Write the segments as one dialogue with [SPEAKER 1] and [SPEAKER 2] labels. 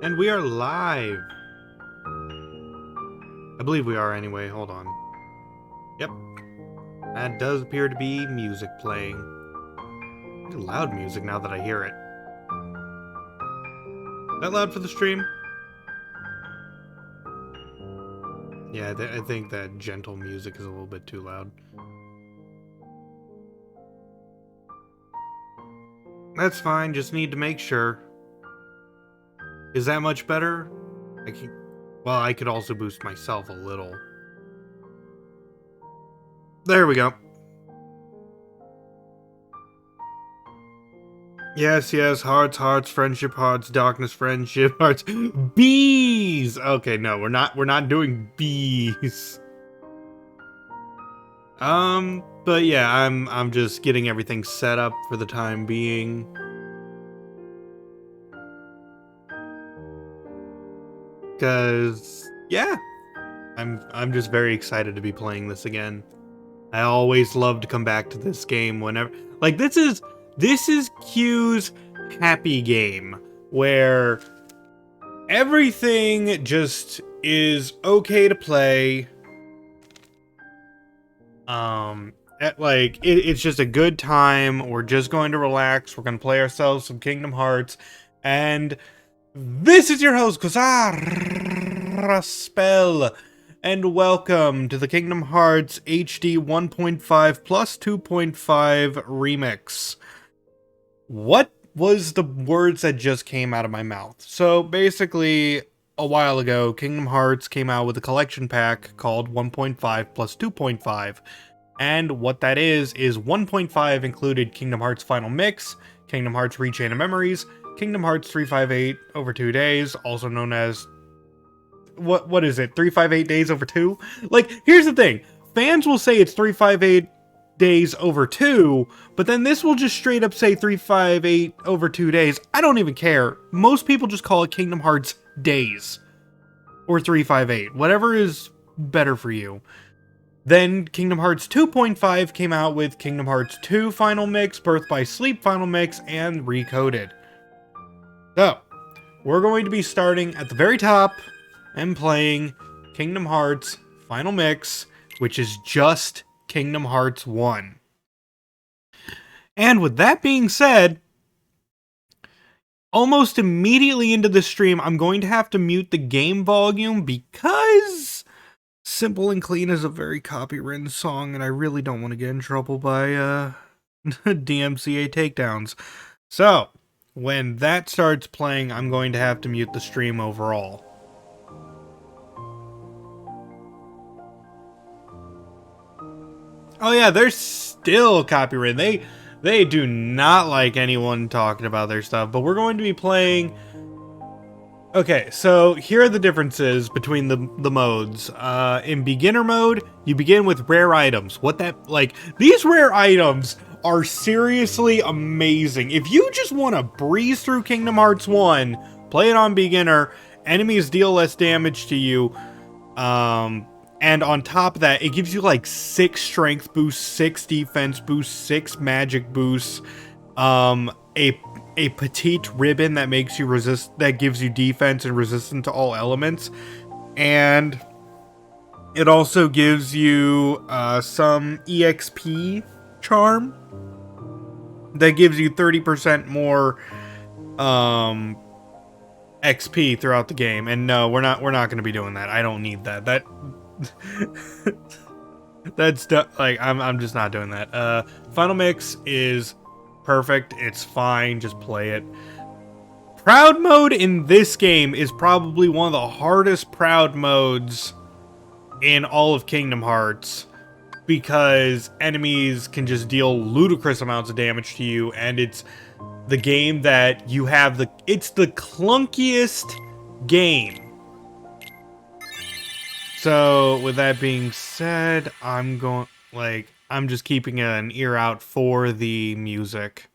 [SPEAKER 1] And we are live. I believe we are anyway. Hold on. Yep. That does appear to be music playing. Pretty loud music now that I hear it. Is that loud for the stream? Yeah, I think that gentle music is a little bit too loud. That's fine, just need to make sure. Is that much better? Well, I could also boost myself a little. There we go. Yes, hearts, friendship hearts, darkness, friendship hearts, bees. Okay, no, we're not doing bees. But yeah, I'm just getting everything set up for the time being. Cause yeah, I'm just very excited to be playing this again. I always love to come back to this game whenever, like, this is Q's happy game where everything just is okay to play. It's just a good time. We're just going to relax. We're going to play ourselves some Kingdom Hearts. And this is your host, Kozar Spell. And welcome to the Kingdom Hearts HD 1.5 plus 2.5 remix. What was the words that just came out of my mouth? So basically, a while ago, Kingdom Hearts came out with a collection pack called 1.5 plus 2.5. And what that is 1.5 included Kingdom Hearts Final Mix, Kingdom Hearts Rechain of Memories, Kingdom Hearts 358 over 2 days, also known as... What is it? 358 days over 2? Like, here's the thing. Fans will say it's 358 days over 2, but then this will just straight up say 358 over 2 days. I don't even care. Most people just call it Kingdom Hearts Days. Or 358. Whatever is better for you. Then Kingdom Hearts 2.5 came out with Kingdom Hearts 2 Final Mix, Birth by Sleep Final Mix, and Recoded. So, we're going to be starting at the very top and playing Kingdom Hearts Final Mix, which is just Kingdom Hearts 1. And with that being said, almost immediately into the stream, I'm going to have to mute the game volume because Simple and Clean is a very copywritten song, and I really don't want to get in trouble by DMCA takedowns. So, when that starts playing, I'm going to have to mute the stream overall. Oh yeah, they're still copywritten. They do not like anyone talking about their stuff, but we're going to be playing... Okay, so here are the differences between the modes. In beginner mode, you begin with rare items. These rare items are seriously amazing. If you just want to breeze through Kingdom Hearts 1, play it on beginner, enemies deal less damage to you, and on top of that, it gives you like 6 strength boosts, 6 defense boosts, 6 magic boosts, a petite ribbon that makes you that gives you defense and resistance to all elements, and it also gives you some EXP charm that gives you 30% more XP throughout the game. And no, we're not going to be doing that. I don't need that. That's like I'm just not doing that. Final Mix is perfect. It's fine. Just play it. Proud mode in this game is probably one of the hardest proud modes in all of Kingdom Hearts, because enemies can just deal ludicrous amounts of damage to you, and it's the game that you have it's the clunkiest game. So, with that being said, I'm just keeping an ear out for the music.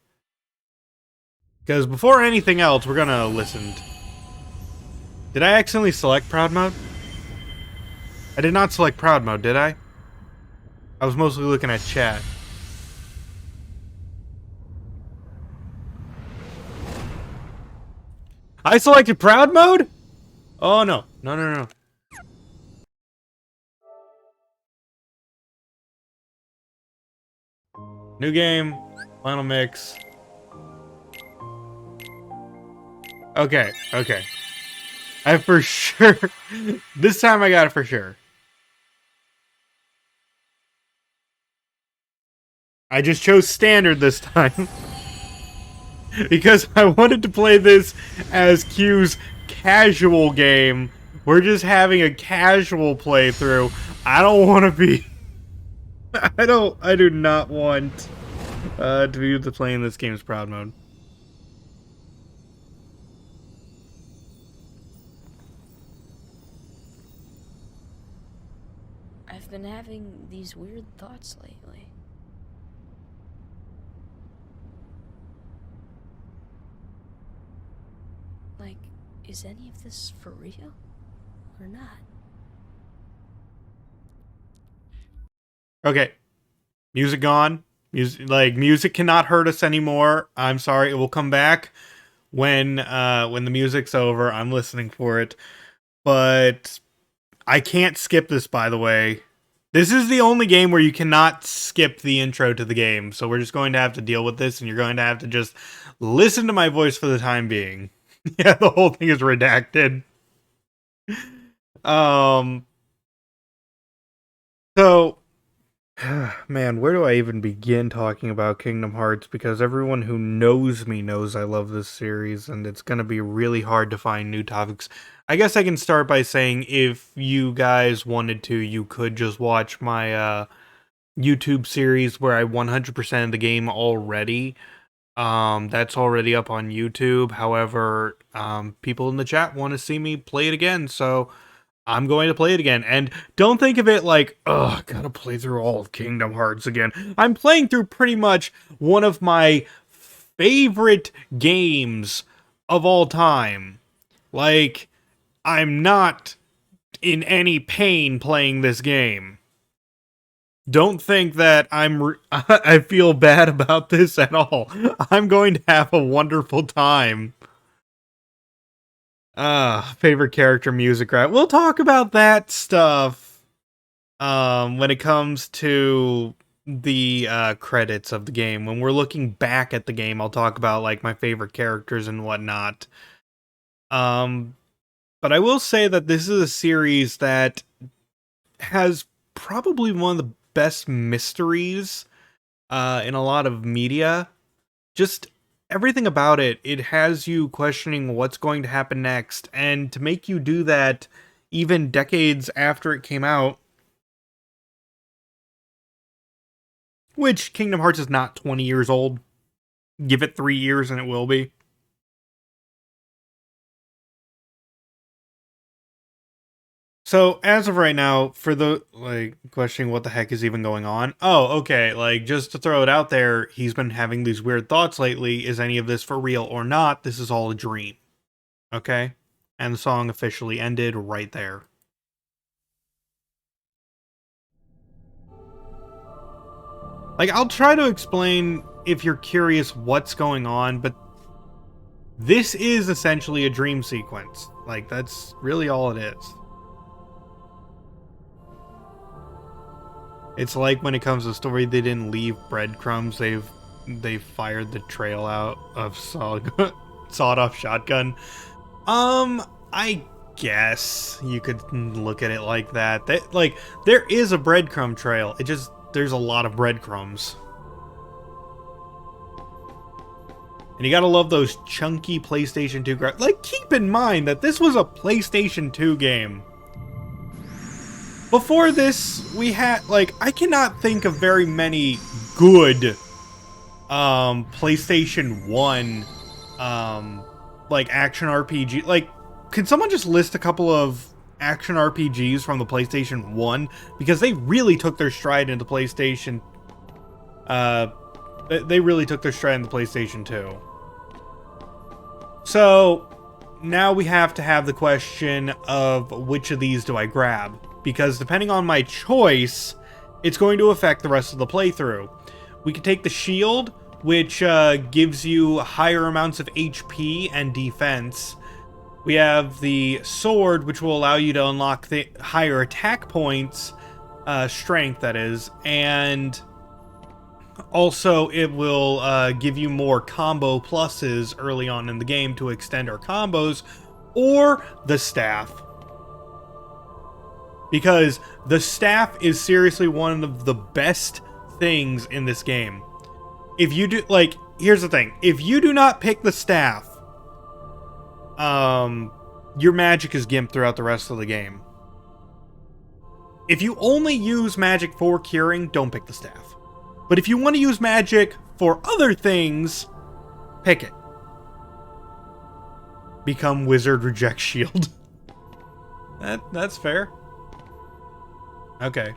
[SPEAKER 1] Because before anything else, we're gonna listen. Did I accidentally select Proud Mode? I did not select Proud Mode, did I? I was mostly looking at chat. I selected proud mode? Oh, no. No, no, no. New game. Final mix. Okay, okay. I for sure... This time I got it for sure. I just chose standard this time. Because I wanted to play this as Q's casual game. We're just having a casual playthrough. I don't want to be... I do not want to be playing this game's proud mode.
[SPEAKER 2] I've been having these weird thoughts lately. Like, is any of this for real? Or not?
[SPEAKER 1] Okay. Music gone. Music cannot hurt us anymore. I'm sorry, it will come back when the music's over. I'm listening for it. But I can't skip this, by the way. This is the only game where you cannot skip the intro to the game. So we're just going to have to deal with this, and you're going to have to just listen to my voice for the time being. Yeah, the whole thing is redacted. So, man, where do I even begin talking about Kingdom Hearts? Because everyone who knows me knows I love this series, and it's going to be really hard to find new topics. I guess I can start by saying if you guys wanted to, you could just watch my YouTube series where I 100% the game already. That's already up on YouTube. However, people in the chat want to see me play it again, so I'm going to play it again. And don't think of it like, oh, gotta play through all of Kingdom Hearts again. I'm playing through pretty much one of my favorite games of all time. Like, I'm not in any pain playing this game. Don't think that I feel bad about this at all. I'm going to have a wonderful time. Favorite character music, right? We'll talk about that stuff when it comes to the credits of the game. When we're looking back at the game, I'll talk about like my favorite characters and whatnot. But I will say that this is a series that has probably one of the best mysteries in a lot of media. Just everything about it, it has you questioning what's going to happen next, and to make you do that even decades after it came out, which Kingdom Hearts is not 20 years old. Give it 3 years and it will be. So, as of right now, for the, questioning what the heck is even going on. Oh, okay, just to throw it out there, he's been having these weird thoughts lately. Is any of this for real or not? This is all a dream. Okay? And the song officially ended right there. I'll try to explain if you're curious what's going on, but this is essentially a dream sequence. That's really all it is. It's like when it comes to story, they didn't leave breadcrumbs. They've fired the trail out of sawed-off shotgun. I guess you could look at it like that. There is a breadcrumb trail. There's a lot of breadcrumbs. And you gotta love those chunky PlayStation 2 graphics. Keep in mind that this was a PlayStation 2 game. Before this, we had, I cannot think of very many good, PlayStation 1, action RPG. Can someone just list a couple of action RPGs from the PlayStation 1? Because they really took their stride into PlayStation, they really took their stride in the PlayStation 2. So, now we have to have the question of which of these do I grab? Because depending on my choice, it's going to affect the rest of the playthrough. We can take the shield, which gives you higher amounts of HP and defense, We have the sword, which will allow you to unlock the higher attack points, strength that is, and also it will give you more combo pluses early on in the game to extend our combos, or the staff. Because the staff is seriously one of the best things in this game. If you do, like, here's the thing. If you do not pick the staff, your magic is gimped throughout the rest of the game. If you only use magic for curing, don't pick the staff. But if you want to use magic for other things, pick it. Become Wizard, reject shield. That's fair. Okay.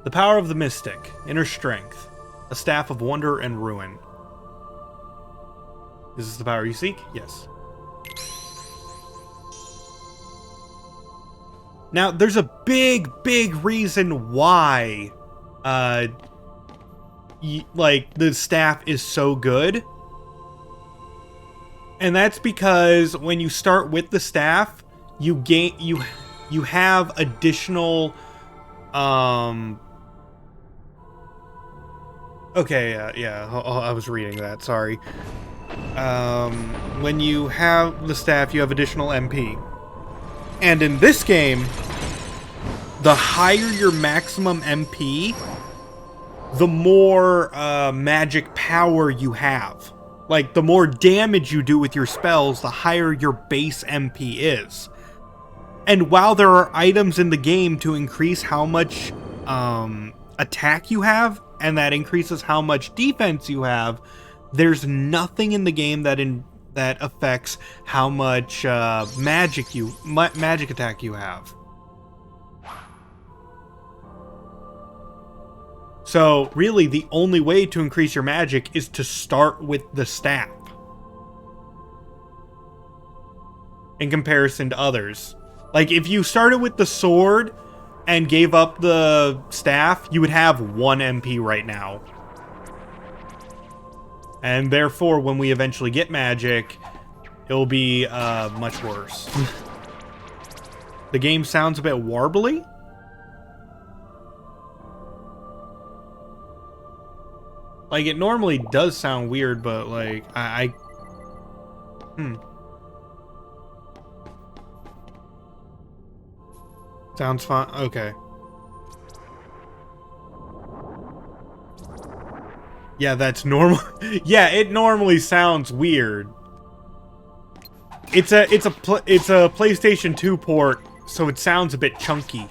[SPEAKER 1] The power of the mystic, inner strength, a staff of wonder and ruin. Is this the power you seek? Yes. Now, there's a big reason why, like, the staff is so good. And that's because when you start with the staff, you gain, you have additional, okay, yeah, I was reading that, sorry. When you have the staff, you have additional MP. And in this game, the higher your maximum MP, the more magic power you have. Like, the more damage you do with your spells, the higher your base MP is. And while there are items in the game to increase how much attack you have, and that increases how much defense you have, there's nothing in the game that affects how much magic attack you have. So really, the only way to increase your magic is to start with the staff, in comparison to others. Like, if you started with the sword and gave up the staff, you would have 1 MP right now. And therefore, when we eventually get magic, it'll be much worse. The game sounds a bit warbly. Like, it normally does sound weird, but, like, Sounds fine. Okay. Yeah, that's normal. Yeah, it normally sounds weird. It's a PlayStation 2 port, so it sounds a bit chunky.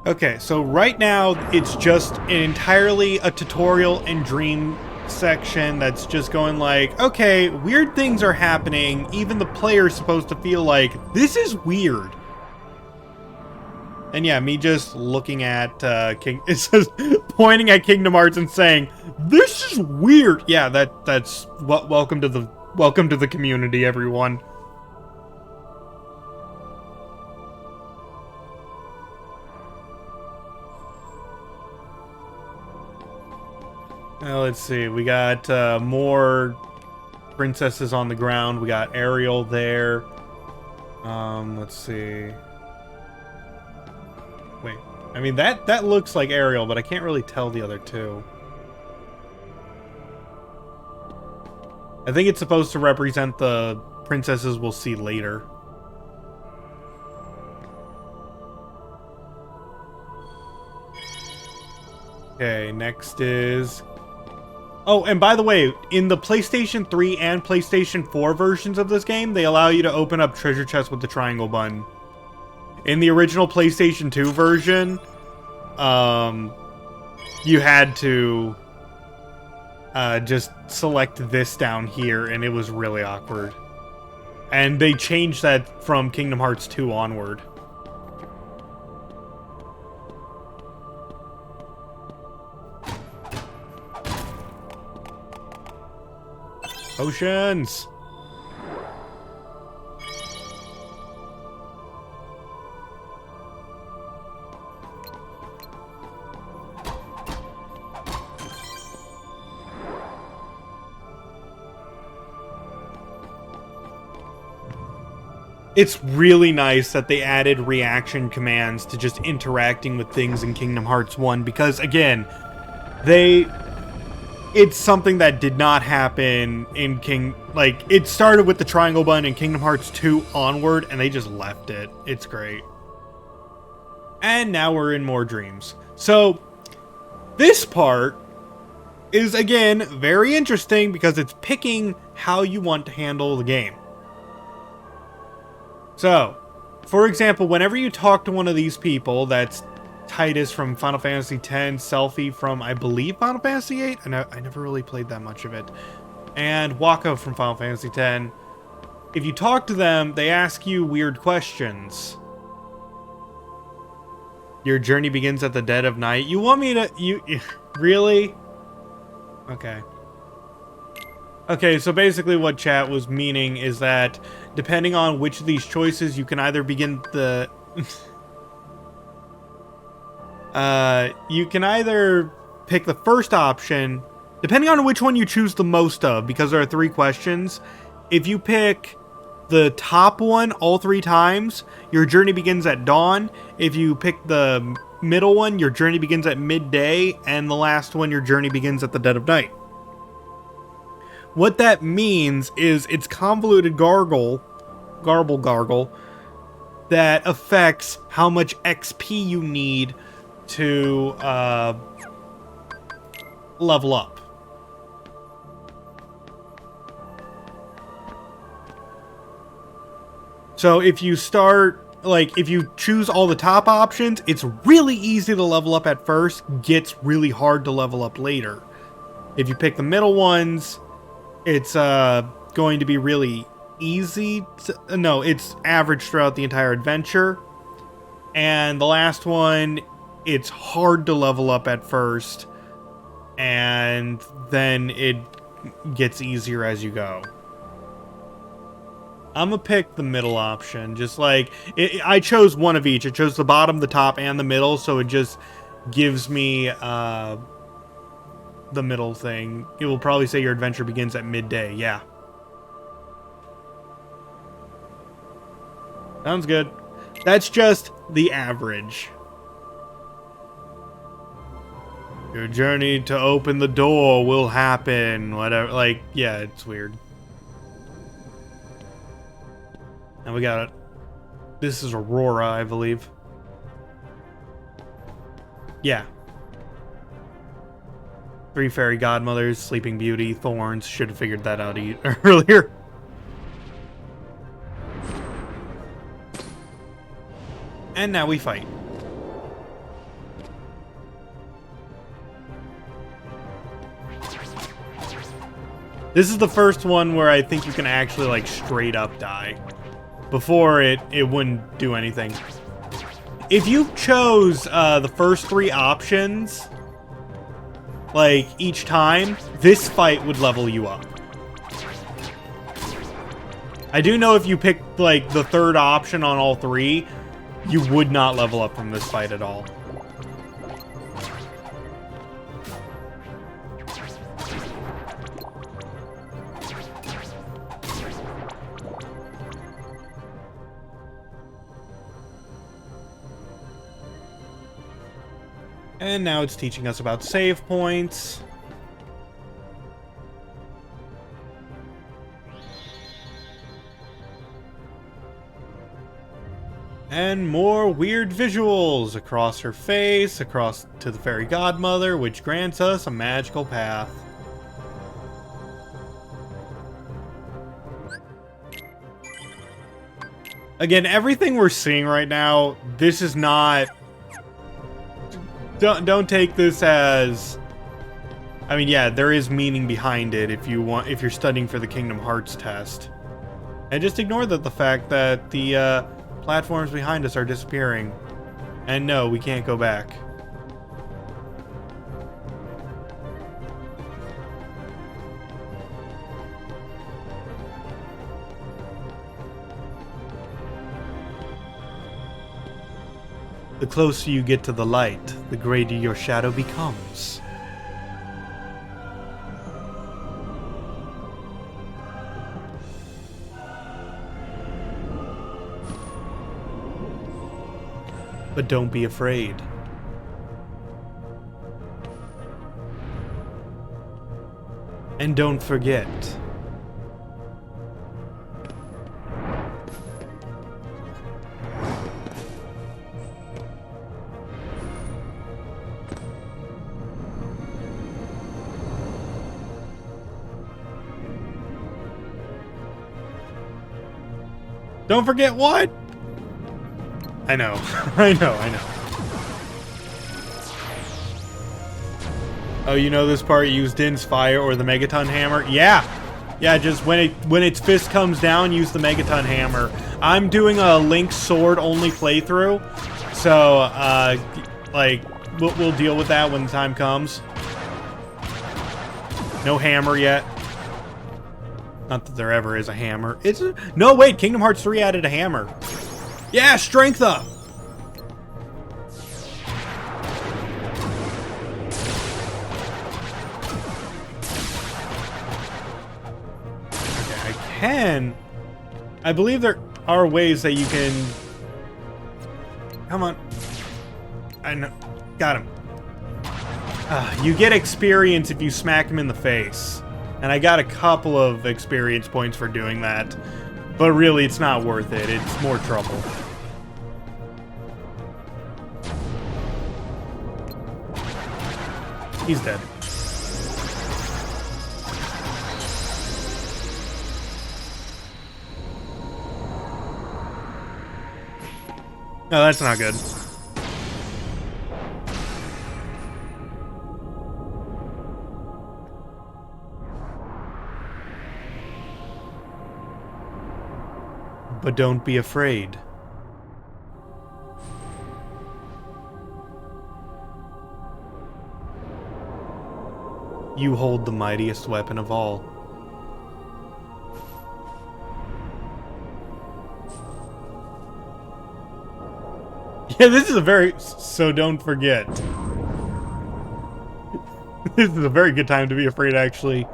[SPEAKER 1] Okay, so right now it's just entirely a tutorial and dream section that's just going like, okay, weird things are happening. Even the player's supposed to feel like, this is weird. And yeah, me just looking at it says, pointing at Kingdom Hearts and saying, this is weird. Yeah, that's welcome to the community, everyone. Let's see, we got more princesses on the ground. We got Ariel there. Let's see. Wait, I mean, that looks like Ariel, but I can't really tell the other two. I think it's supposed to represent the princesses we'll see later. Okay, next is... Oh, and by the way, in the PlayStation 3 and PlayStation 4 versions of this game, they allow you to open up treasure chests with the triangle button. In the original PlayStation 2 version, you had to just select this down here, and it was really awkward. And they changed that from Kingdom Hearts 2 onward. Potions! It's really nice that they added reaction commands to just interacting with things in Kingdom Hearts 1, because again, it's something that did not happen in it started with the triangle button in Kingdom Hearts 2 onward, and they just left it. It's great. And now we're in more dreams. So, this part is, again, very interesting because it's picking how you want to handle the game. So, for example, whenever you talk to one of these people, that's Titus from Final Fantasy X, Selphie from, I believe, Final Fantasy VIII? I never really played that much of it. And Wakka from Final Fantasy X. If you talk to them, they ask you weird questions. Your journey begins at the dead of night. You want me to... Really? Okay. Okay, so basically what chat was meaning is that depending on which of these choices, you can either begin the... you can either pick the first option, depending on which one you choose the most of, because there are 3 questions. If you pick the top one all 3 times, your journey begins at dawn. If you pick the middle one, your journey begins at midday. And the last one, your journey begins at the dead of night. What that means is it's convoluted garble that affects how much XP you need to level up. So if you start, if you choose all the top options, it's really easy to level up at first, gets really hard to level up later. If you pick the middle ones, it's going to be really easy. It's average throughout the entire adventure. And the last one, it's hard to level up at first, and then it gets easier as you go. I'm gonna pick the middle option, just I chose one of each. I chose the bottom, the top, and the middle, so it just gives me the middle thing. It will probably say your adventure begins at midday. Yeah. Sounds good. That's just the average. Your journey to open the door will happen. Whatever. Yeah, it's weird. And we got it. This is Aurora, I believe. Yeah. 3 fairy godmothers, Sleeping Beauty, Thorns. Should have figured that out earlier. And now we fight. This is the first one where I think you can actually straight up die. Before it wouldn't do anything. If you chose the first 3 options, each time, this fight would level you up. I do know if you picked the 3rd option on all 3, you would not level up from this fight at all. And now it's teaching us about save points. And more weird visuals across her face, across to the fairy godmother, which grants us a magical path. Again, everything we're seeing right now, this is not... Don't take this as... I mean, yeah, there is meaning behind it if you're studying for the Kingdom Hearts test. And just ignore the fact that the platforms behind us are disappearing. And no, we can't go back. The closer you get to the light, the greater your shadow becomes. But don't be afraid. And don't forget. Don't forget what? I know. I know. Oh, you know this part? Use Din's fire or the Megaton hammer? Yeah. Yeah, just when its fist comes down, use the Megaton hammer. I'm doing a Link's sword only playthrough. So, like, we'll deal with that when the time comes. No hammer yet. Not that there ever is a hammer. No, wait, Kingdom Hearts 3 added a hammer. Yeah, strength up! Okay, I believe there are ways that you can... Come on. I know. Got him. You get experience if you smack him in the face. And I got a couple of experience points for doing that. But really, it's not worth it. It's more trouble. He's dead. No, that's not good. But don't be afraid. You hold the mightiest weapon of all. Yeah, this is a very... So don't forget. This is a very good time to be afraid, actually.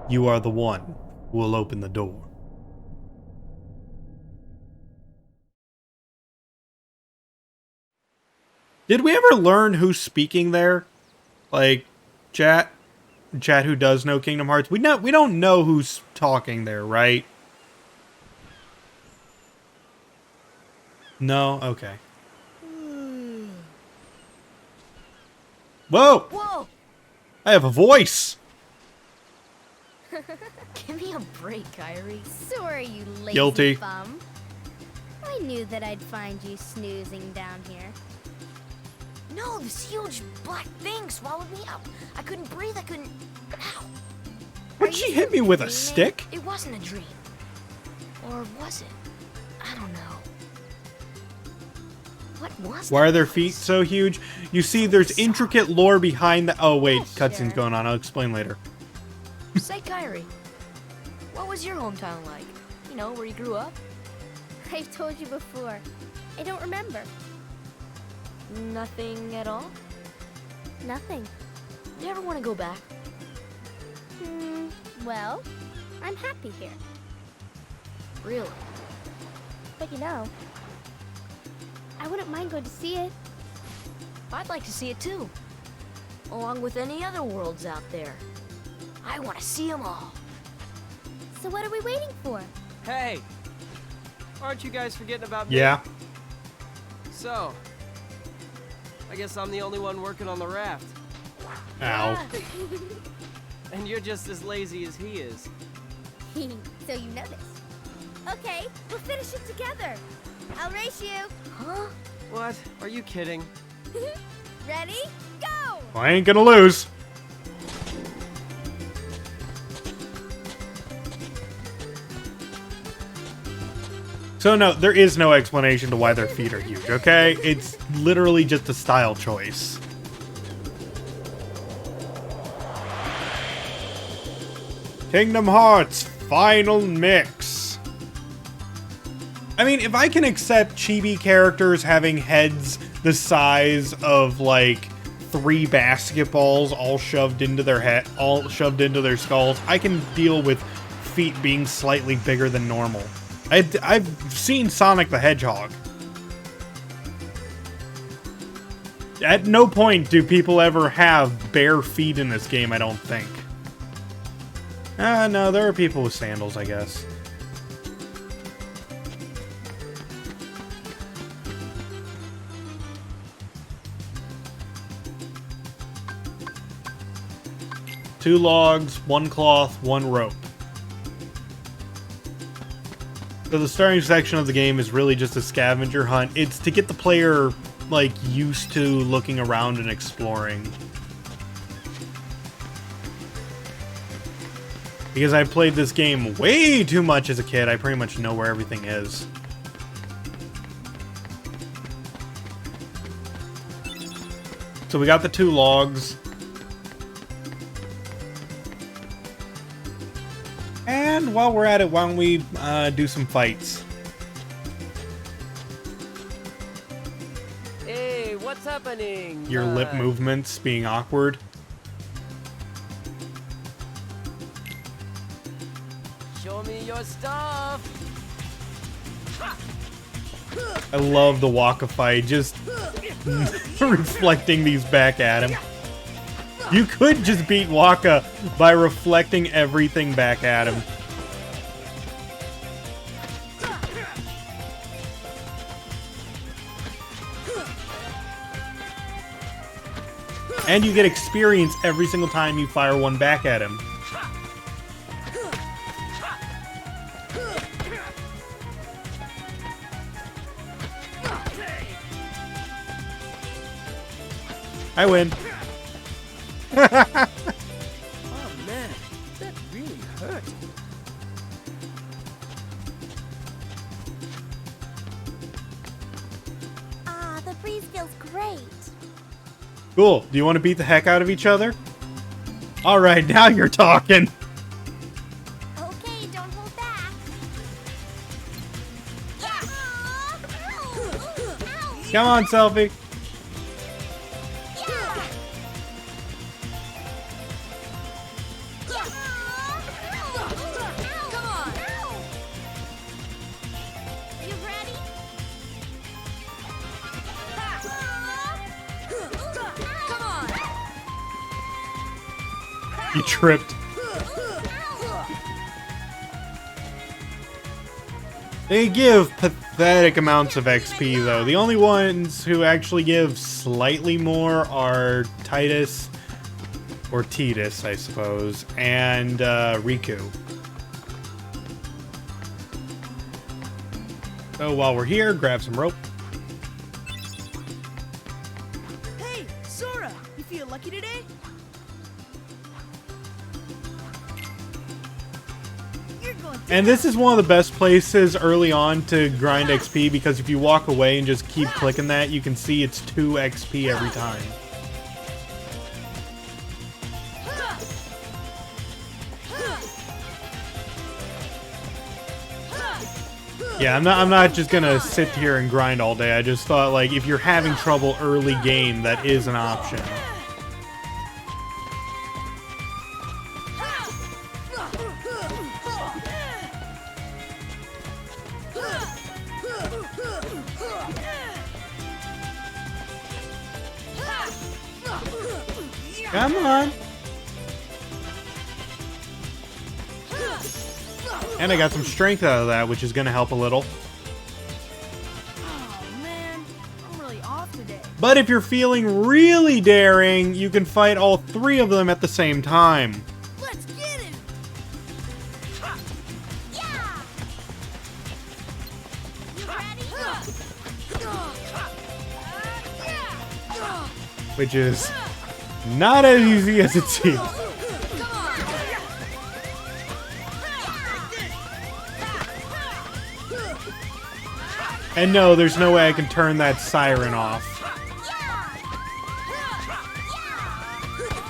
[SPEAKER 1] You are the one who will open the door. Did we ever learn who's speaking there? Like, chat who does know Kingdom Hearts? We don't know who's talking there, right? No? Okay. Whoa!
[SPEAKER 2] Whoa!
[SPEAKER 1] I have a voice!
[SPEAKER 2] Give me a break, Kairi.
[SPEAKER 3] Sorry, you lazy
[SPEAKER 1] Guilty.
[SPEAKER 3] bum. I knew that I'd find you snoozing down here.
[SPEAKER 2] No, this huge black thing swallowed me up. I couldn't breathe, I couldn't... Ow.
[SPEAKER 1] Would she hit me with a stick?
[SPEAKER 2] It wasn't a dream. Or was it? I don't know. What was
[SPEAKER 1] Why are their
[SPEAKER 2] that
[SPEAKER 1] feet
[SPEAKER 2] place?
[SPEAKER 1] so huge? You see, there's intricate lore behind the... Oh, wait,
[SPEAKER 3] Yeah,
[SPEAKER 1] cutscene's
[SPEAKER 3] sure.
[SPEAKER 1] going on. I'll explain later.
[SPEAKER 2] Say, Kairi, what was your hometown like? You know, where you grew up?
[SPEAKER 3] I've told you before. I don't remember.
[SPEAKER 2] Nothing at all?
[SPEAKER 3] Nothing.
[SPEAKER 2] You ever want to go back?
[SPEAKER 3] Well, I'm happy here.
[SPEAKER 2] Really?
[SPEAKER 3] But you know, I wouldn't mind going to see it.
[SPEAKER 2] I'd like to see it too. Along with any other worlds out there. I want to see them all.
[SPEAKER 3] So what are we waiting for?
[SPEAKER 4] Hey! Aren't you guys forgetting about me?
[SPEAKER 1] Yeah.
[SPEAKER 4] So, I guess I'm the only one working on the raft.
[SPEAKER 1] Ow.
[SPEAKER 4] And you're just as lazy as he is.
[SPEAKER 3] So you know this. Okay, we'll finish it together. I'll race you.
[SPEAKER 2] Huh?
[SPEAKER 4] What? Are you kidding?
[SPEAKER 3] Ready? Go!
[SPEAKER 1] Well, I ain't gonna lose. So no, there is no explanation to why their feet are huge, okay? It's literally just a style choice. Kingdom Hearts Final Mix. I mean, if I can accept chibi characters having heads the size of, like, 3 basketballs all shoved into their head, all shoved into their skulls, I can deal with feet being slightly bigger than normal. I've seen Sonic the Hedgehog. At no point do people ever have bare feet in this game, I don't think. No, there are people with sandals, I guess. Two logs, one cloth, one rope. So the starting section of the game is really just a scavenger hunt. It's to get the player, like, used to looking around and exploring. Because I played this game way too much as a kid, I pretty much know where everything is. So we got the two logs. And while we're at it, why don't we do some fights?
[SPEAKER 4] Hey, what's happening?
[SPEAKER 1] Your lip movements being awkward.
[SPEAKER 4] Show me your stuff.
[SPEAKER 1] I love the Waka fight, just reflecting these back at him. You could just beat Waka by reflecting everything back at him. And you get experience every single time you fire one back at him. I win.
[SPEAKER 4] Oh man, that really hurt.
[SPEAKER 3] Ah, the breeze feels great.
[SPEAKER 1] Cool. Do you want to beat the heck out of each other? Alright, now you're talking.
[SPEAKER 3] Okay, don't hold back. Yeah.
[SPEAKER 1] Come on, Selfie.
[SPEAKER 3] Come on. You ready? Come on.
[SPEAKER 1] You tripped. They give pathetic amounts of XP, though. The only ones who actually give slightly more are Titus, or Tidus, I suppose, and Riku. So while we're here, grab some rope.
[SPEAKER 5] Hey, Sora, you feel lucky today? You're going
[SPEAKER 1] And this is one of the best places early on to grind XP, because if you walk away and just keep clicking that, you can see it's 2 XP every time. Yeah, I'm not just gonna sit here and grind all day. I just thought, like, if you're having trouble early game, that is an option. Come on. And I got some strength out of that, which is gonna help a little.
[SPEAKER 5] Oh man, I'm really off today.
[SPEAKER 1] But if you're feeling really daring, you can fight all 3 of them at the same time.
[SPEAKER 5] Let's get it.
[SPEAKER 3] Yeah. You ready?
[SPEAKER 1] Which is not as easy as it seems. And no, there's no way I can turn that siren off.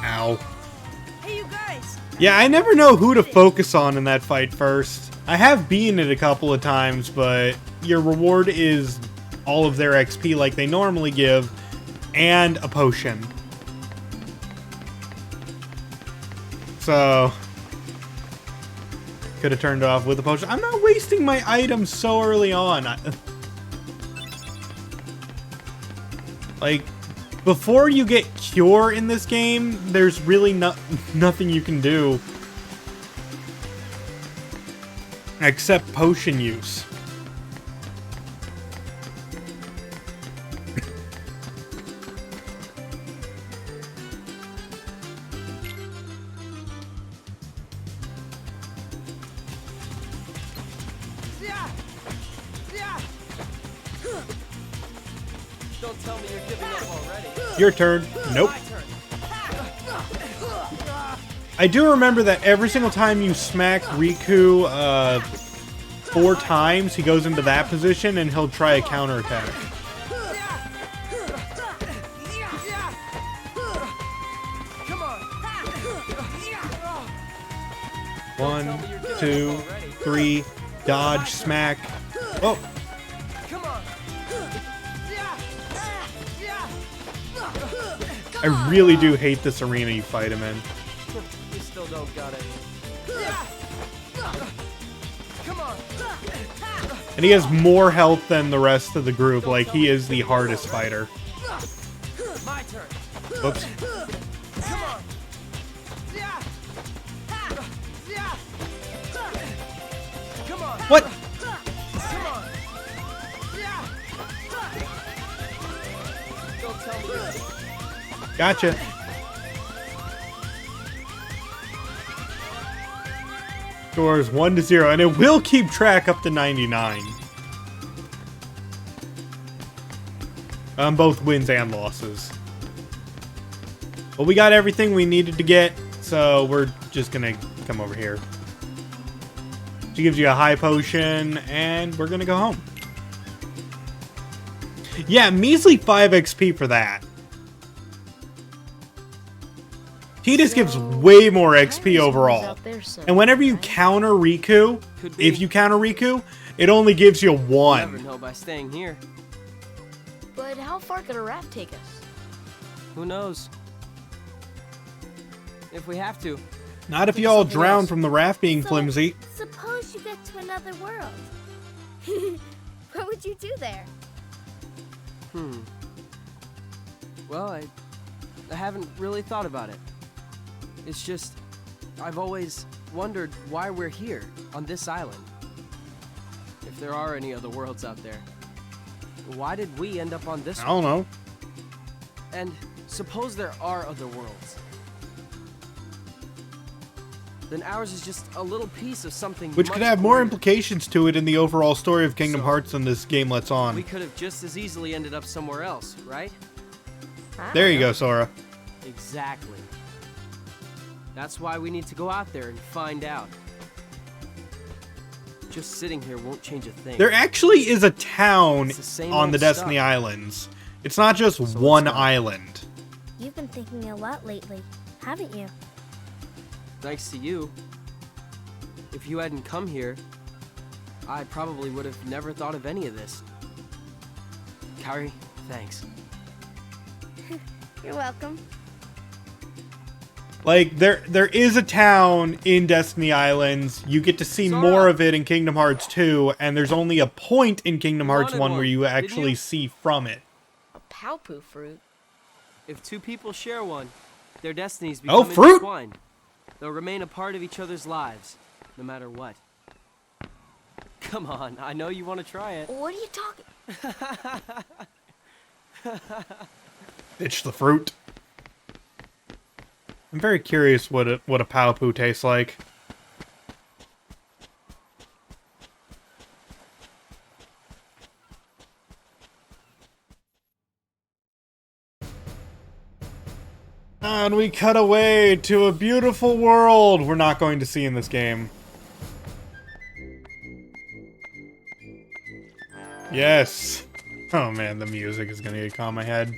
[SPEAKER 1] Ow.
[SPEAKER 5] Hey, you guys.
[SPEAKER 1] Yeah, I never know who to focus on in that fight first. I have beaten it a couple of times, but your reward is all of their XP like they normally give, and a potion. So, could have turned it off with a potion. I'm not wasting my items so early on. Like, before you get Cure in this game, there's really nothing you can do except potion use.
[SPEAKER 4] Don't tell me you're giving up already.
[SPEAKER 1] Your turn. Nope.
[SPEAKER 4] My turn.
[SPEAKER 1] I do remember that every single time you smack Riku 4 times, he goes into that position and he'll try a counterattack.
[SPEAKER 4] Come on.
[SPEAKER 1] 1, 2, 3, dodge, smack. Oh,
[SPEAKER 4] Come on.
[SPEAKER 1] I really do hate this arena you fight him in.
[SPEAKER 4] You still don't got it. Come on.
[SPEAKER 1] And he has more health than the rest of the group, like he is the hardest fighter.
[SPEAKER 4] My turn.
[SPEAKER 1] Whoops.
[SPEAKER 4] Come on. Come on.
[SPEAKER 1] What?
[SPEAKER 4] Come on. Don't tell me you're...
[SPEAKER 1] Gotcha. Scores 1-0, and it will keep track up to 99. On both wins and losses. But we got everything we needed to get, so we're just gonna come over here. She gives you a high potion, and we're gonna go home. Yeah, measly 5 XP for that. Tidus gives way more XP overall. And whenever you counter Riku, if you counter Riku, it only gives you
[SPEAKER 4] Never
[SPEAKER 1] 1.
[SPEAKER 4] know by staying here.
[SPEAKER 2] But how far could a raft take us?
[SPEAKER 4] Who knows? If we have to.
[SPEAKER 1] Not if you all drown from the raft being
[SPEAKER 3] So,
[SPEAKER 1] flimsy.
[SPEAKER 3] Suppose you get to another world. What would you do there?
[SPEAKER 4] Well, I haven't really thought about it. It's just, I've always wondered why we're here, on this island. If there are any other worlds out there. Why did we end up on this
[SPEAKER 1] I don't know.
[SPEAKER 4] And suppose there are other worlds. Then ours is just a little piece of something
[SPEAKER 1] Which
[SPEAKER 4] much
[SPEAKER 1] could have more
[SPEAKER 4] greater.
[SPEAKER 1] implications to it in the overall story of Kingdom
[SPEAKER 4] So,
[SPEAKER 1] Hearts than this game lets
[SPEAKER 4] We
[SPEAKER 1] on.
[SPEAKER 4] could have just as easily ended up somewhere else, right?
[SPEAKER 1] There you go, Sora.
[SPEAKER 4] Exactly. That's why we need to go out there and find out. Just sitting here won't change a thing.
[SPEAKER 1] There actually is a town
[SPEAKER 4] It's the same
[SPEAKER 1] on
[SPEAKER 4] old
[SPEAKER 1] the Destiny
[SPEAKER 4] stuff.
[SPEAKER 1] Islands. It's not just one island.
[SPEAKER 3] You've been thinking a lot lately, haven't you?
[SPEAKER 4] Thanks to you. If you hadn't come here, I probably would have never thought of any of this. Kairi, thanks.
[SPEAKER 3] You're welcome.
[SPEAKER 1] Like, there is a town in Destiny Islands. You get to see
[SPEAKER 4] Sora.
[SPEAKER 1] more of it in Kingdom Hearts 2, and there's only a point in Kingdom Hearts
[SPEAKER 4] wanted
[SPEAKER 1] 1 where
[SPEAKER 4] one,
[SPEAKER 1] you
[SPEAKER 4] didn't
[SPEAKER 1] actually
[SPEAKER 4] you?
[SPEAKER 1] see from it.
[SPEAKER 2] A Palpu fruit?
[SPEAKER 4] If two people share one, their destinies
[SPEAKER 1] Oh,
[SPEAKER 4] become
[SPEAKER 1] fruit?
[SPEAKER 4] intertwined. They'll remain a part of each other's lives, no matter what. Come on, I know you want to try it.
[SPEAKER 2] What are you talking?
[SPEAKER 1] Ditch the fruit. I'm very curious what a Palpu tastes like. And we cut away to a beautiful world we're not going to see in this game. Yes. Oh man, the music is gonna get caught in my head.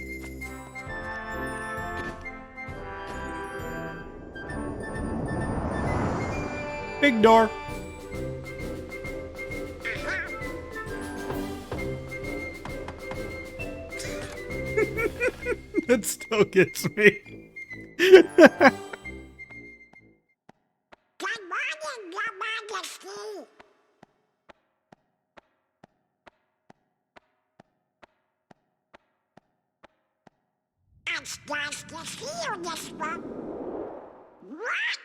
[SPEAKER 1] Big door. That still gets me.
[SPEAKER 6] Good morning, Your Majesty. It's nice to see you this one. What?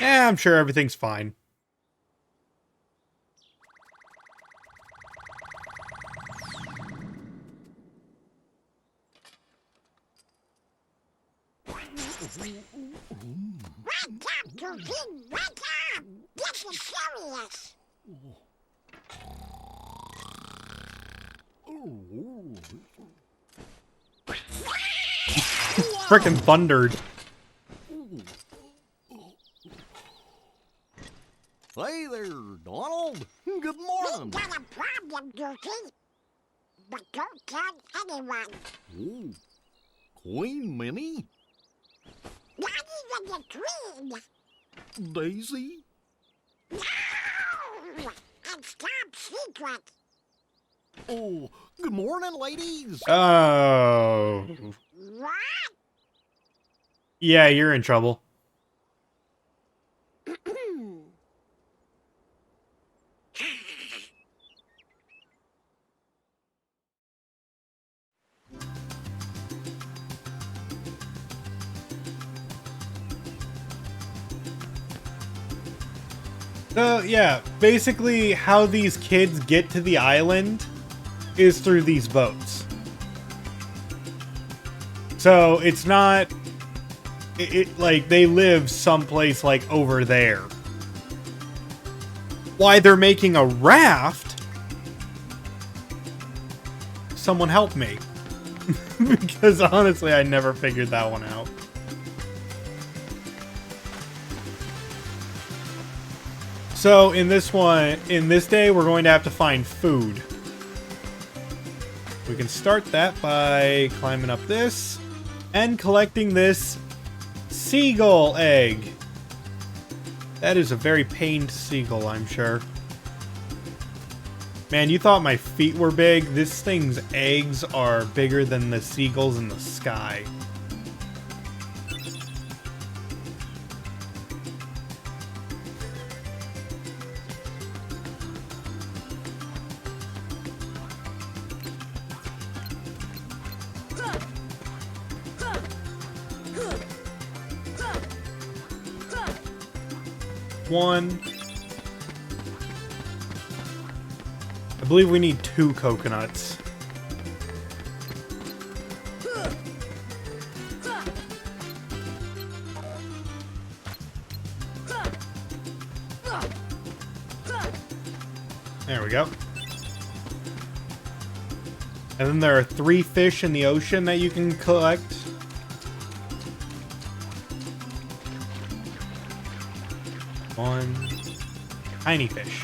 [SPEAKER 1] Yeah, I'm sure everything's fine.
[SPEAKER 6] Wake up, Goofy! Wake up! This is serious.
[SPEAKER 1] Frickin' thundered.
[SPEAKER 7] Hey there, Donald. Good
[SPEAKER 6] We
[SPEAKER 7] morning.
[SPEAKER 6] got a problem, Goofy. But don't tell anyone.
[SPEAKER 7] Oh, Queen Minnie?
[SPEAKER 6] Not even the Queen.
[SPEAKER 7] Daisy?
[SPEAKER 6] No! It's top secret.
[SPEAKER 7] Oh, good morning, ladies.
[SPEAKER 1] Oh.
[SPEAKER 6] What?
[SPEAKER 1] Yeah, you're in trouble. So, yeah, basically how these kids get to the island is through these boats. So, it's not... like, they live someplace, like, over there. Why they're making a raft? Someone help me. Because, honestly, I never figured that one out. So, in this day, we're going to have to find food. We can start that by climbing up this and collecting this seagull egg. That is a very pained seagull, I'm sure. Man, you thought my feet were big? This thing's eggs are bigger than the seagulls in the sky. One. I believe we need 2 coconuts. There we go. And then there are 3 fish in the ocean that you can collect. One tiny fish.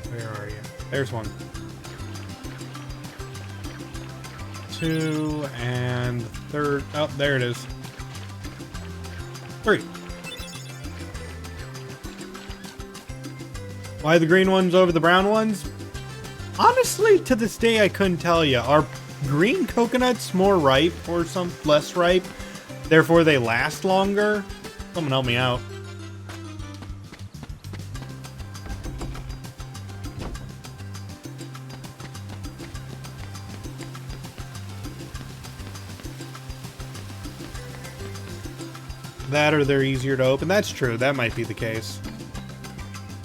[SPEAKER 1] Where are you? There's one. 2 and third. Oh, there it is. 3. Why the green ones over the brown ones? Honestly, to this day, I couldn't tell you. Are green coconuts more ripe or some less ripe? Therefore, they last longer? Someone help me out. That or they're easier to open. That's true. That might be the case.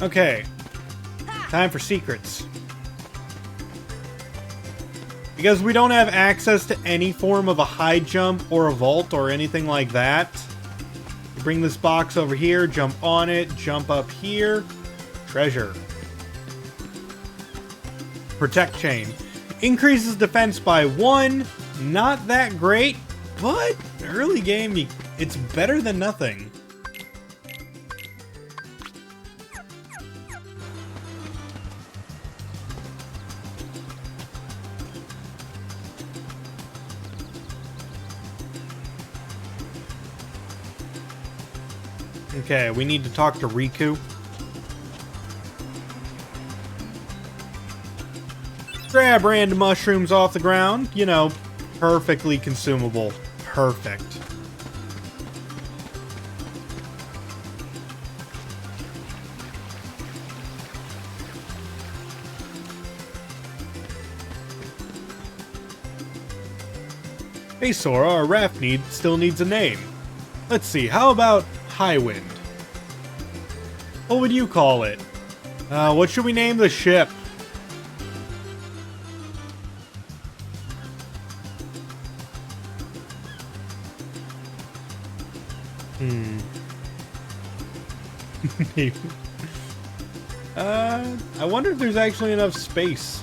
[SPEAKER 1] Okay. Time for secrets. Because we don't have access to any form of a high jump or a vault or anything like that. You bring this box over here, jump on it, jump up here. Treasure. Protect chain. Increases defense by 1. Not that great, but early game, it's better than nothing. Okay, we need to talk to Riku. grab random mushrooms off the ground. You know, perfectly consumable. Perfect. Hey Sora, our raft still needs a name. Let's see, how about Highwind? What would you call it? What should we name the ship? I wonder if there's actually enough space.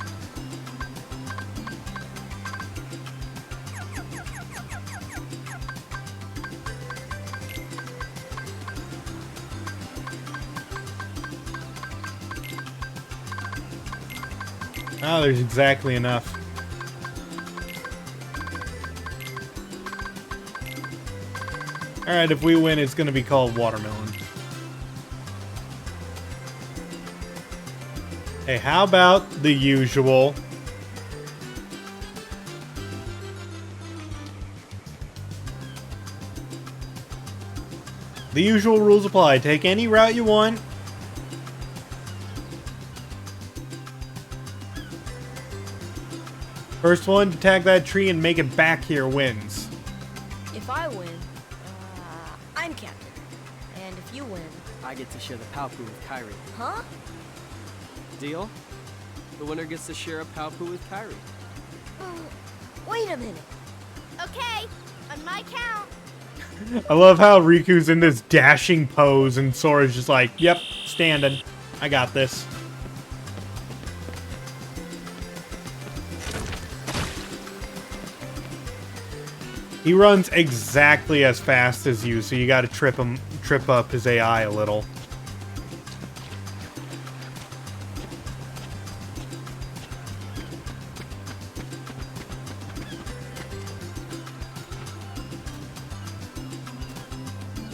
[SPEAKER 1] Oh, there's exactly enough. Alright, if we win, it's gonna be called Watermelon. Hey, how about the usual? The usual rules apply. Take any route you want. First one to tag that tree and make it back here wins.
[SPEAKER 2] If I win, I'm captain. And if you win,
[SPEAKER 4] I get to share the Palpu with Kairi.
[SPEAKER 2] huh?
[SPEAKER 4] Deal? The winner gets to share a Palpu with Kairi.
[SPEAKER 2] Wait a minute.
[SPEAKER 3] Okay, on my count.
[SPEAKER 1] I love how Riku's in this dashing pose and Sora's just like, yep, standing. I got this. He runs exactly as fast as you, so you gotta trip up his AI a little.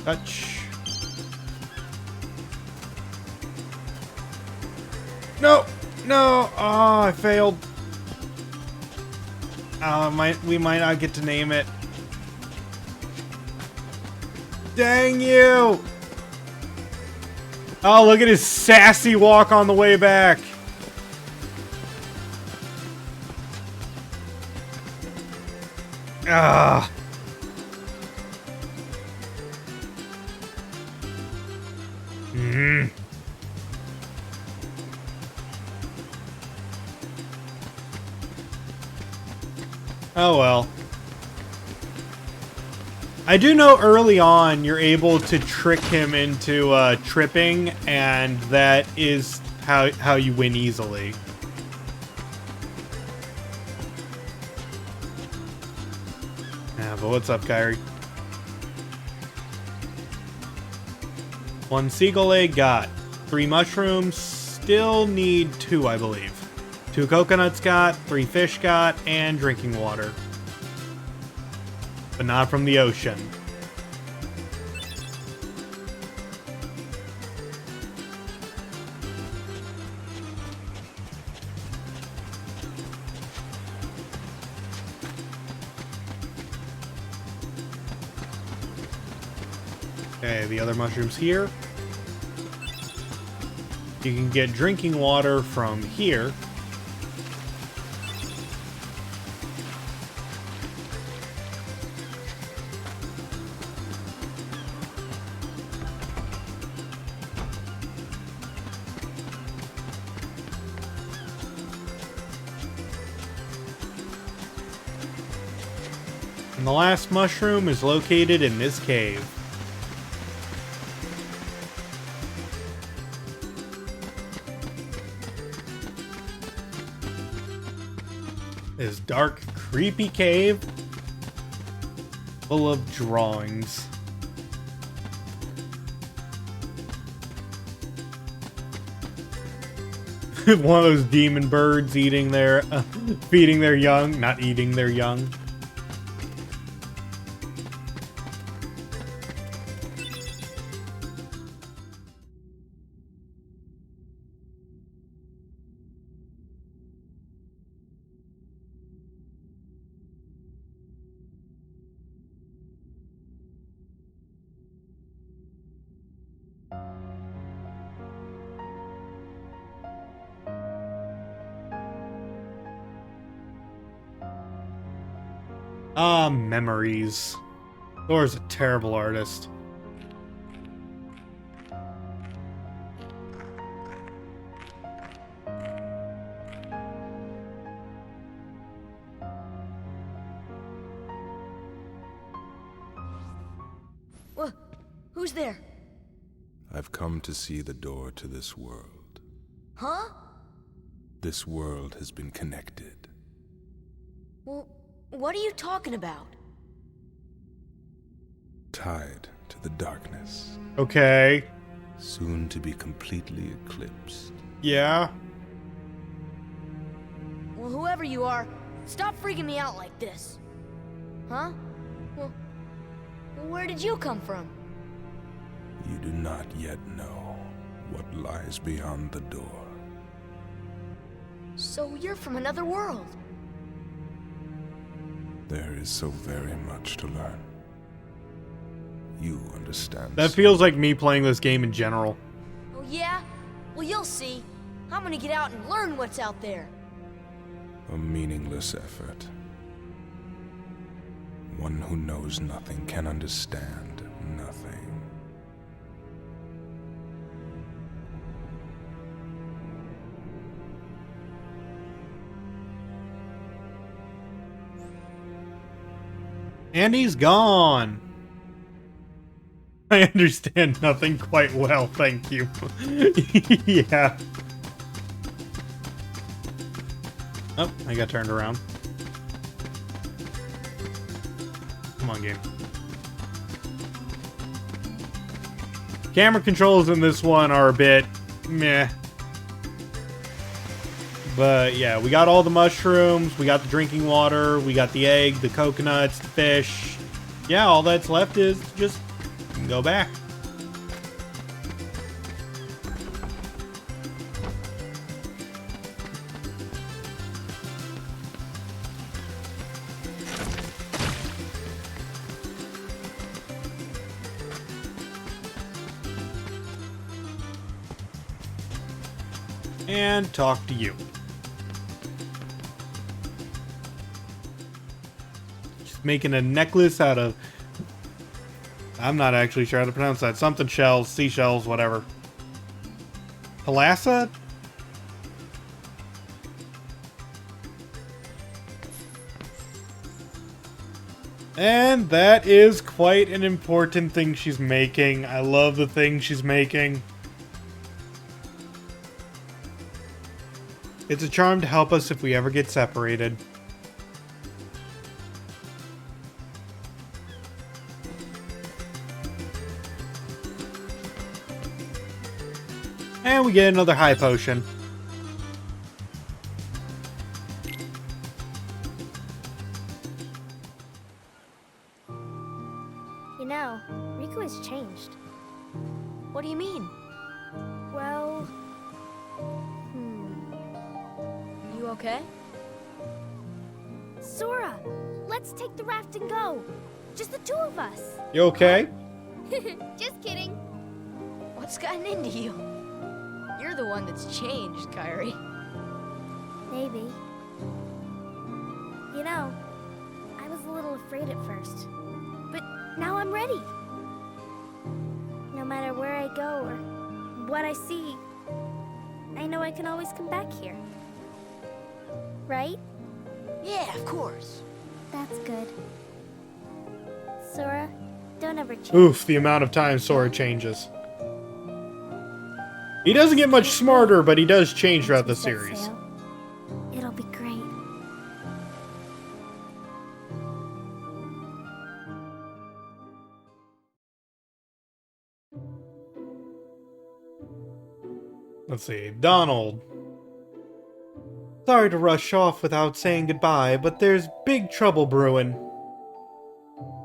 [SPEAKER 1] Touch. No! No! Oh, I failed. We might not get to name it. Dang you! Oh, look at his sassy walk on the way back. Ah. Oh well. I do know early on you're able to trick him into tripping, and that is how you win easily. Yeah, but what's up, Kairi? 1 seagull egg got. 3 mushrooms, still need 2, I believe. 2 coconuts got, 3 fish got, and drinking water. But not from the ocean. Okay, the other mushrooms here. You can get drinking water from here. And the last mushroom is located in this cave. This dark, creepy cave full of drawings. One of those demon birds eating their, feeding their young, not eating their young. Ah, memories. Sora's a terrible artist.
[SPEAKER 2] Wha Who's there?
[SPEAKER 8] I've come to see the door to this world.
[SPEAKER 2] Huh?
[SPEAKER 8] This world has been connected.
[SPEAKER 2] Well, what are you talking about?
[SPEAKER 8] Tied to the darkness.
[SPEAKER 1] Okay.
[SPEAKER 8] Soon to be completely eclipsed.
[SPEAKER 1] Yeah.
[SPEAKER 2] Well, whoever you are, stop freaking me out like this. Huh? Well, where did you come from?
[SPEAKER 8] You do not yet know what lies beyond the door.
[SPEAKER 2] So you're from another world.
[SPEAKER 8] There is so very much to learn. You understand.
[SPEAKER 1] That feels like me playing this game in general.
[SPEAKER 2] Oh yeah? Well, you'll see. I'm gonna get out and learn what's out there.
[SPEAKER 8] A meaningless effort. One who knows nothing can understand nothing.
[SPEAKER 1] And he's gone. I understand nothing quite well, thank you. Yeah. Oh, I got turned around. Come on, game. Camera controls in this one are a bit meh. But yeah, we got all the mushrooms, we got the drinking water, we got the egg, the coconuts, the fish. Yeah, all that's left is just go back. And talk to you. Just making a necklace out of... I'm not actually sure how to pronounce that. Something shells, seashells, whatever. Thalassa? And that is quite an important thing she's making. I love the thing she's making. It's a charm to help us if we ever get separated. And we get another high potion.
[SPEAKER 3] You know, Riku has changed.
[SPEAKER 2] What do you mean?
[SPEAKER 3] Well,
[SPEAKER 2] You okay?
[SPEAKER 3] Sora, let's take the raft and go. Just the two of us.
[SPEAKER 1] You okay?
[SPEAKER 3] Just kidding.
[SPEAKER 2] What's gotten into you? You're the one that's changed, Kairi.
[SPEAKER 3] Maybe. You know, I was a little afraid at first, but now I'm ready. No matter where I go or what I see, I know I can always come back here. Right?
[SPEAKER 2] Yeah, of course.
[SPEAKER 3] That's good. Sora, don't ever change.
[SPEAKER 1] Oof, the amount of time Sora changes. He doesn't get much smarter, but he does change throughout the
[SPEAKER 3] Set
[SPEAKER 1] series.
[SPEAKER 3] sail. It'll be great.
[SPEAKER 1] Let's see, Donald. Sorry to rush off without saying goodbye, but there's big trouble brewing.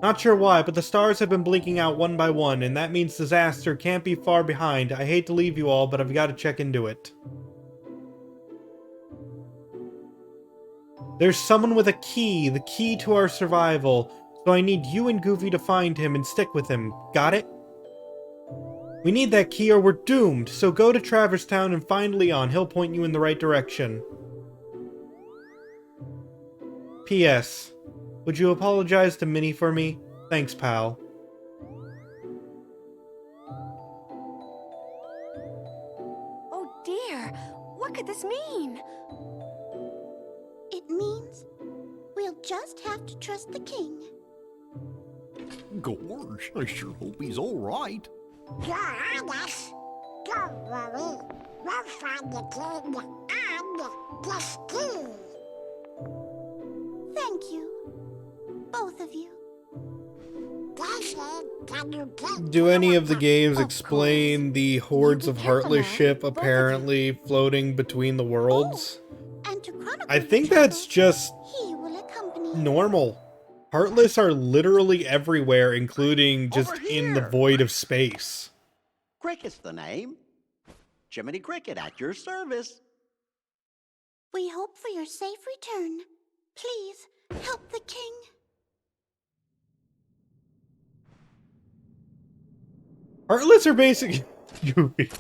[SPEAKER 1] Not sure why, but the stars have been blinking out one by one, and that means disaster can't be far behind. I hate to leave you all, but I've got to check into it. There's someone with a key, the key to our survival, so I need you and Goofy to find him and stick with him. Got it? We need that key or we're doomed, so go to Traverse Town and find Leon. He'll point you in the right direction. P.S. Would you apologize to Minnie for me? Thanks, pal.
[SPEAKER 9] Oh dear, what could this mean?
[SPEAKER 6] It means we'll just have to trust the king.
[SPEAKER 7] Gorge, I sure hope he's all right.
[SPEAKER 6] You're on us. Don't worry. We'll find the king and the ski. Thank you. Both of you.
[SPEAKER 1] Do any of the games
[SPEAKER 6] Of
[SPEAKER 1] explain the hordes
[SPEAKER 6] You
[SPEAKER 1] of
[SPEAKER 6] be careful
[SPEAKER 1] Heartless
[SPEAKER 6] now,
[SPEAKER 1] ship
[SPEAKER 6] both of you.
[SPEAKER 1] apparently floating between the worlds?
[SPEAKER 6] And to chronicle
[SPEAKER 1] I
[SPEAKER 6] the
[SPEAKER 1] think that's
[SPEAKER 6] travels,
[SPEAKER 1] just
[SPEAKER 6] he will accompany you.
[SPEAKER 1] normal. Heartless are literally everywhere, including just
[SPEAKER 10] Over
[SPEAKER 1] in the
[SPEAKER 10] here.
[SPEAKER 1] void of space.
[SPEAKER 10] Cricket's the name. Jiminy Cricket at your service.
[SPEAKER 6] We hope for your safe return. Please help the king.
[SPEAKER 1] Heartless are basically goofy.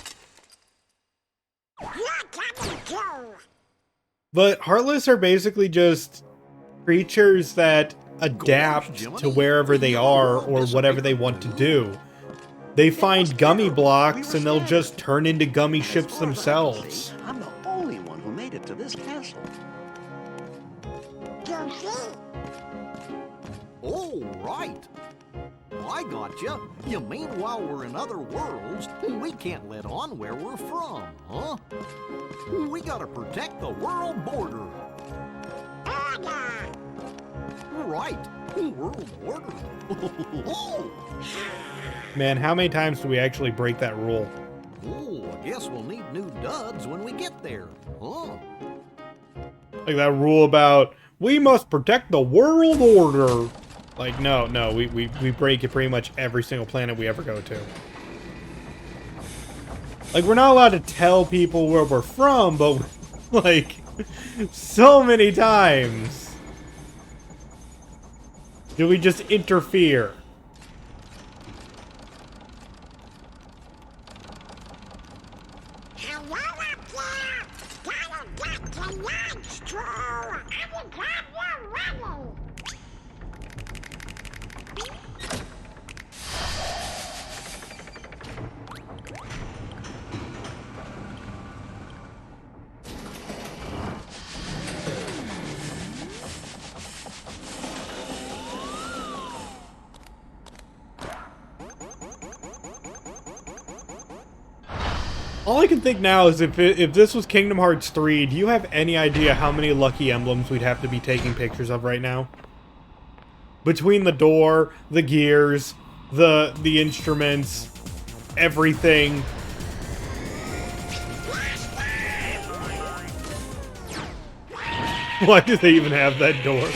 [SPEAKER 1] But Heartless are basically just creatures that adapt
[SPEAKER 7] Jiminy.
[SPEAKER 1] to wherever they are or whatever they want to do. They find gummy blocks and they'll just turn into gummy ships
[SPEAKER 10] As far as I can
[SPEAKER 1] themselves.
[SPEAKER 10] see, I'm the only one who made it to this castle.
[SPEAKER 7] Oh, right. I gotcha. You mean while we're in other worlds, we can't let on where we're from, huh? We gotta protect the world border. Right. World border.
[SPEAKER 1] Man, how many times do we actually break that rule?
[SPEAKER 7] Oh, I guess we'll need new duds when we get there, huh?
[SPEAKER 1] Like that rule about, we must protect the world order. Like, no, we break it pretty much every single planet we ever go to. Like, we're not allowed to tell people where we're from, but, like, so many times do we just interfere.
[SPEAKER 6] Hello up there! Gotta get to lunch, Drew! I'm glad you're ready!
[SPEAKER 1] All I can think now is if this was Kingdom Hearts 3, do you have any idea how many lucky emblems we'd have to be taking pictures of right now? Between the door, the gears, the instruments, everything. Why do they even have that door?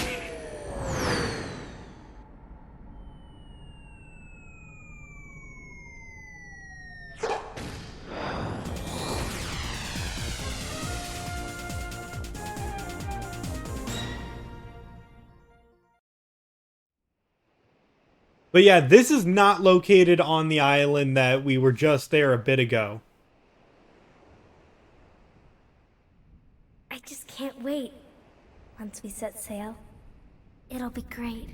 [SPEAKER 1] But yeah, this is not located on the island that we were just there a bit ago.
[SPEAKER 3] I just can't wait. Once we set sail, it'll be great.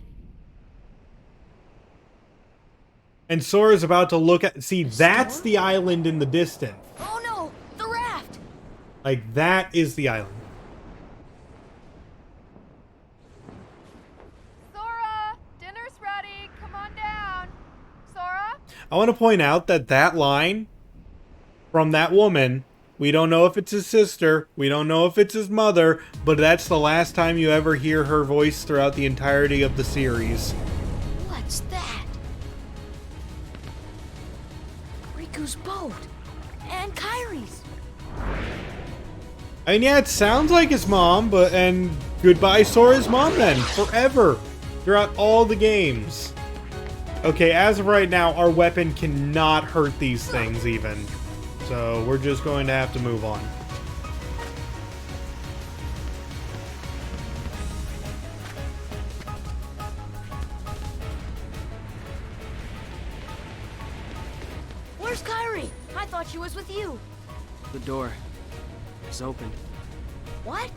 [SPEAKER 1] And Sora's about to look at... See, that's the island in the distance.
[SPEAKER 2] Oh no, the raft!
[SPEAKER 1] Like, that is the island.
[SPEAKER 9] Sora, dinner's ready. Come on down. Sora?
[SPEAKER 1] I want to point out that that line from that woman, we don't know if it's his sister, we don't know if it's his mother, but that's the last time you ever hear her voice throughout the entirety of the series.
[SPEAKER 2] What's that? Riku's boat. And Kairi's.
[SPEAKER 1] And yeah, it sounds like his mom, but and goodbye Sora's mom then, forever, throughout all the games. Okay, as of right now, our weapon cannot hurt these things even. So we're just going to have to move on.
[SPEAKER 2] Where's Kyrie? I thought she was with you.
[SPEAKER 4] The door is open.
[SPEAKER 2] What?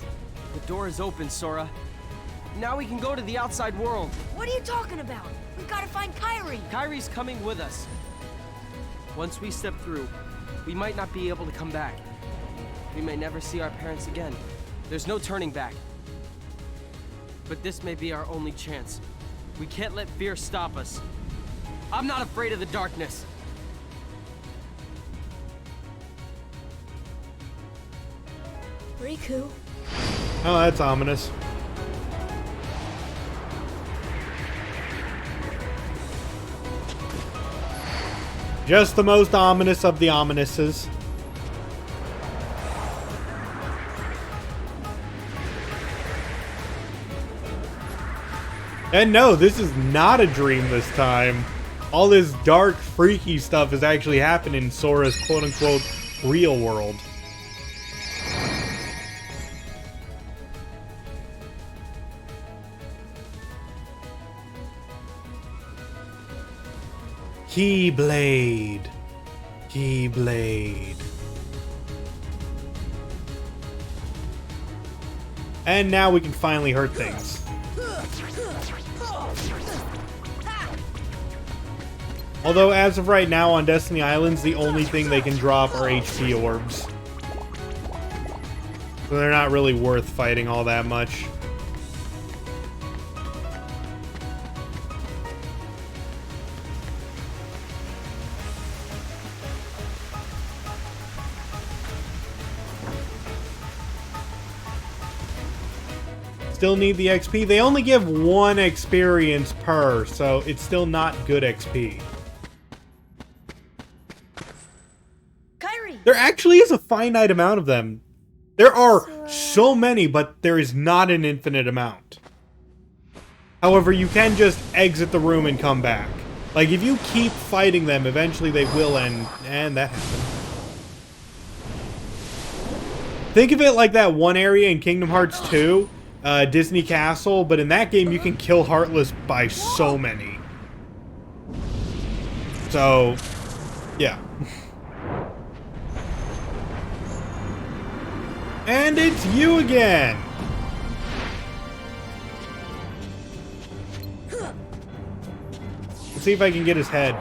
[SPEAKER 4] The door is open, Sora. Now we can go to the outside world.
[SPEAKER 2] What are you talking about? We've got to find Kyrie.
[SPEAKER 4] Kyrie's coming with us. Once we step through, we might not be able to come back. We may never see our parents again. There's no turning back. But this may be our only chance. We can't let fear stop us. I'm not afraid of the darkness.
[SPEAKER 2] Riku.
[SPEAKER 1] Oh, that's ominous. Just the most ominous of the ominous's. And no, this is not a dream this time. All this dark, freaky stuff is actually happening in Sora's quote-unquote real world. Keyblade. Keyblade. And now we can finally hurt things. Although, as of right now on Destiny Islands, the only thing they can drop are HP orbs. So they're not really worth fighting all that much. Still need the XP. They only give 1 experience per, so it's still not good XP.
[SPEAKER 2] Kyrie.
[SPEAKER 1] There actually is a finite amount of them. There are so many, but there is not an infinite amount. However, you can just exit the room and come back. Like, if you keep fighting them, eventually they will end, and that happened. Think of it like that one area in Kingdom Hearts 2, Disney Castle, but in that game you can kill Heartless by so many. So, yeah. And it's you again! Let's see if I can get his head.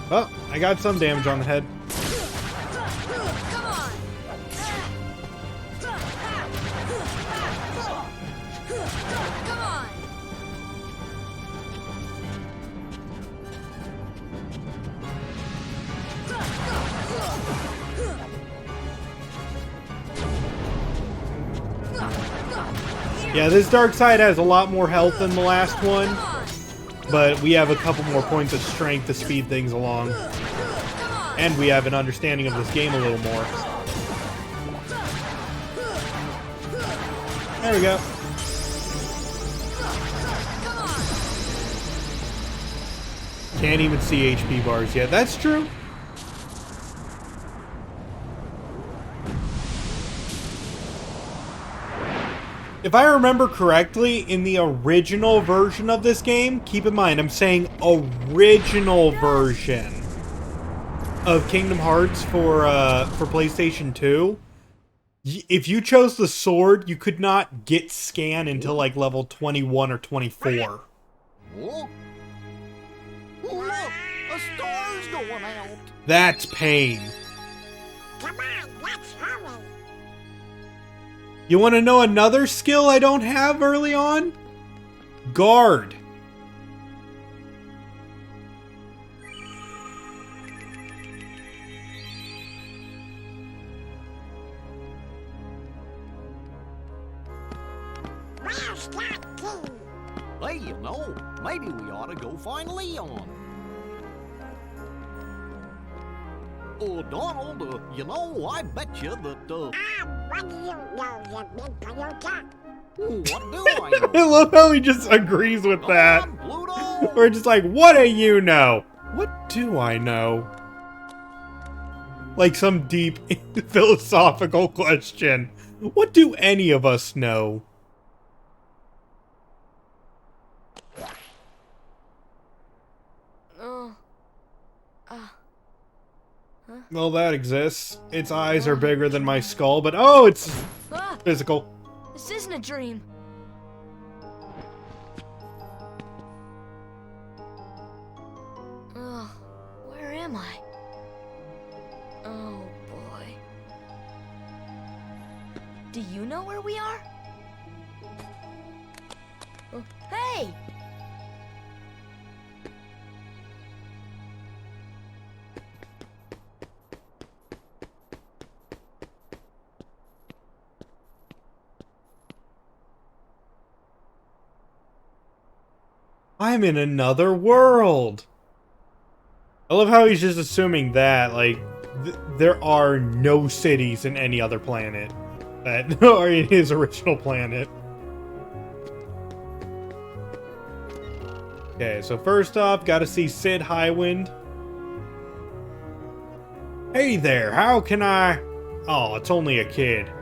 [SPEAKER 1] Oh, I got some damage on the head. Yeah, this dark side has a lot more health than the last one, but we have a couple more points of strength to speed things along. And we have an understanding of this game a little more. There we go. Can't even see HP bars yet. That's true. If I remember correctly, in the original version of this game, keep in mind, I'm saying original version of Kingdom Hearts for PlayStation 2, if you chose the sword, you could not get scan until like level 21 or 24.
[SPEAKER 7] Oh, look, a star's going out.
[SPEAKER 1] That's pain.
[SPEAKER 6] Come on, let's hurry.
[SPEAKER 1] You want to know another skill I don't have early on? Guard.
[SPEAKER 6] Where's that key?
[SPEAKER 7] Hey, you know, maybe we ought to go find Leon. Oh, Donald, you know, I bet you that,
[SPEAKER 6] What do you know, you big Toyota?
[SPEAKER 7] what do I
[SPEAKER 1] I
[SPEAKER 7] know?
[SPEAKER 1] love how he just agrees with that.
[SPEAKER 7] Come on, Pluto!
[SPEAKER 1] We're just like, what do you know? What do I know? Like some deep philosophical question. What do any of us know? Well, that exists. Its eyes are bigger than my skull, but oh, it's
[SPEAKER 2] Ah,
[SPEAKER 1] physical.
[SPEAKER 2] this isn't a dream. Ugh, where am I? Oh boy. Do you know where we are? Oh, hey!
[SPEAKER 1] I'm in another world. I love how he's just assuming that, like, there are no cities in any other planet that are in his original planet. Okay, so first off, gotta see Sid Highwind. Hey there, how can I... Oh, it's only a kid.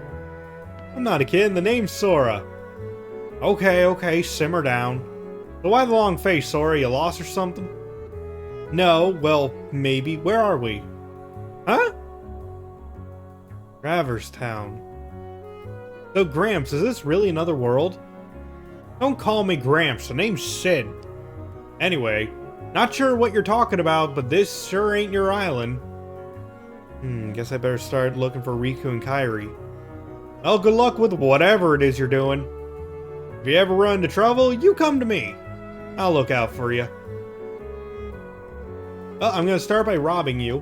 [SPEAKER 1] I'm not a kid, the name's Sora. Okay, simmer down. So why the long face, Sora? You lost or something? No, well, maybe. Where are we? Huh? Traverse Town. So, Gramps, is this really another world? Don't call me Gramps, the name's Sid. Anyway, not sure what you're talking about, but this sure ain't your island. Guess I better start looking for Riku and Kairi. Well, good luck with whatever it is you're doing. If you ever run into trouble, you come to me. I'll look out for you. Well, I'm gonna start by robbing you.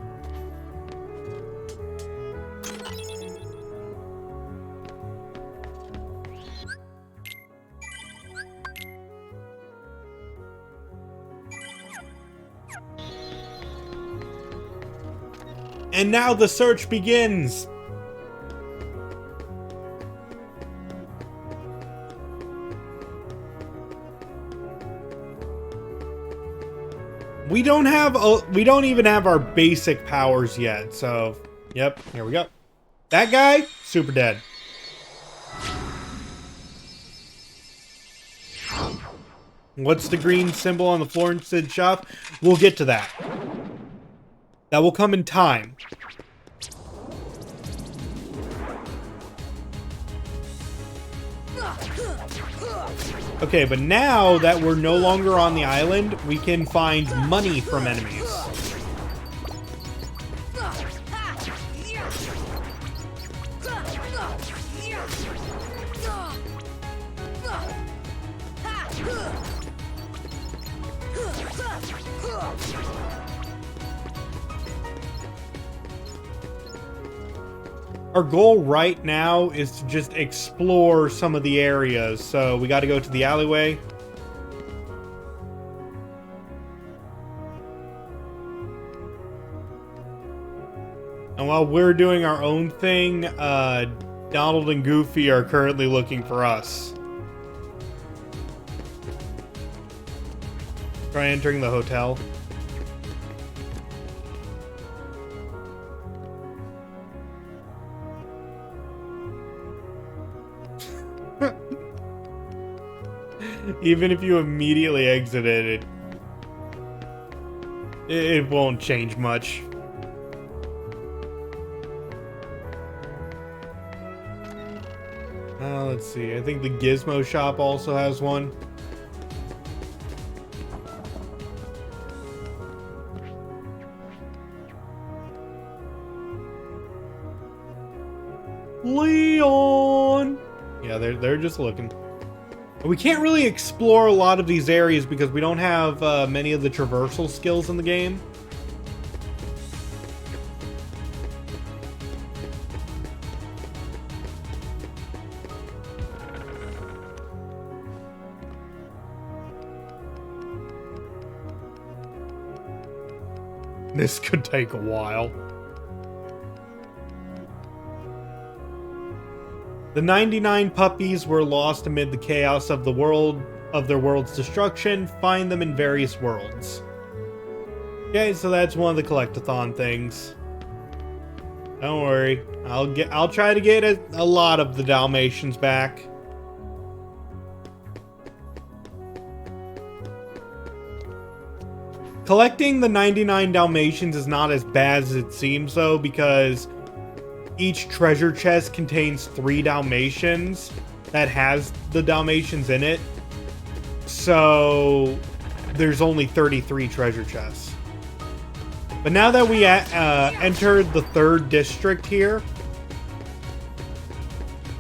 [SPEAKER 1] And now the search begins! We don't even have our basic powers yet, so yep, here we go. That guy, super dead. What's the green symbol on the floor in Sid's shop? We'll get to that. That will come in time. Okay, but now that we're no longer on the island, we can find money from enemies. Our goal right now is to just explore some of the areas, so we got to go to the alleyway. And while we're doing our own thing, Donald and Goofy are currently looking for us. Try entering the hotel. Even if you immediately exit it, it won't change much. Let's see. I think the Gizmo shop also has one. Leon! Yeah, they're just looking. We can't really explore a lot of these areas because we don't have many of the traversal skills in the game. This could take a while. The 99 puppies were lost amid the chaos of their world's destruction. Find them in various worlds. Okay, so that's one of the collectathon things. Don't worry, I'll try to get a lot of the Dalmatians back. Collecting the 99 Dalmatians is not as bad as it seems, though, because each treasure chest contains 3 Dalmatians that has the Dalmatians in it. So there's only 33 treasure chests. But now that we entered the 3rd district here,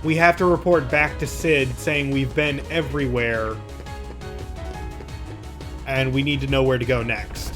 [SPEAKER 1] we have to report back to Sid saying we've been everywhere and we need to know where to go next.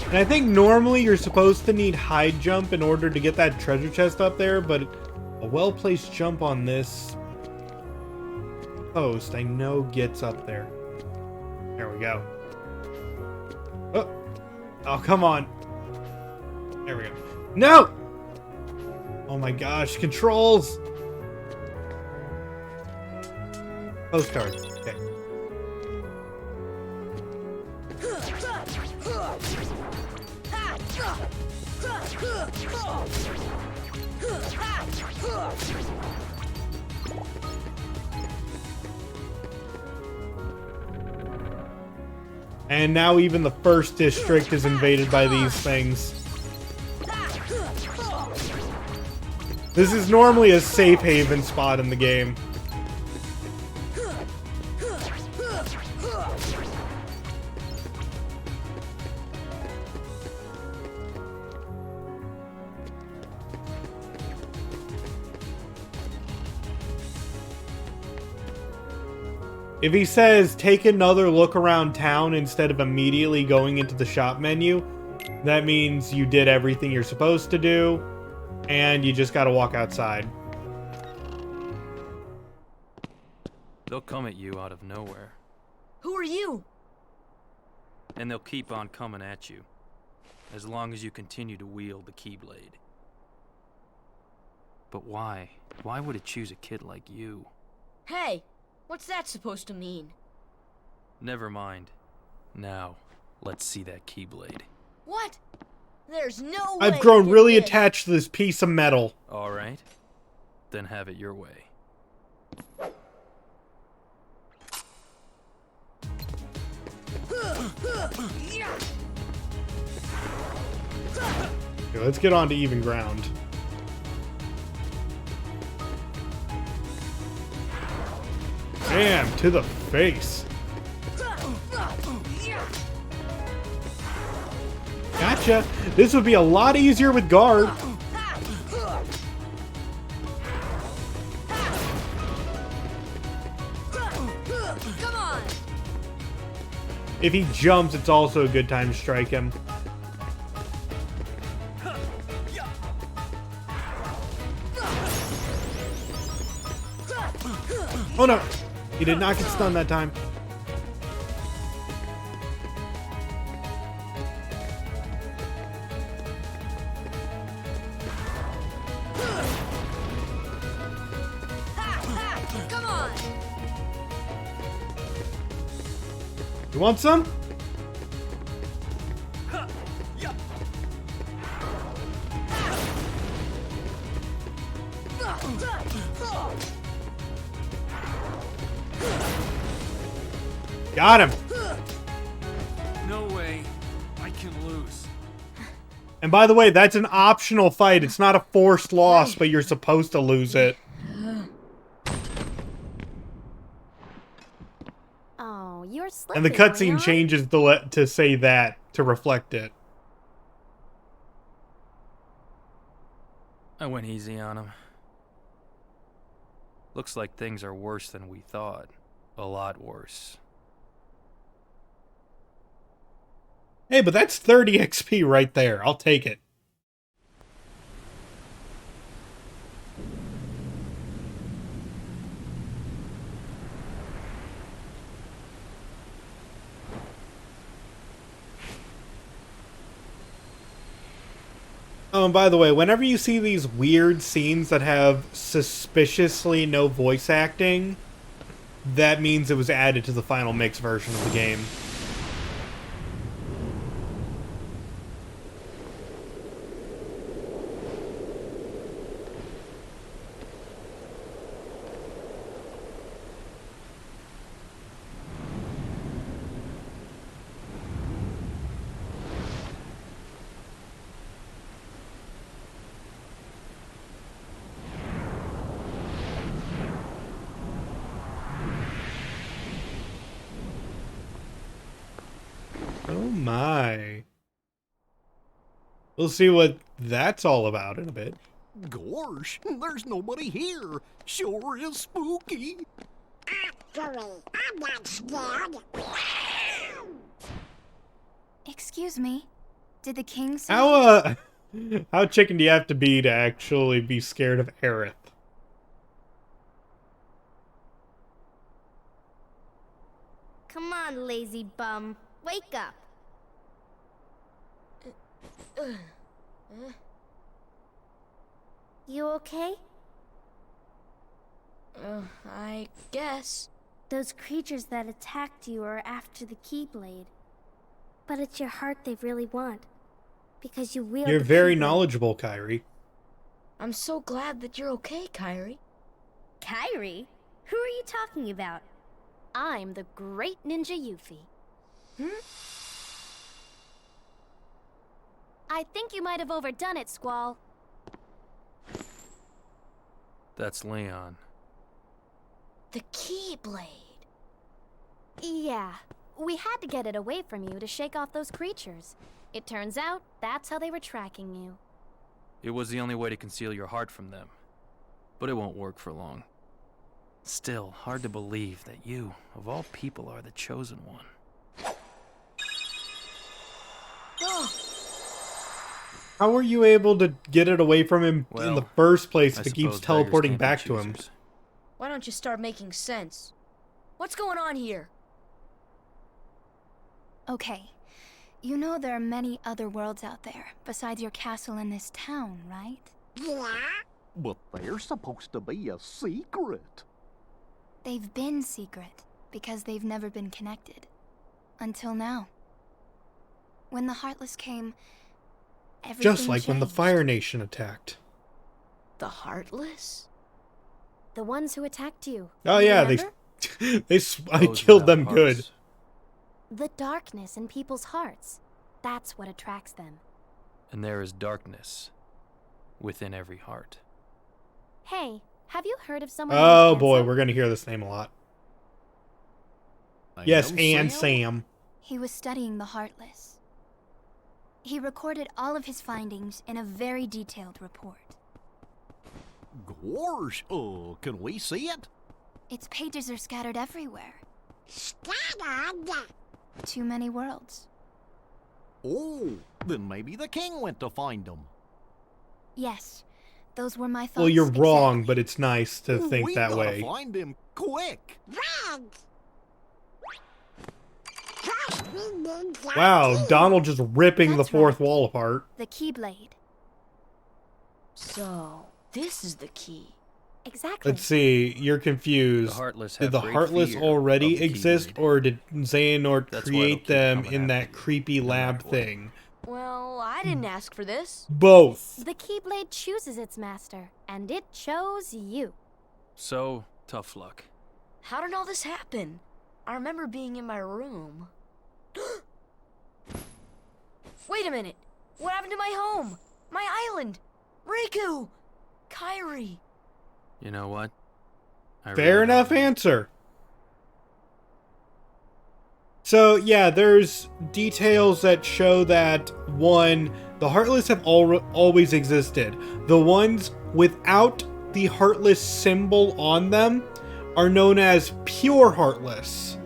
[SPEAKER 1] And I think normally you're supposed to need high jump in order to get that treasure chest up there, but a well-placed jump on this post I know gets up there. There we go. Oh, come on. There we go. No! Oh my gosh, controls! Postcard. Okay. And now even the 1st district is invaded by these things. This is normally a safe haven spot in the game. If he says, take another look around town instead of immediately going into the shop menu, that means you did everything you're supposed to do, and you just gotta walk outside.
[SPEAKER 11] They'll come at you out of nowhere.
[SPEAKER 2] Who are you?
[SPEAKER 11] And they'll keep on coming at you, as long as you continue to wield the Keyblade. But why? Why would it choose a kid like you?
[SPEAKER 2] Hey, what's that supposed to mean?
[SPEAKER 11] Never mind. Now, let's see that Keyblade.
[SPEAKER 2] What? There's no way
[SPEAKER 1] I've grown really
[SPEAKER 2] this.
[SPEAKER 1] attached to this piece of metal.
[SPEAKER 11] Alright. Then have it your way.
[SPEAKER 1] Okay, let's get on to even ground. Damn, to the face. Gotcha. This would be a lot easier with guard.
[SPEAKER 2] Come on.
[SPEAKER 1] If he jumps, it's also a good time to strike him. Oh no! He did not get stunned that time.
[SPEAKER 2] Come on.
[SPEAKER 1] You want some? Got him.
[SPEAKER 11] No way. I can lose.
[SPEAKER 1] And by the way, that's an optional fight. It's not a forced loss, but you're supposed to lose it.
[SPEAKER 3] Oh, you're slipping.
[SPEAKER 1] And the cutscene
[SPEAKER 3] Leon.
[SPEAKER 1] changes to say that, to reflect it.
[SPEAKER 11] I went easy on him. Looks like things are worse than we thought. A lot worse.
[SPEAKER 1] Hey, but that's 30 XP right there. I'll take it. Oh, and by the way, whenever you see these weird scenes that have suspiciously no voice acting, that means it was added to the final mix version of the game. Oh my. We'll see what that's all about in a bit.
[SPEAKER 7] Gosh, there's nobody here. Sure is spooky.
[SPEAKER 6] Actually, I'm not scared.
[SPEAKER 3] Excuse me. Did the king say...
[SPEAKER 1] How chicken do you have to be actually be scared of Aerith?
[SPEAKER 3] Come on, lazy bum. Wake up. You okay?
[SPEAKER 2] I guess.
[SPEAKER 3] Those creatures that attacked you are after the Keyblade. But it's your heart they really want. Because you wield
[SPEAKER 1] You're
[SPEAKER 3] the
[SPEAKER 1] very
[SPEAKER 3] Keyblade.
[SPEAKER 1] knowledgeable, Kairi.
[SPEAKER 2] I'm so glad that you're okay, Kairi.
[SPEAKER 3] Kairi? Who are you talking about? I'm the great ninja Yuffie. I think you might have overdone it, Squall.
[SPEAKER 11] That's Leon.
[SPEAKER 2] The Keyblade.
[SPEAKER 3] Yeah, we had to get it away from you to shake off those creatures. It turns out that's how they were tracking you.
[SPEAKER 11] It was the only way to conceal your heart from them. But it won't work for long. Still, hard to believe that you, of all people, are the chosen one.
[SPEAKER 2] Oh,
[SPEAKER 1] How were you able to get it away from him in the
[SPEAKER 11] Well,
[SPEAKER 1] first place
[SPEAKER 11] I
[SPEAKER 1] if it keeps
[SPEAKER 11] suppose beggars
[SPEAKER 1] teleporting
[SPEAKER 11] can't be
[SPEAKER 1] back to him?
[SPEAKER 11] choosers.
[SPEAKER 2] why don't you start making sense? What's going on here?
[SPEAKER 12] Okay. You know there are many other worlds out there, besides your castle in this town, right?
[SPEAKER 6] Yeah?
[SPEAKER 7] But they're supposed to be a secret.
[SPEAKER 12] They've been secret, because they've never been connected. Until now. When the Heartless came, everything
[SPEAKER 1] Just like when the
[SPEAKER 12] changed.
[SPEAKER 1] Fire Nation attacked.
[SPEAKER 2] The Heartless?
[SPEAKER 3] The ones who attacked you.
[SPEAKER 1] Oh
[SPEAKER 3] You
[SPEAKER 1] yeah,
[SPEAKER 3] remember?
[SPEAKER 1] I
[SPEAKER 11] Those
[SPEAKER 1] killed
[SPEAKER 11] without
[SPEAKER 1] them good.
[SPEAKER 11] hearts.
[SPEAKER 3] The darkness in people's hearts. That's what attracts them.
[SPEAKER 11] And there is darkness within every heart.
[SPEAKER 3] Hey, have you heard of someone
[SPEAKER 1] Oh
[SPEAKER 3] named
[SPEAKER 1] boy,
[SPEAKER 3] Ansem?
[SPEAKER 1] we're gonna hear this name a lot.
[SPEAKER 7] I
[SPEAKER 1] Yes,
[SPEAKER 7] know,
[SPEAKER 1] and
[SPEAKER 7] Sam.
[SPEAKER 1] Sam.
[SPEAKER 12] He was studying the Heartless. He recorded all of his findings in a very detailed report.
[SPEAKER 7] Gosh, can we see it?
[SPEAKER 12] Its pages are scattered everywhere.
[SPEAKER 6] Scattered?
[SPEAKER 12] Too many worlds.
[SPEAKER 7] Oh, then maybe the king went to find them.
[SPEAKER 12] Yes, those were my thoughts.
[SPEAKER 1] Well, you're wrong,
[SPEAKER 12] exactly.
[SPEAKER 1] but it's nice to think
[SPEAKER 7] we
[SPEAKER 1] that
[SPEAKER 7] gotta
[SPEAKER 1] way.
[SPEAKER 7] find him quick.
[SPEAKER 6] Red! First we need the
[SPEAKER 1] Wow,
[SPEAKER 6] key.
[SPEAKER 1] Donald just ripping
[SPEAKER 3] That's
[SPEAKER 1] the fourth
[SPEAKER 3] right.
[SPEAKER 1] wall apart.
[SPEAKER 12] The Keyblade.
[SPEAKER 2] So, this is the key.
[SPEAKER 3] Exactly.
[SPEAKER 1] Let's see, you're confused.
[SPEAKER 11] The Heartless
[SPEAKER 1] Did
[SPEAKER 11] have
[SPEAKER 1] the
[SPEAKER 11] great
[SPEAKER 1] Heartless
[SPEAKER 11] fear
[SPEAKER 1] already
[SPEAKER 11] of the
[SPEAKER 1] exist,
[SPEAKER 11] Keyblade.
[SPEAKER 1] or did Xehanort
[SPEAKER 11] That's why it'll
[SPEAKER 1] create
[SPEAKER 11] keep
[SPEAKER 1] them
[SPEAKER 11] coming
[SPEAKER 1] in that
[SPEAKER 11] after you,
[SPEAKER 1] creepy
[SPEAKER 11] no
[SPEAKER 1] lab
[SPEAKER 11] matter what.
[SPEAKER 1] thing?
[SPEAKER 2] Well, I didn't ask for this.
[SPEAKER 1] Both.
[SPEAKER 3] The Keyblade chooses its master, and it chose you.
[SPEAKER 11] So, tough luck.
[SPEAKER 2] How did all this happen? I remember being in my room. Wait a minute. What happened to my home? My island? Riku! Kairi!
[SPEAKER 11] You know what? I
[SPEAKER 1] Fair
[SPEAKER 11] really
[SPEAKER 1] enough
[SPEAKER 11] don't know.
[SPEAKER 1] answer. So, yeah, there's details that show that, one, the Heartless have always existed. The ones without the Heartless symbol on them are known as pure Heartless,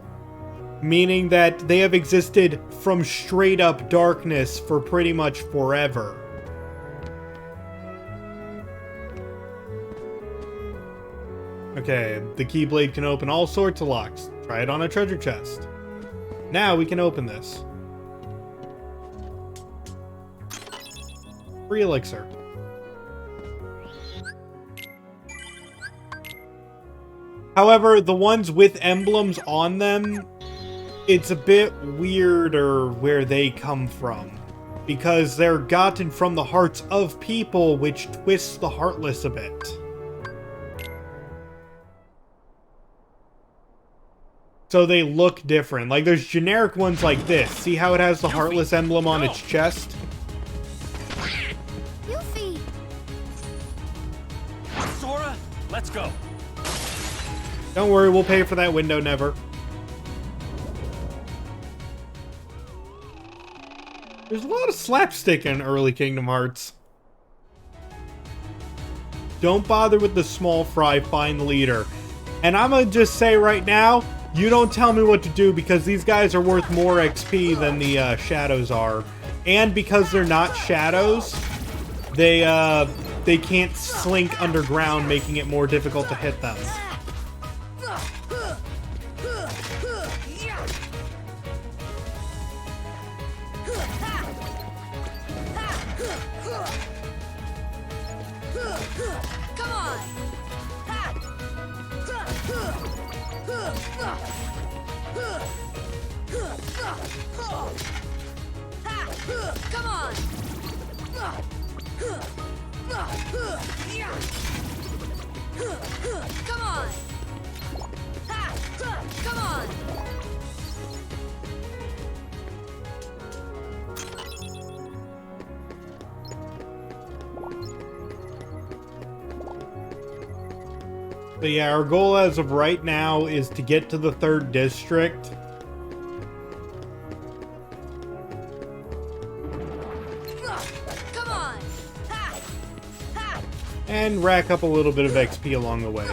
[SPEAKER 1] meaning that they have existed from straight up darkness for pretty much forever. Okay, the Keyblade can open all sorts of locks. Try it on a treasure chest. Now we can open this. Free elixir. However, the ones with emblems on them, it's a bit weirder where they come from. Because they're gotten from the hearts of people, which twists the Heartless a bit. So they look different. Like, there's generic ones like this. See how it has the Heartless emblem on its chest?
[SPEAKER 3] Yuffie!
[SPEAKER 11] Sora, let's go.
[SPEAKER 1] Don't worry, we'll pay for that window never. There's a lot of slapstick in early Kingdom Hearts. Don't bother with the small fry, find the leader. And I'm gonna just say right now, you don't tell me what to do because these guys are worth more XP than the shadows are. And because they're not shadows, they can't slink underground, making it more difficult to hit them.
[SPEAKER 5] Come on! Come on! Come on! Come on!
[SPEAKER 1] But yeah, our goal as of right now is to get to the 3rd district.
[SPEAKER 5] Come on!
[SPEAKER 1] And rack up a little bit of XP along the way.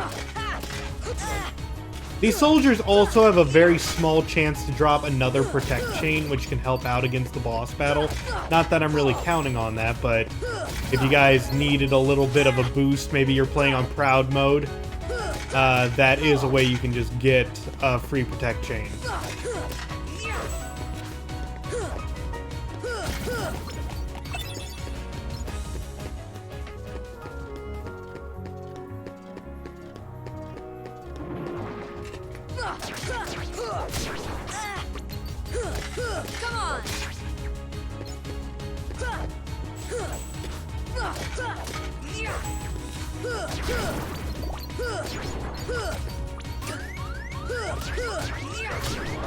[SPEAKER 1] These soldiers also have a very small chance to drop another Protect Chain, which can help out against the boss battle. Not that I'm really counting on that, but if you guys needed a little bit of a boost, maybe you're playing on Proud mode, that is a way you can just get a free Protect Chain.
[SPEAKER 5] Come on!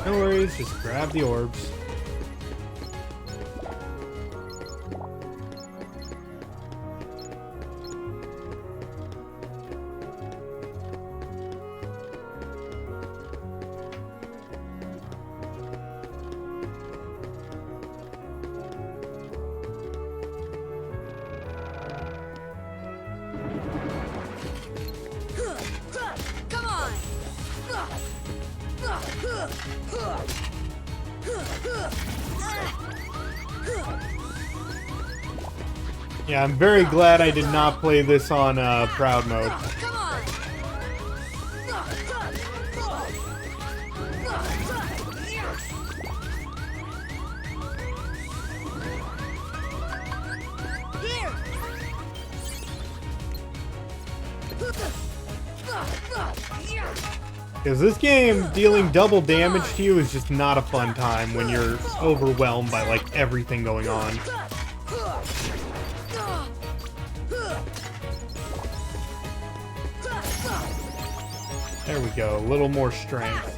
[SPEAKER 1] No worries, just grab the orbs.
[SPEAKER 5] Come on!
[SPEAKER 1] Yeah, I'm very glad I did not play this on Proud mode.
[SPEAKER 5] Come on! Here!
[SPEAKER 1] Because this game, dealing double damage to you is just not a fun time when you're overwhelmed by, like, everything going on. There we go, a little more strength.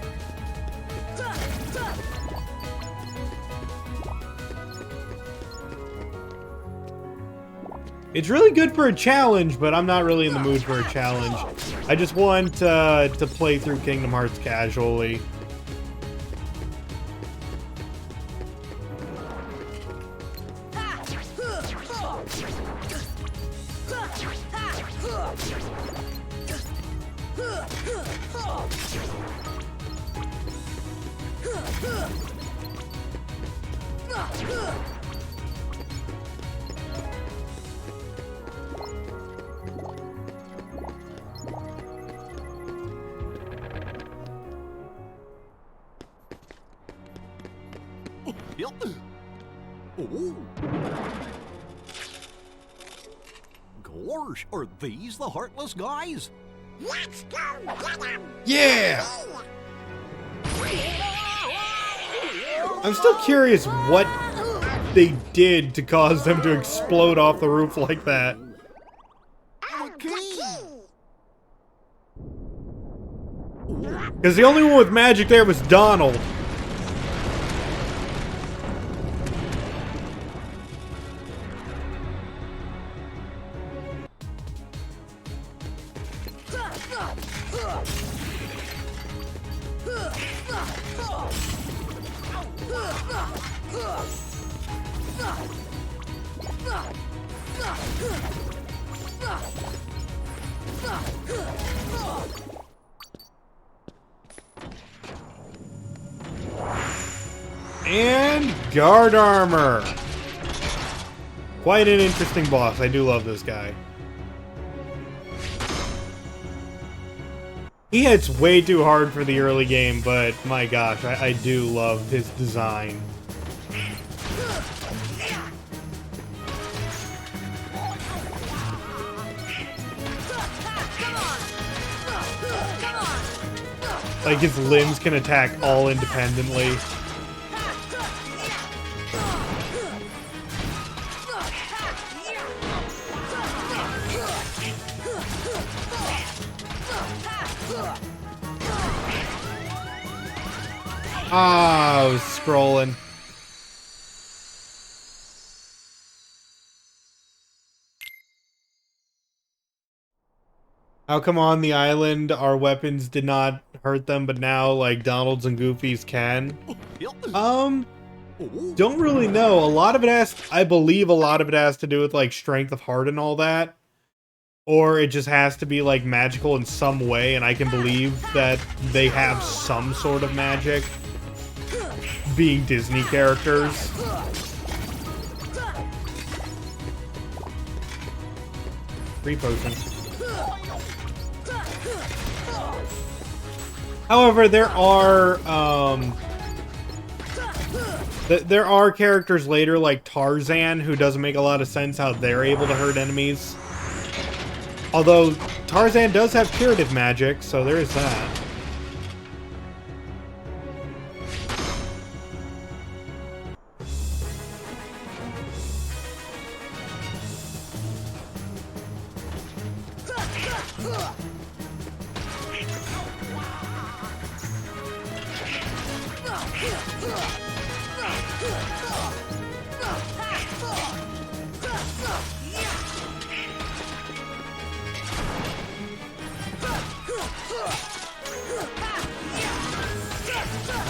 [SPEAKER 1] It's really good for a challenge, but I'm not really in the mood for a challenge. I just want to play through Kingdom Hearts casually.
[SPEAKER 7] course. Are these the Heartless guys?
[SPEAKER 6] Let's go get 'em!
[SPEAKER 1] Yeah! I'm still curious what they did to cause them to explode off the roof like that. Because the only one with magic there was Donald. And guard armor. Quite an interesting boss. I do love this guy. He hits way too hard for the early game, but my gosh, I do love his design. Like his limbs can attack all independently. Ah, I was scrolling. How come on the island our weapons did not hurt them, but now like Donald's and Goofy's can? Don't really know. A lot of it I believe a lot of it has to do with like strength of heart and all that. Or it just has to be like magical in some way, and I can believe that they have some sort of magic. Being Disney characters. Free potion. However, there are characters later like Tarzan who doesn't make a lot of sense how they're able to hurt enemies. Although Tarzan does have curative magic, so there is that.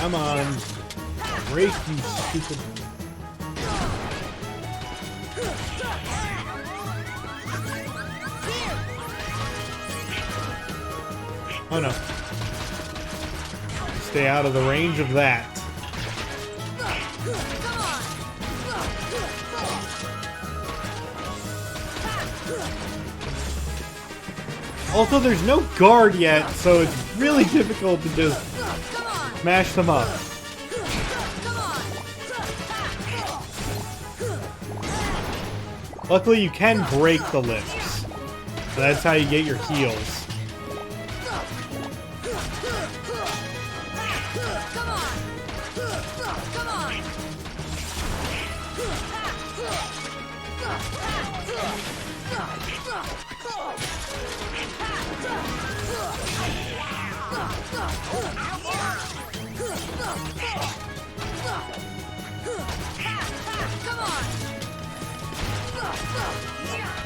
[SPEAKER 1] Come on. Break, you stupid. Oh no. Stay out of the range of that. Also, there's no guard yet, so it's really difficult to just smash them up. Luckily, you can break the lips. So that's how you get your heals.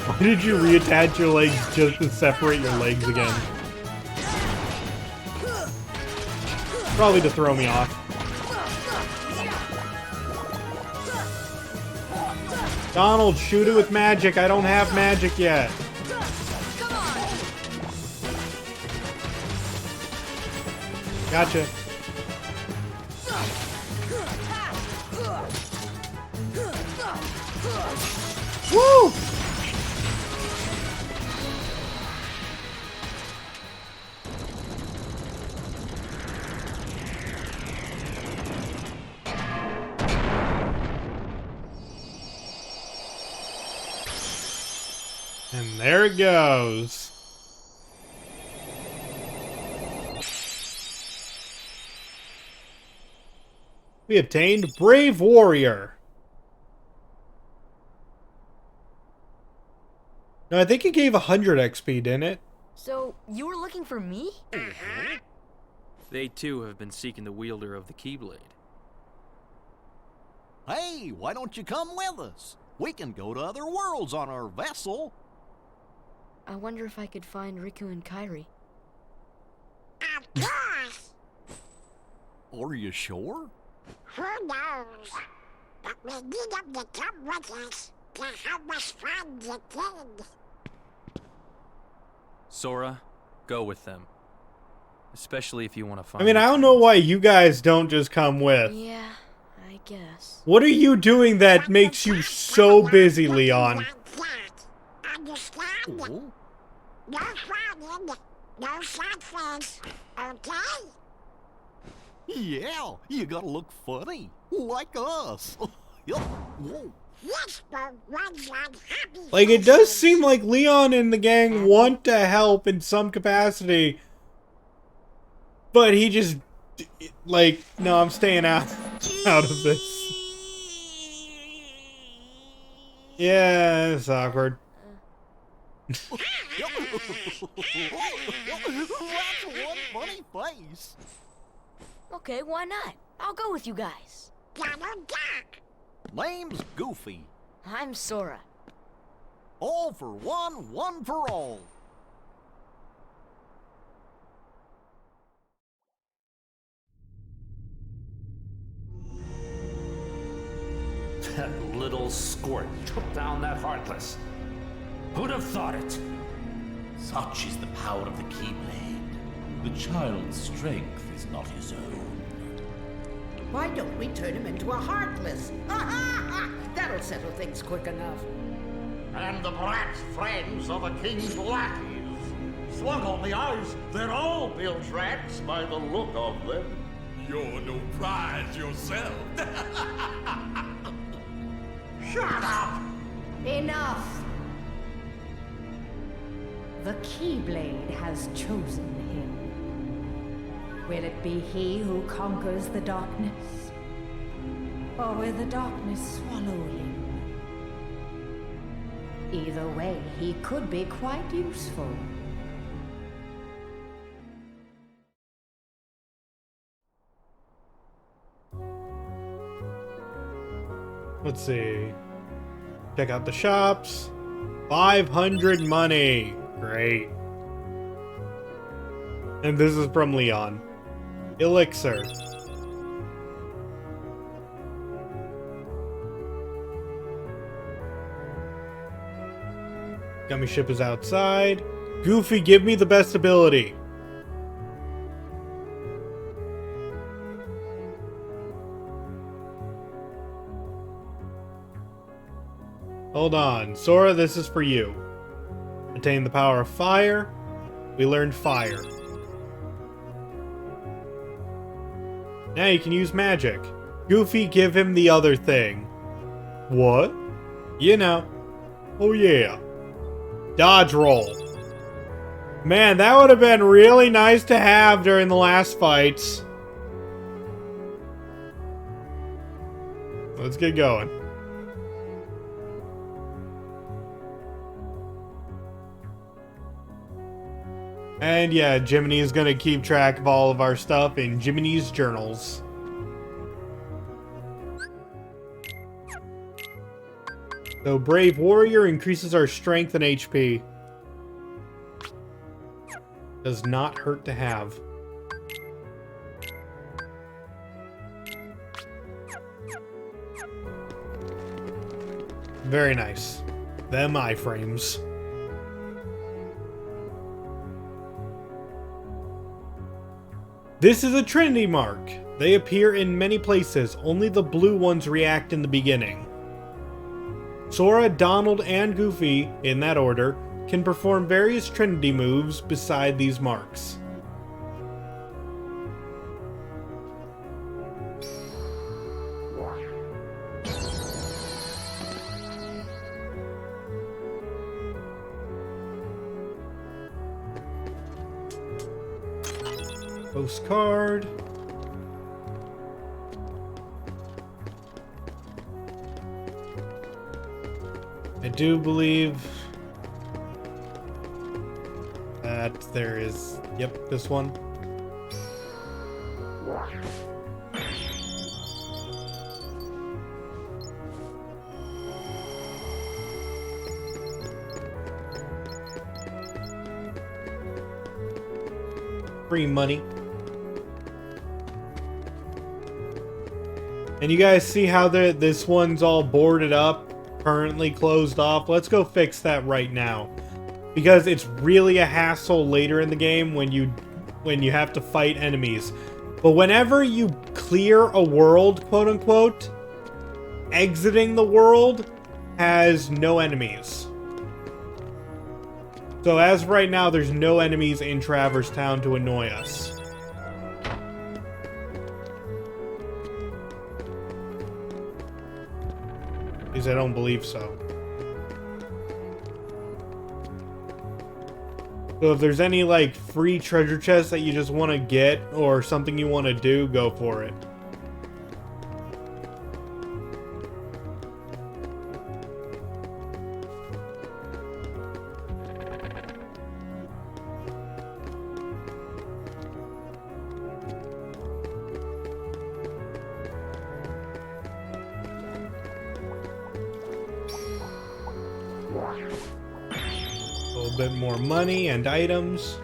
[SPEAKER 1] Why did you reattach your legs just to separate your legs again? Probably to throw me off. Donald, shoot it with magic. I don't have magic yet. Gotcha. Woo! And there it goes. We obtained Brave Warrior. No, I think it gave 100 XP, didn't it?
[SPEAKER 2] So, you were looking for me?
[SPEAKER 11] They too have been seeking the wielder of the Keyblade.
[SPEAKER 7] Hey, why don't you come with us? We can go to other worlds on our vessel.
[SPEAKER 2] I wonder if I could find Riku and Kairi.
[SPEAKER 6] Of course.
[SPEAKER 7] Are you sure?
[SPEAKER 6] Who knows? But we need them to come with us to help us find the kid.
[SPEAKER 11] Sora, go with them. Especially if you want to find...
[SPEAKER 1] I mean, I don't know why you guys don't just come with.
[SPEAKER 2] Yeah, I guess.
[SPEAKER 1] What are you doing that makes you so busy, Leon?
[SPEAKER 6] Understand?
[SPEAKER 7] Oh,
[SPEAKER 6] No crying, no sad face, okay?
[SPEAKER 7] yeah, you gotta look funny, like us. Yup. Whoa.
[SPEAKER 6] Yes, but one's unhappy.
[SPEAKER 1] Like, it does seem like Leon and the gang want to help in some capacity. But he just, like, no, I'm staying out of this. Yeah, it's awkward.
[SPEAKER 7] That's one funny face.
[SPEAKER 2] Okay, why not? I'll go with you guys.
[SPEAKER 6] Donald Duck.
[SPEAKER 7] Name's Goofy.
[SPEAKER 2] I'm Sora.
[SPEAKER 7] All for one, one for all.
[SPEAKER 13] That little squirt took down that Heartless. Who'd have thought it?
[SPEAKER 14] Such is the power of the Keyblade. The child's strength is not his own.
[SPEAKER 15] Why don't we turn him into a Heartless? That'll settle things quick enough.
[SPEAKER 16] And the brat's friends are the king's lackeys. Slung on the ice, they're all bilge rats by the look of them.
[SPEAKER 14] You're no prize yourself.
[SPEAKER 16] Shut up!
[SPEAKER 17] Enough! The Keyblade has chosen him. Will it be he who conquers the darkness? Or will the darkness swallow him? Either way, he could be quite useful.
[SPEAKER 1] Let's see. Check out the shops. 500 money. Great. And this is from Leon. Elixir. Gummy ship is outside. Goofy, give me the best ability. Hold on. Sora, this is for you. Attain the power of fire. We learned fire. Now you can use magic. Goofy, give him the other thing. What? You know. Oh yeah. Dodge roll. Man, that would have been really nice to have during the last fights. Let's get going. And yeah, Jiminy is going to keep track of all of our stuff in Jiminy's journals. So Brave Warrior increases our strength and HP. Does not hurt to have. Very nice. Them iframes. This is a Trinity mark. They appear in many places, only the blue ones react in the beginning. Sora, Donald, and Goofy, in that order, can perform various Trinity moves beside these marks. Postcard. I do believe that there is, yep, this one. Free money. And you guys see how this one's all boarded up, currently closed off? Let's go fix that right now. Because it's really a hassle later in the game when you have to fight enemies. But whenever you clear a world, quote unquote, exiting the world has no enemies. So as of right now, there's no enemies in Traverse Town to annoy us. At least I don't believe so. So if there's any like free treasure chests that you just want to get or something you want to do, go for it. A little bit more money and items.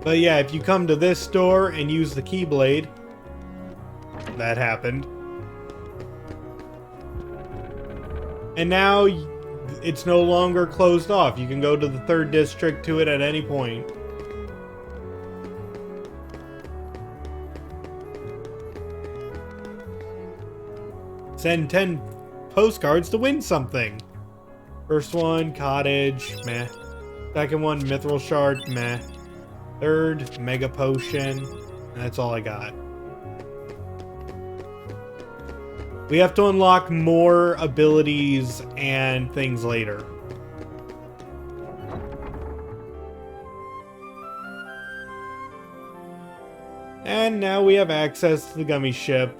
[SPEAKER 1] But yeah, if you come to this store and use the Keyblade, that happened. And now it's no longer closed off. You can go to the 3rd district to it at any point. Send 10 postcards to win something. First one, cottage, meh. Second one, mithril shard, meh. Third, mega potion. And that's all I got. We have to unlock more abilities and things later. And now we have access to the gummy ship.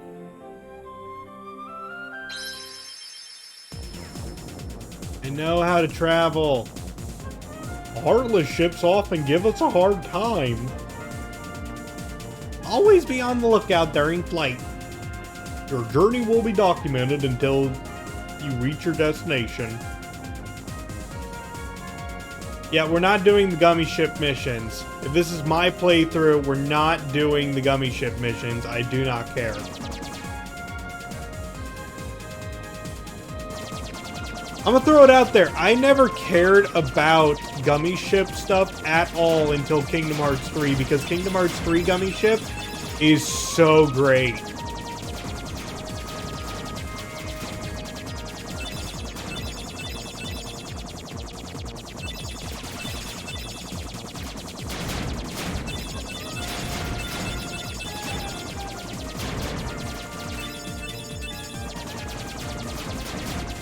[SPEAKER 1] I know how to travel. Heartless ships often give us a hard time. Always be on the lookout during flight. Your journey will be documented until you reach your destination. Yeah, we're not doing the gummy ship missions. If this is my playthrough, we're not doing the gummy ship missions. I do not care. I'm gonna throw it out there. I never cared about gummy ship stuff at all until Kingdom Hearts 3, because Kingdom Hearts 3 gummy ship is so great.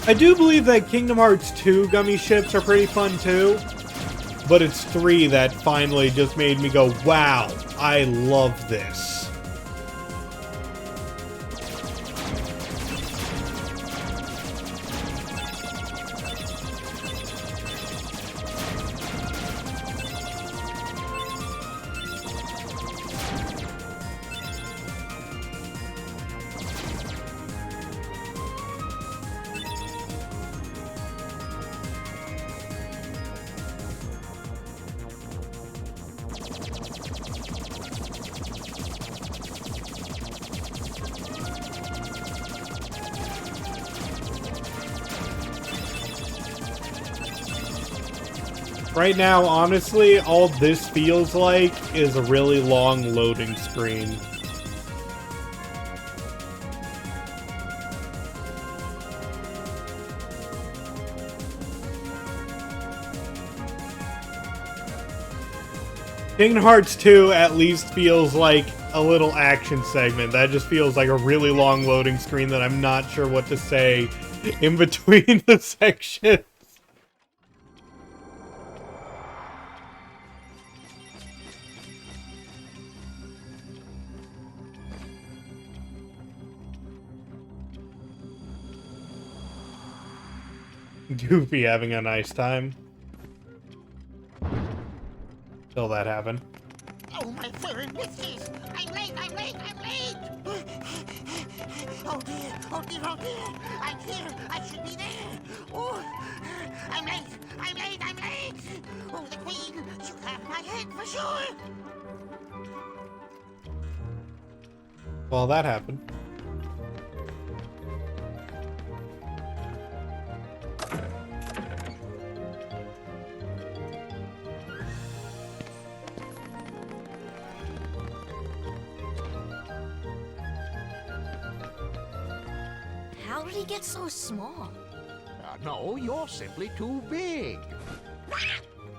[SPEAKER 1] I do believe that Kingdom Hearts 2 gummy ships are pretty fun too, but it's 3 that finally just made me go, wow, I love this. Right now, honestly, all this feels like is a really long loading screen. Kingdom Hearts 2 at least feels like a little action segment. That just feels like a really long loading screen that I'm not sure what to say in between the sections. Goofy having a nice time. Till that happened.
[SPEAKER 6] Oh, my fur and whiskers! I'm late, I'm late, I'm late! Oh dear, oh dear, oh dear! I'm here, I should be there! Oh, I'm late, I'm late, I'm late! Oh, the Queen, she'll have my head for sure!
[SPEAKER 1] Well, that happened.
[SPEAKER 2] How did he get so small?
[SPEAKER 16] No, you're simply too big.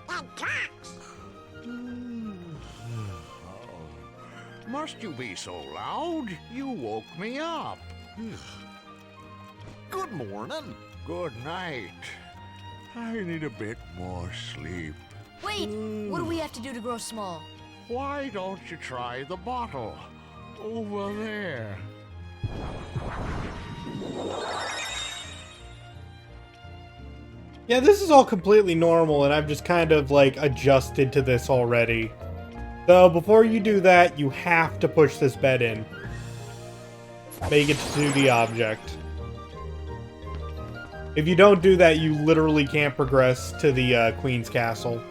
[SPEAKER 6] That talks!
[SPEAKER 16] Must you be so loud? You woke me up.
[SPEAKER 7] Good morning.
[SPEAKER 16] Good night. I need a bit more sleep.
[SPEAKER 2] Wait, what do we have to do to grow small?
[SPEAKER 16] Why don't you try the bottle? Over there.
[SPEAKER 1] Yeah, this is all completely normal, and I've just kind of, like, adjusted to this already. So, before you do that, you have to push this bed in. Make it to the object. If you don't do that, you literally can't progress to the Queen's Castle.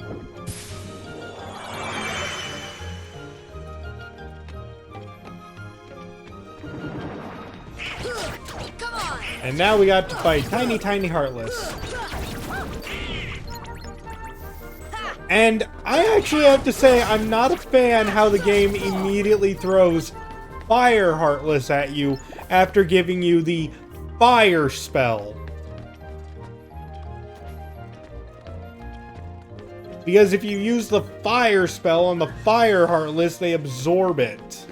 [SPEAKER 2] Come on!
[SPEAKER 1] And now we got to fight Tiny Tiny Heartless. And I actually have to say, I'm not a fan how the game immediately throws Fire Heartless at you after giving you the Fire spell. Because if you use the Fire spell on the Fire Heartless, they absorb it.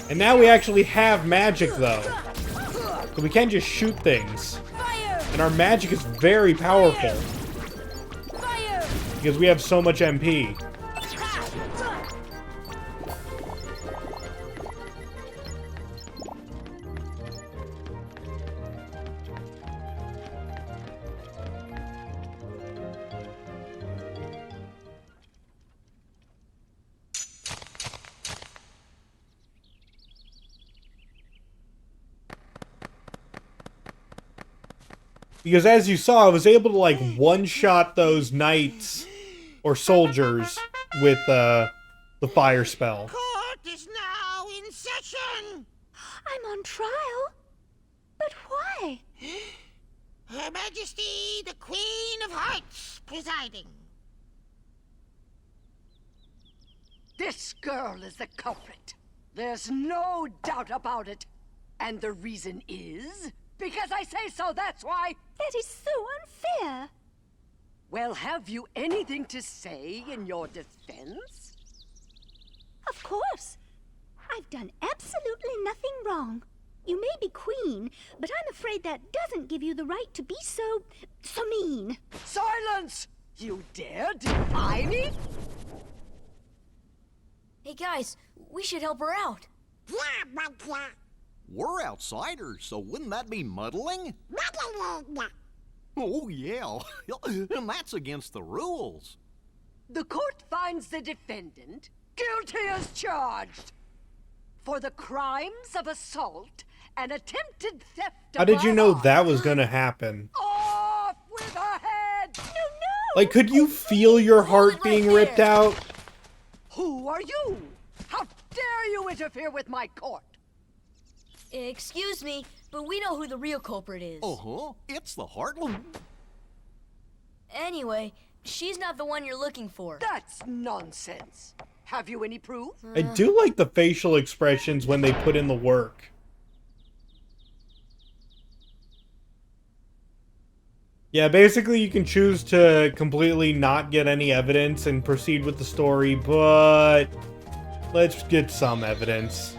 [SPEAKER 1] And now we actually have magic, though. So we can just shoot things. And our magic is very powerful. Because we have so much MP. Because as you saw, I was able to, like, one-shot those knights or soldiers with the fire spell.
[SPEAKER 6] Court is now in session!
[SPEAKER 3] I'm on trial? But why?
[SPEAKER 6] Her Majesty, the Queen of Hearts, presiding.
[SPEAKER 18] This girl is the culprit. There's no doubt about it. And the reason is... because I say so, that's why.
[SPEAKER 3] That is so unfair.
[SPEAKER 18] Well, have you anything to say in your defense?
[SPEAKER 3] Of course. I've done absolutely nothing wrong. You may be queen, but I'm afraid that doesn't give you the right to be so mean.
[SPEAKER 18] Silence! You dare defy me?
[SPEAKER 2] Hey guys, we should help her out.
[SPEAKER 6] Yeah, but
[SPEAKER 7] We're outsiders, so wouldn't that be muddling?
[SPEAKER 6] muddling.
[SPEAKER 7] Oh, yeah. And that's against the rules.
[SPEAKER 18] The court finds the defendant guilty as charged for the crimes of assault and attempted theft of
[SPEAKER 1] How did you know
[SPEAKER 18] my
[SPEAKER 1] that was gonna happen?
[SPEAKER 18] Off with her head!
[SPEAKER 3] No!
[SPEAKER 1] Like, could you feel your heart being ripped out?
[SPEAKER 18] Who are you? How dare you interfere with my court?
[SPEAKER 2] Excuse me, but we know who the real culprit is.
[SPEAKER 7] Uh-huh. It's the Heartless.
[SPEAKER 2] Anyway, she's not the one you're looking for.
[SPEAKER 18] That's nonsense. Have you any proof?
[SPEAKER 1] I do like the facial expressions when they put in the work. Yeah, basically you can choose to completely not get any evidence and proceed with the story, but let's get some evidence.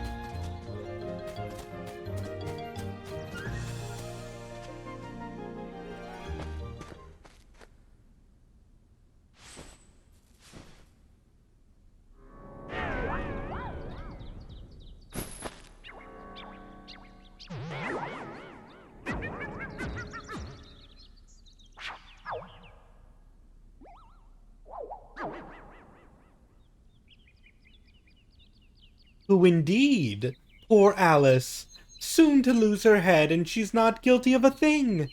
[SPEAKER 1] Who indeed? Poor Alice. Soon to lose her head, and she's not guilty of a thing.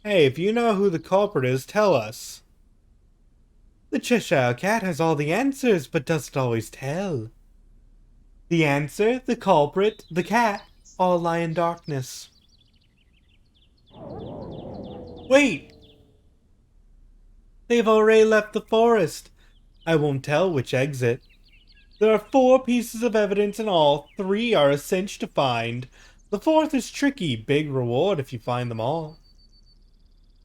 [SPEAKER 1] Hey, if you know who the culprit is, tell us. The Cheshire Cat has all the answers, but doesn't always tell. The answer, the culprit, the cat, all lie in darkness. Wait! They've already left the forest. I won't tell which exit. There are 4 pieces of evidence in all. 3 are a cinch to find. The 4th is tricky. Big reward if you find them all.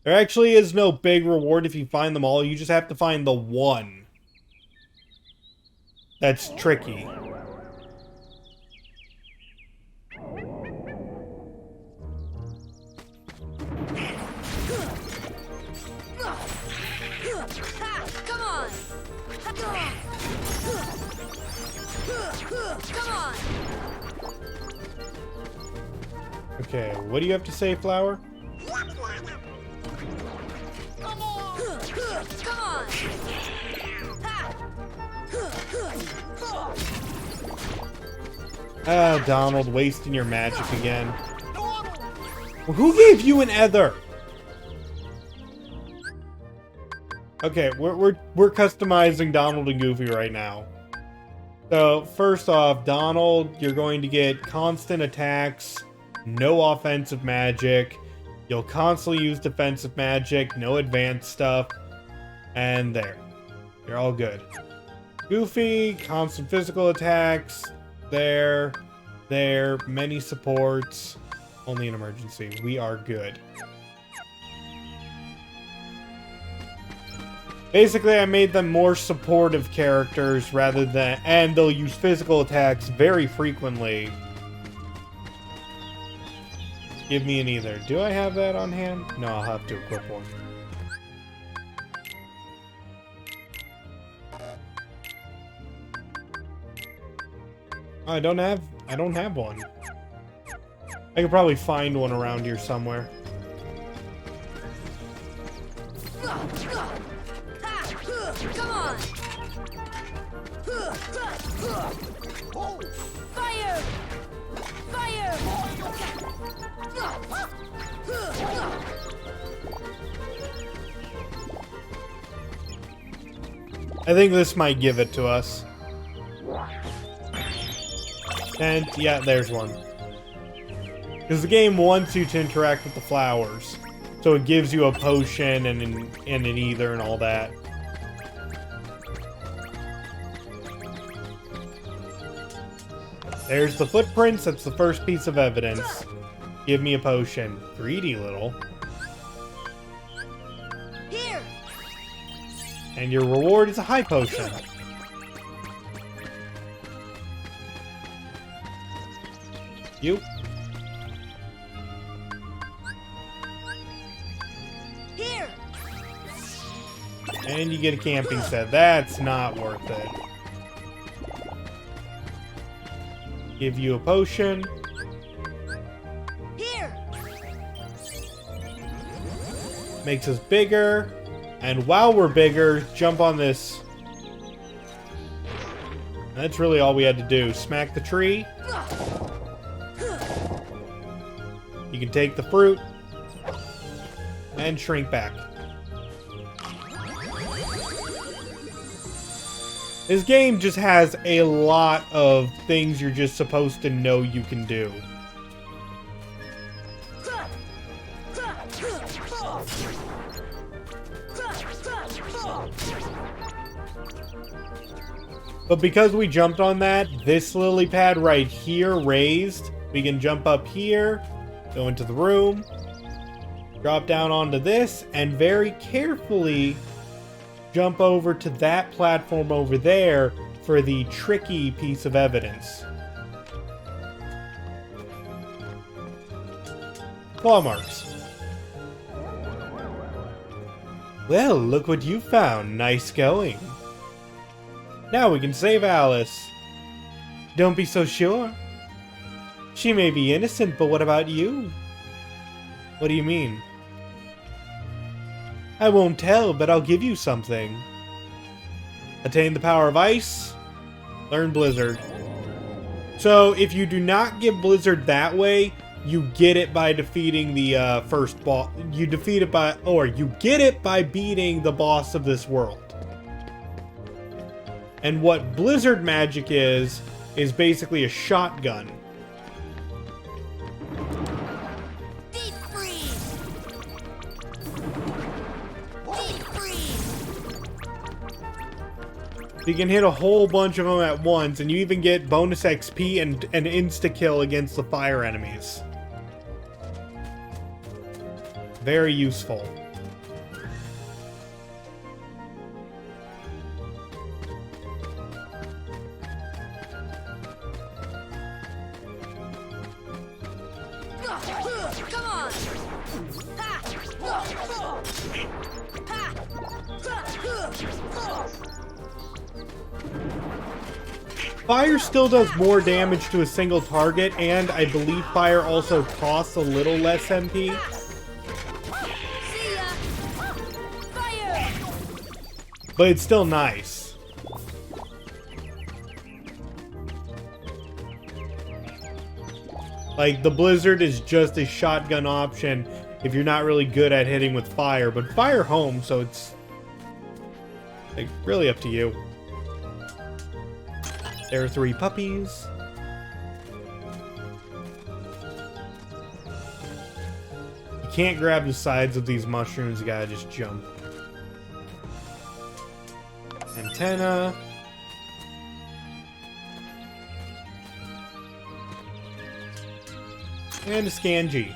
[SPEAKER 1] There actually is no big reward if you find them all. You just have to find the one. That's tricky.
[SPEAKER 2] Come on! Come on!
[SPEAKER 1] Okay, what do you have to say, Flower?
[SPEAKER 2] Come on! Come on!
[SPEAKER 1] Ah, Donald, wasting your magic again. Well, who gave you an ether? Okay, we're customizing Donald and Goofy right now. So, first off, Donald, you're going to get constant attacks, no offensive magic. You'll constantly use defensive magic, no advanced stuff. And there. You're all good. Goofy, constant physical attacks. There. Many supports. Only an emergency. We are good. Basically, I made them more supportive characters rather than... And they'll use physical attacks very frequently. Give me an either. Do I have that on hand? No, I'll have to equip one. I don't have one. I could probably find one around here somewhere.
[SPEAKER 2] Come on! Fire! Fire!
[SPEAKER 1] I think this might give it to us. And, yeah, there's one. Because the game wants you to interact with the flowers. So it gives you a potion and an ether and all that. There's the footprints. That's the first piece of evidence. Give me a potion. Greedy little.
[SPEAKER 2] Here.
[SPEAKER 1] And your reward is a high potion. You.
[SPEAKER 2] Here.
[SPEAKER 1] And you get a camping set. That's not worth it. Give you a potion.
[SPEAKER 2] Here.
[SPEAKER 1] Makes us bigger. And while we're bigger, jump on this. That's really all we had to do. Smack the tree. You can take the fruit. And shrink back. This game just has a lot of things you're just supposed to know you can do. But because we jumped on that, this lily pad right here raised, we can jump up here, go into the room, Drop down onto this and very carefully jump over to that platform over there for the tricky piece of evidence. Claw marks. Well, look what you found. Nice going. Now we can save Alice. Don't be so sure. She may be innocent, but what about you? What do you mean? I won't tell, but I'll give you something. Attain the power of ice. Learn Blizzard. So, if you do not get Blizzard that way, you get it by defeating the first boss. You defeat it by, or you get it by beating the boss of this world. And what Blizzard magic is basically a shotgun.
[SPEAKER 6] Deep freeze! Deep freeze!
[SPEAKER 1] You can hit a whole bunch of them at once, and you even get bonus XP and an insta-kill against the fire enemies. Very useful.
[SPEAKER 6] Come on!
[SPEAKER 1] Fire still does more damage to a single target, and I believe fire also costs a little less MP. But it's still nice. Like, the Blizzard is just a shotgun option if you're not really good at hitting with fire. But fire home, so it's like really up to you. There are 3 puppies. You can't grab the sides of these mushrooms, you gotta just jump. Antenna. And a Scangy.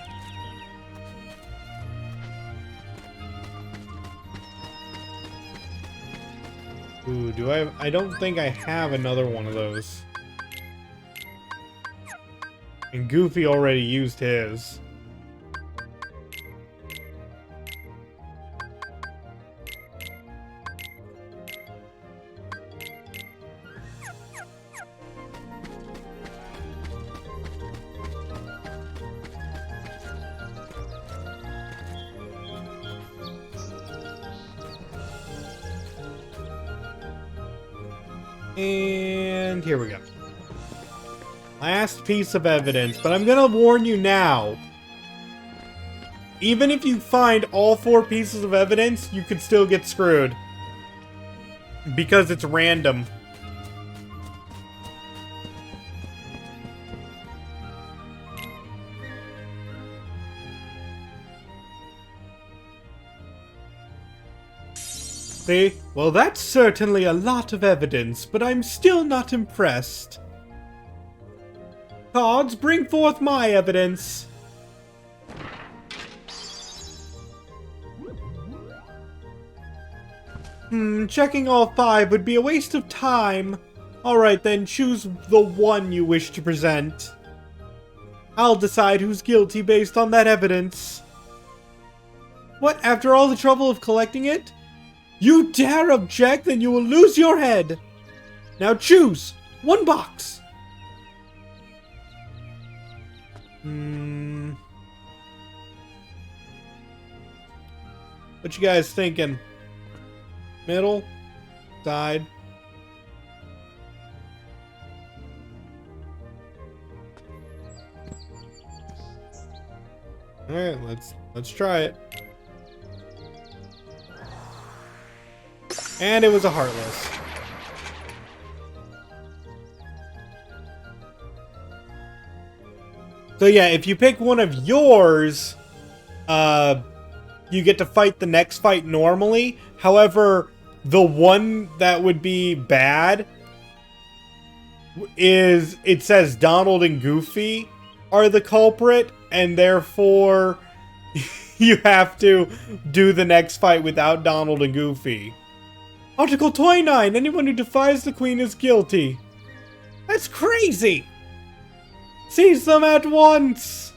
[SPEAKER 1] Ooh, do I don't think I have another one of those. And Goofy already used his. And here we go. Last piece of evidence, but I'm gonna warn you now. Even if you find all 4 pieces of evidence, you could still get screwed. Because it's random. See? Well, that's certainly a lot of evidence, but I'm still not impressed. Cards, bring forth my evidence. Checking all 5 would be a waste of time. Alright then, choose the one you wish to present. I'll decide who's guilty based on that evidence. What, after all the trouble of collecting it? You dare object, then you will lose your head. Now choose 1 box. What you guys thinking? Middle? Side? Alright, let's try it. And it was a Heartless. So yeah, if you pick one of yours, you get to fight the next fight normally. However, the one that would be bad is, it says Donald and Goofy are the culprit, and therefore You have to do the next fight without Donald and Goofy. Article 29, anyone who defies the Queen is guilty. That's crazy! Seize them at once!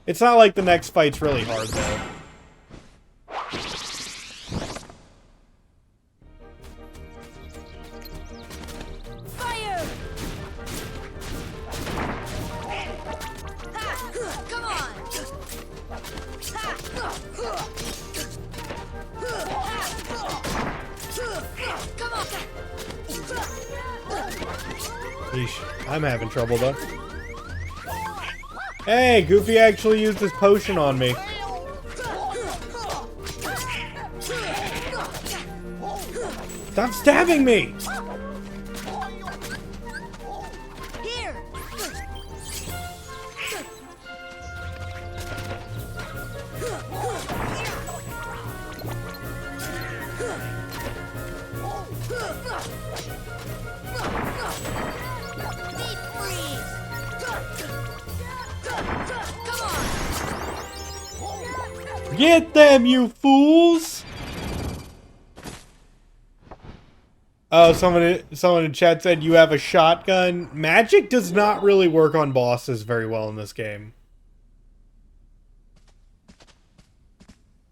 [SPEAKER 1] It's not like the next fight's really hard, though.
[SPEAKER 2] Fire! Come on! Come on!
[SPEAKER 1] Yeesh, I'm having trouble, though. Hey, Goofy actually used his potion on me. Stop stabbing me!
[SPEAKER 2] Here! Deep freeze!
[SPEAKER 1] Get them, you fools! Oh, someone in chat said you have a shotgun. Magic does not really work on bosses very well in this game.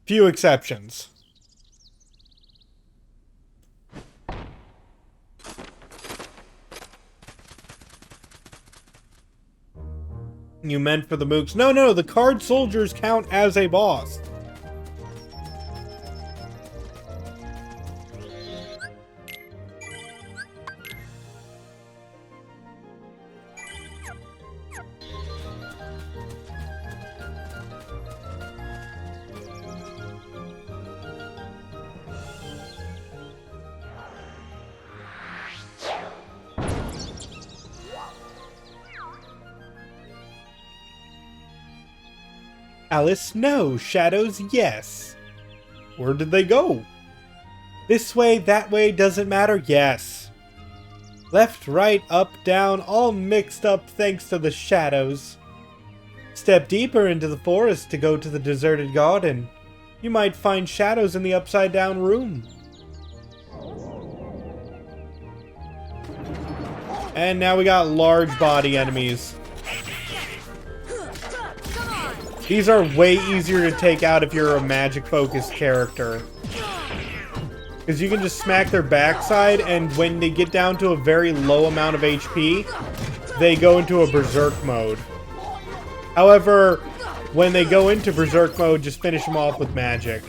[SPEAKER 1] Few exceptions. You meant for the mooks. No, the card soldiers count as a boss. Alice, no. Shadows, yes. Where did they go? This way, that way, doesn't matter, yes. Left, right, up, down, all mixed up thanks to the shadows. Step deeper into the forest to go to the deserted garden. You might find shadows in the upside down room. And now we got large body enemies. These are way easier to take out if you're a magic-focused character. Because you can just smack their backside, and when they get down to a very low amount of HP, they go into a berserk mode. However, when they go into berserk mode, just finish them off with magic.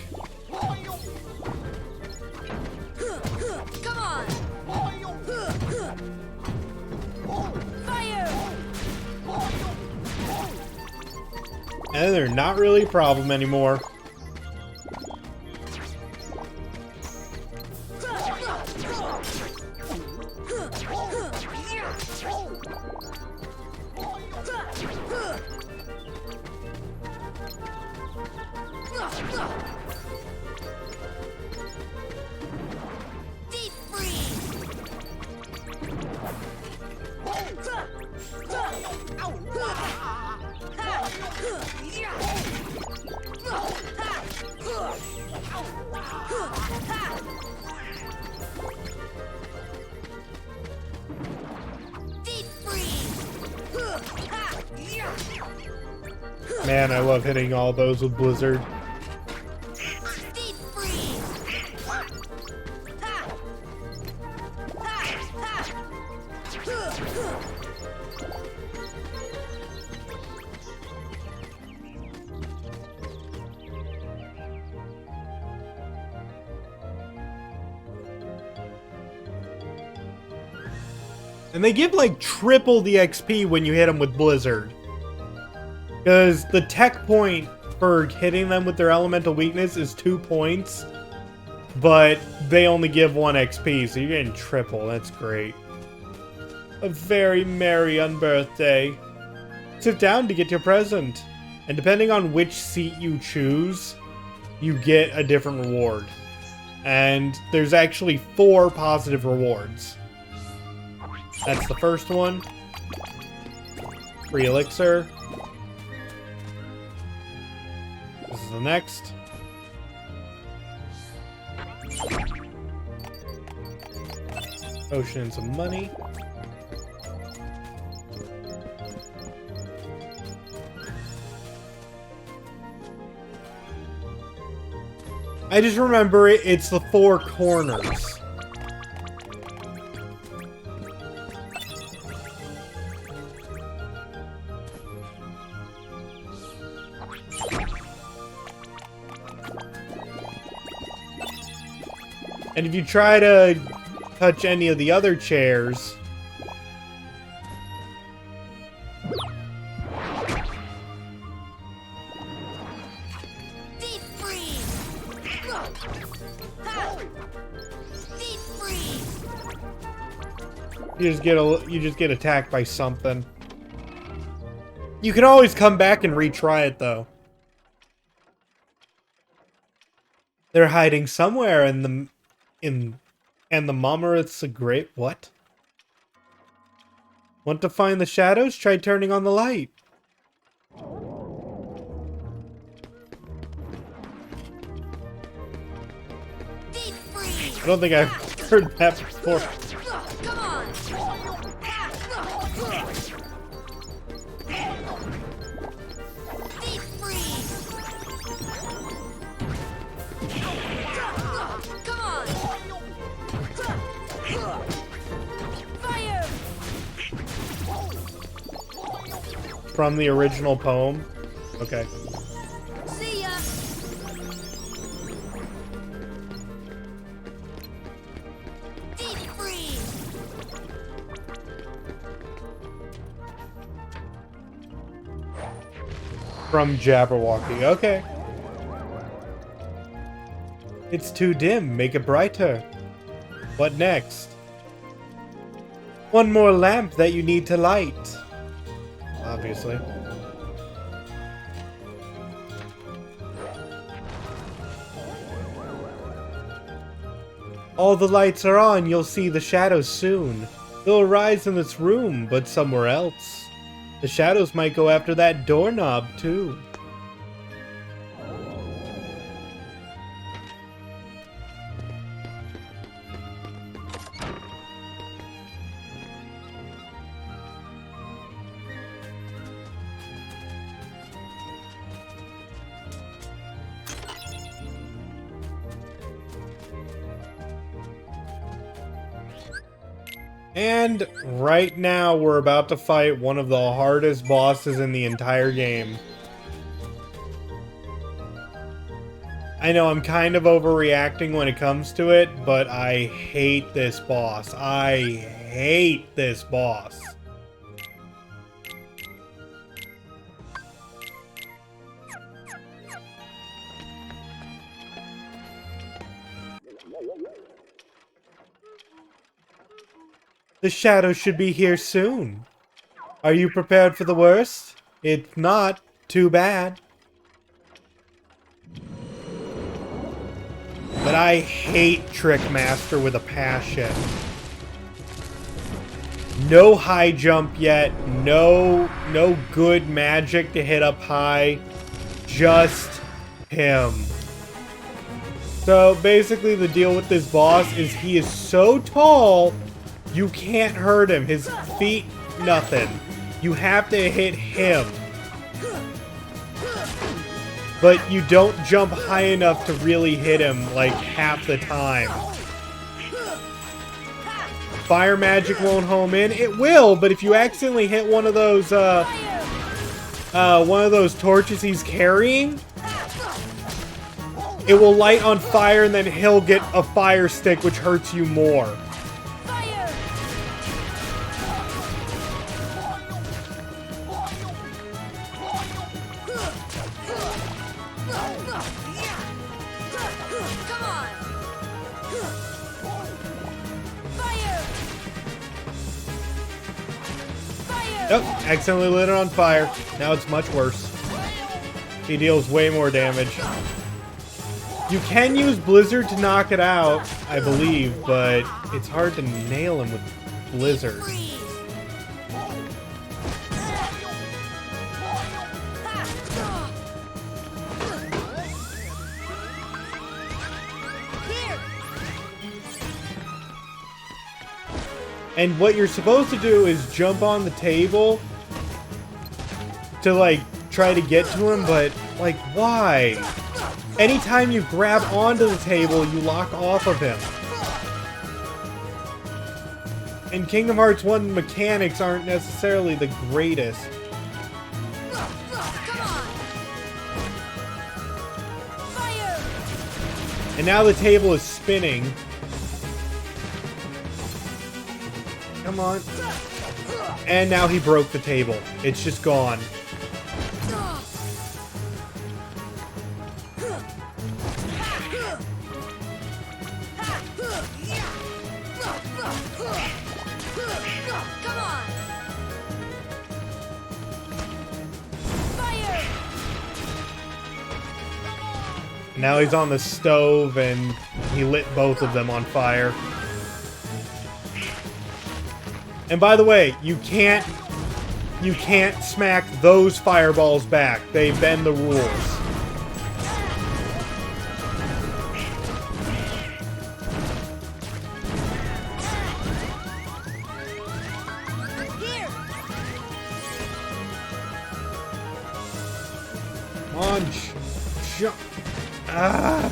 [SPEAKER 1] And they're not really a problem anymore. Man, I love hitting all those with Blizzard. And they give like triple the XP when you hit them with Blizzard. Because the tech point for hitting them with their elemental weakness is 2 points. But they only give 1 XP, so you're getting triple. That's great. A very merry unbirthday. Sit down to get your present. And depending on which seat you choose, you get a different reward. And there's actually 4 positive rewards. That's the first one. Free elixir. This is the next. Potion and some money. I just remember it's the four corners. And if you try to touch any of the other chairs,
[SPEAKER 6] Deep freeze! Ha! Deep freeze!
[SPEAKER 1] you just get attacked by something. You can always come back and retry it though. They're hiding somewhere in the Mamoruth's a great what? Want to find the shadows? Try turning on the light. I don't think I've heard that before.
[SPEAKER 6] Come on! Deep freeze! Come on! Fire!
[SPEAKER 1] From the original poem? Okay.
[SPEAKER 6] See ya! Deep freeze!
[SPEAKER 1] From Jabberwocky. Okay. It's too dim. Make it brighter. What next? One more lamp that you need to light. Obviously. All the lights are on. You'll see the shadows soon. They'll arise in this room, but somewhere else. The shadows might go after that doorknob, too. And right now we're about to fight one of the hardest bosses in the entire game. I know I'm kind of overreacting when it comes to it, but I hate this boss. I hate this boss. The shadow should be here soon. Are you prepared for the worst? If not, too bad. But I hate Trickmaster with a passion. No high jump yet. No good magic to hit up high. Just him. So basically the deal with this boss is he is so tall, you can't hurt him. His feet, nothing. You have to hit him. But you don't jump high enough to really hit him, like, half the time. Fire magic won't home in. It will, but if you accidentally hit one of those torches he's carrying, it will light on fire and then he'll get a fire stick, which hurts you more. Nope, accidentally lit it on fire. Now it's much worse. He deals way more damage. You can use Blizzard to knock it out, I believe, but it's hard to nail him with blizzard. And what you're supposed to do is jump on the table to, like, try to get to him, but, like, why? Anytime you grab onto the table, you lock off of him. And Kingdom Hearts 1 mechanics aren't necessarily the greatest. And now the table is spinning. Come on. And now he broke the table. It's just gone. Now he's on the stove and he lit both of them on fire. And by the way, you can't smack those fireballs back. They bend the rules. Come on, jump. Ah.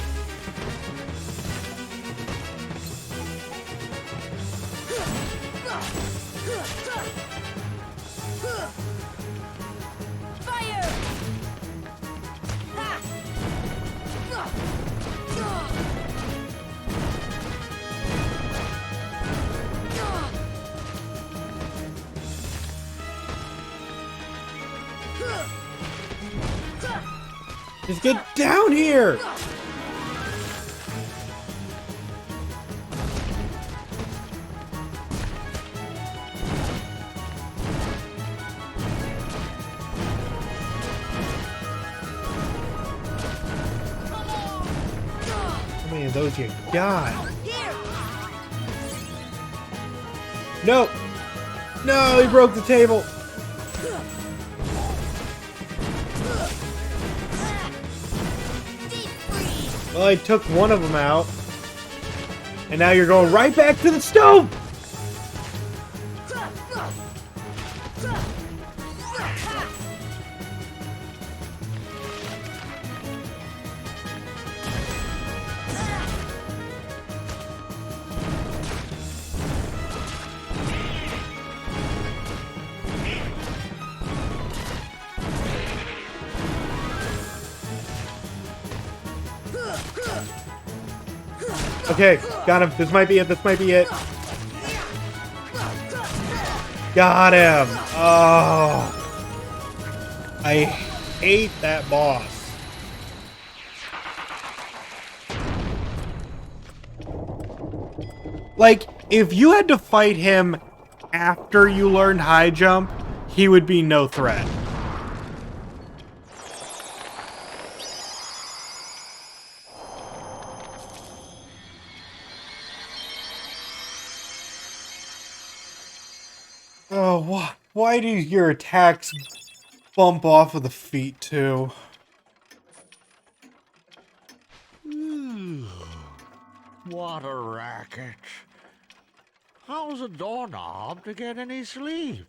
[SPEAKER 1] Just get down here! How many of those you got? No! No, he broke the table! Well, I took one of them out. And now you're going right back to the stove! Okay, got him. This might be it. This might be it. Got him. Oh. I hate that boss. Like, if you had to fight him after you learned high jump, he would be no threat. Oh, why do your attacks bump off of the feet, too?
[SPEAKER 16] What a racket. How's a doorknob to get any sleep?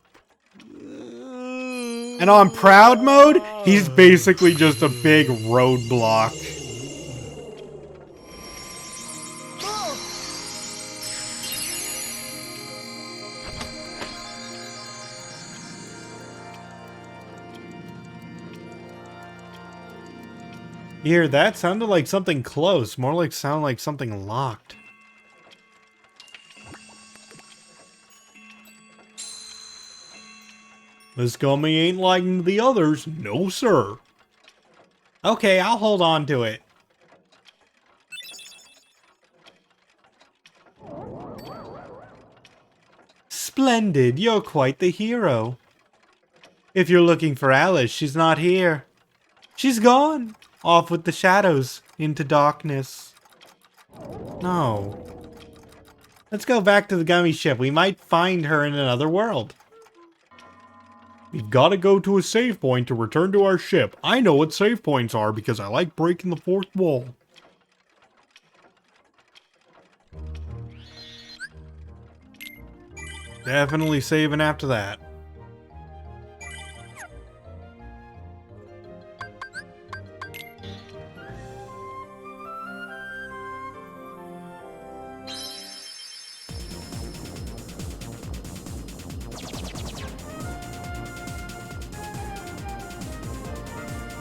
[SPEAKER 1] And on proud mode, he's basically just a big roadblock. You hear that? Sounded like something close. More like sound like something locked. This gummy ain't like the others. No, sir. Okay, I'll hold on to it. Splendid. You're quite the hero. If you're looking for Alice, she's not here. She's gone. Off with the shadows, into darkness. No. Let's go back to the gummy ship. We might find her in another world. We've got to go to a save point to return to our ship. I know what save points are because I like breaking the fourth wall. Definitely saving after that.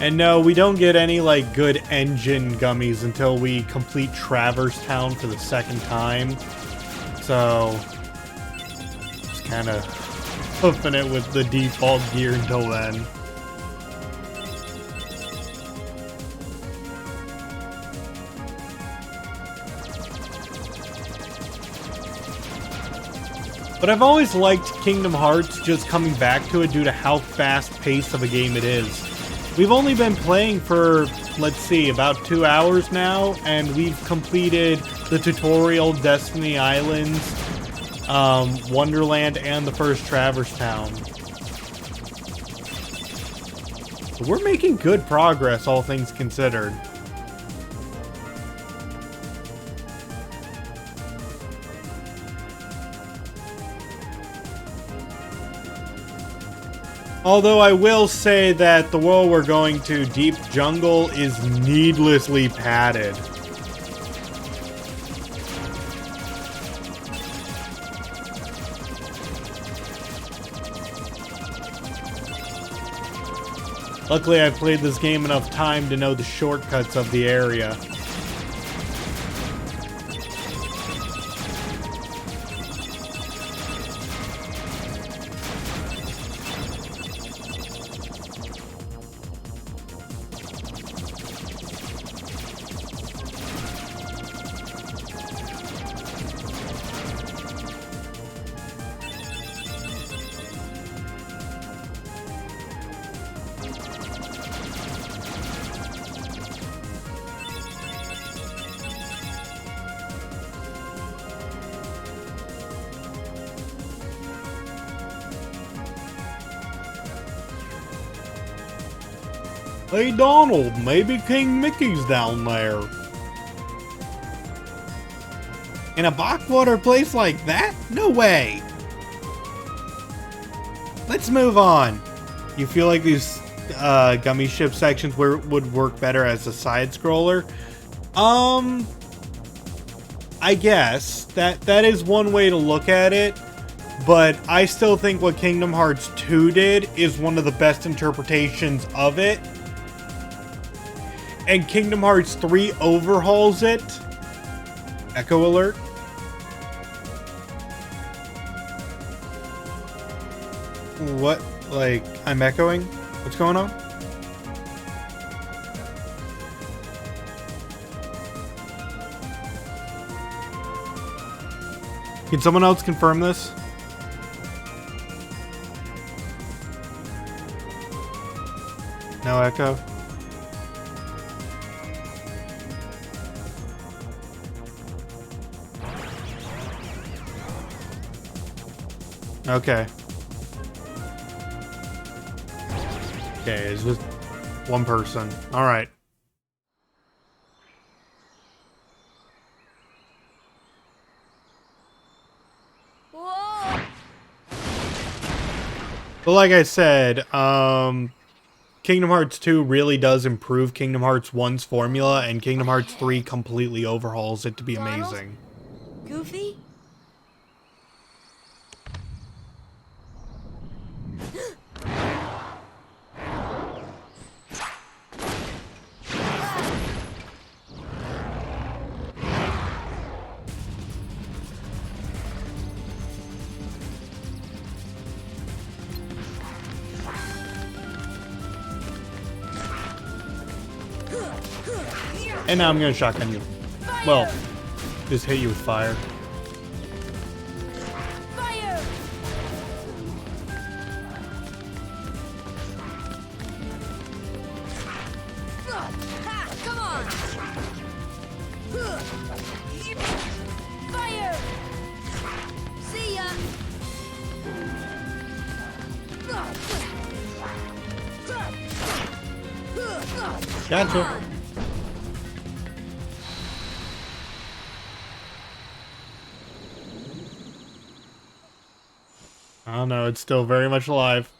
[SPEAKER 1] And no, we don't get any, like, good engine gummies until we complete Traverse Town for the second time. So, just kind of hoofing it with the default gear until then. But I've always liked Kingdom Hearts, just coming back to it due to how fast-paced of a game it is. We've only been playing for, let's see, about 2 hours now, and we've completed the tutorial, Destiny Islands, Wonderland, and the first Traverse Town. So we're making good progress, all things considered. Although I will say that the world we're going to, Deep Jungle, is needlessly padded. Luckily, I've played this game enough time to know the shortcuts of the area. Hey Donald, maybe King Mickey's down there. In a backwater place like that? No way! Let's move on. You feel like these gummy ship sections would work better as a side-scroller? I guess. That is one way to look at it. But I still think what Kingdom Hearts 2 did is one of the best interpretations of it. And Kingdom Hearts 3 overhauls it. Echo alert. What? Like, I'm echoing? What's going on? Can someone else confirm this? No echo? Okay. Okay, it's just one person. Alright. But like I said, Kingdom Hearts 2 really does improve Kingdom Hearts 1's formula, and Kingdom Hearts 3 completely overhauls it to be amazing.
[SPEAKER 2] Goofy?
[SPEAKER 1] And now I'm gonna shotgun you. Well, just hit you with fire.
[SPEAKER 2] Fire! Ha! Come on! Fire!
[SPEAKER 1] Gotcha. I don't know, it's still very much alive.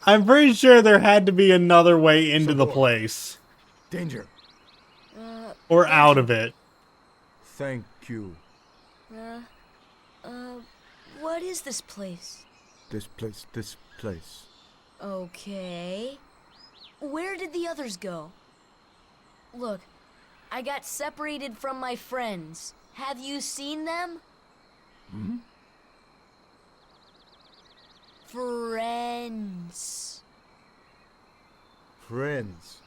[SPEAKER 1] I'm pretty sure there had to be another way into the place.
[SPEAKER 19] Danger.
[SPEAKER 1] Or out of it.
[SPEAKER 19] Thank you.
[SPEAKER 2] What is this place?
[SPEAKER 19] This place.
[SPEAKER 2] Okay. Where did the others go? Look, I got separated from my friends. Have you seen them?
[SPEAKER 19] Hmm?
[SPEAKER 2] Friends.
[SPEAKER 19] Friends.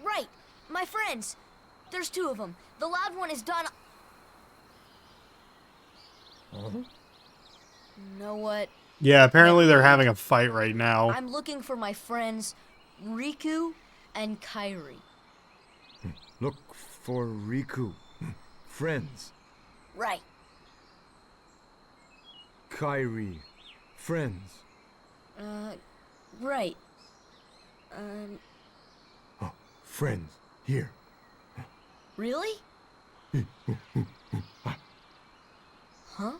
[SPEAKER 2] Right, my friends. There's two of them. The loud one is Don.
[SPEAKER 19] Uh-huh.
[SPEAKER 2] Know what?
[SPEAKER 1] Yeah, apparently they're having a fight right now.
[SPEAKER 2] I'm looking for my friends Riku and Kairi.
[SPEAKER 19] Look for Riku. Friends.
[SPEAKER 2] Right.
[SPEAKER 19] Kairi. Friends.
[SPEAKER 2] Right.
[SPEAKER 19] Oh, friends. Here.
[SPEAKER 2] Really? Huh?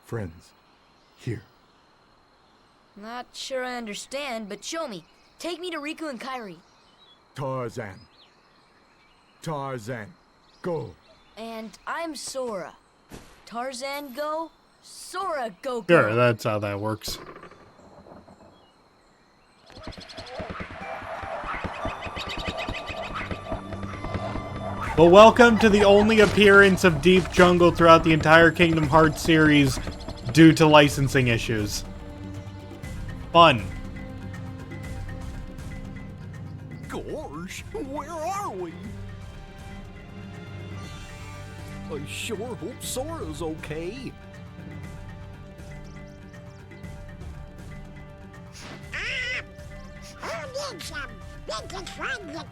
[SPEAKER 19] Friends. Here.
[SPEAKER 2] Not sure I understand, but show me. Take me to Riku and Kairi.
[SPEAKER 19] Tarzan. Tarzan. Go.
[SPEAKER 2] And I'm Sora. Tarzan go, Sora go.
[SPEAKER 1] Sure, that's how that works. Well, welcome to the only appearance of Deep Jungle throughout the entire Kingdom Hearts series due to licensing issues. Fun.
[SPEAKER 7] Gosh, where are we? I sure hope Sora's okay.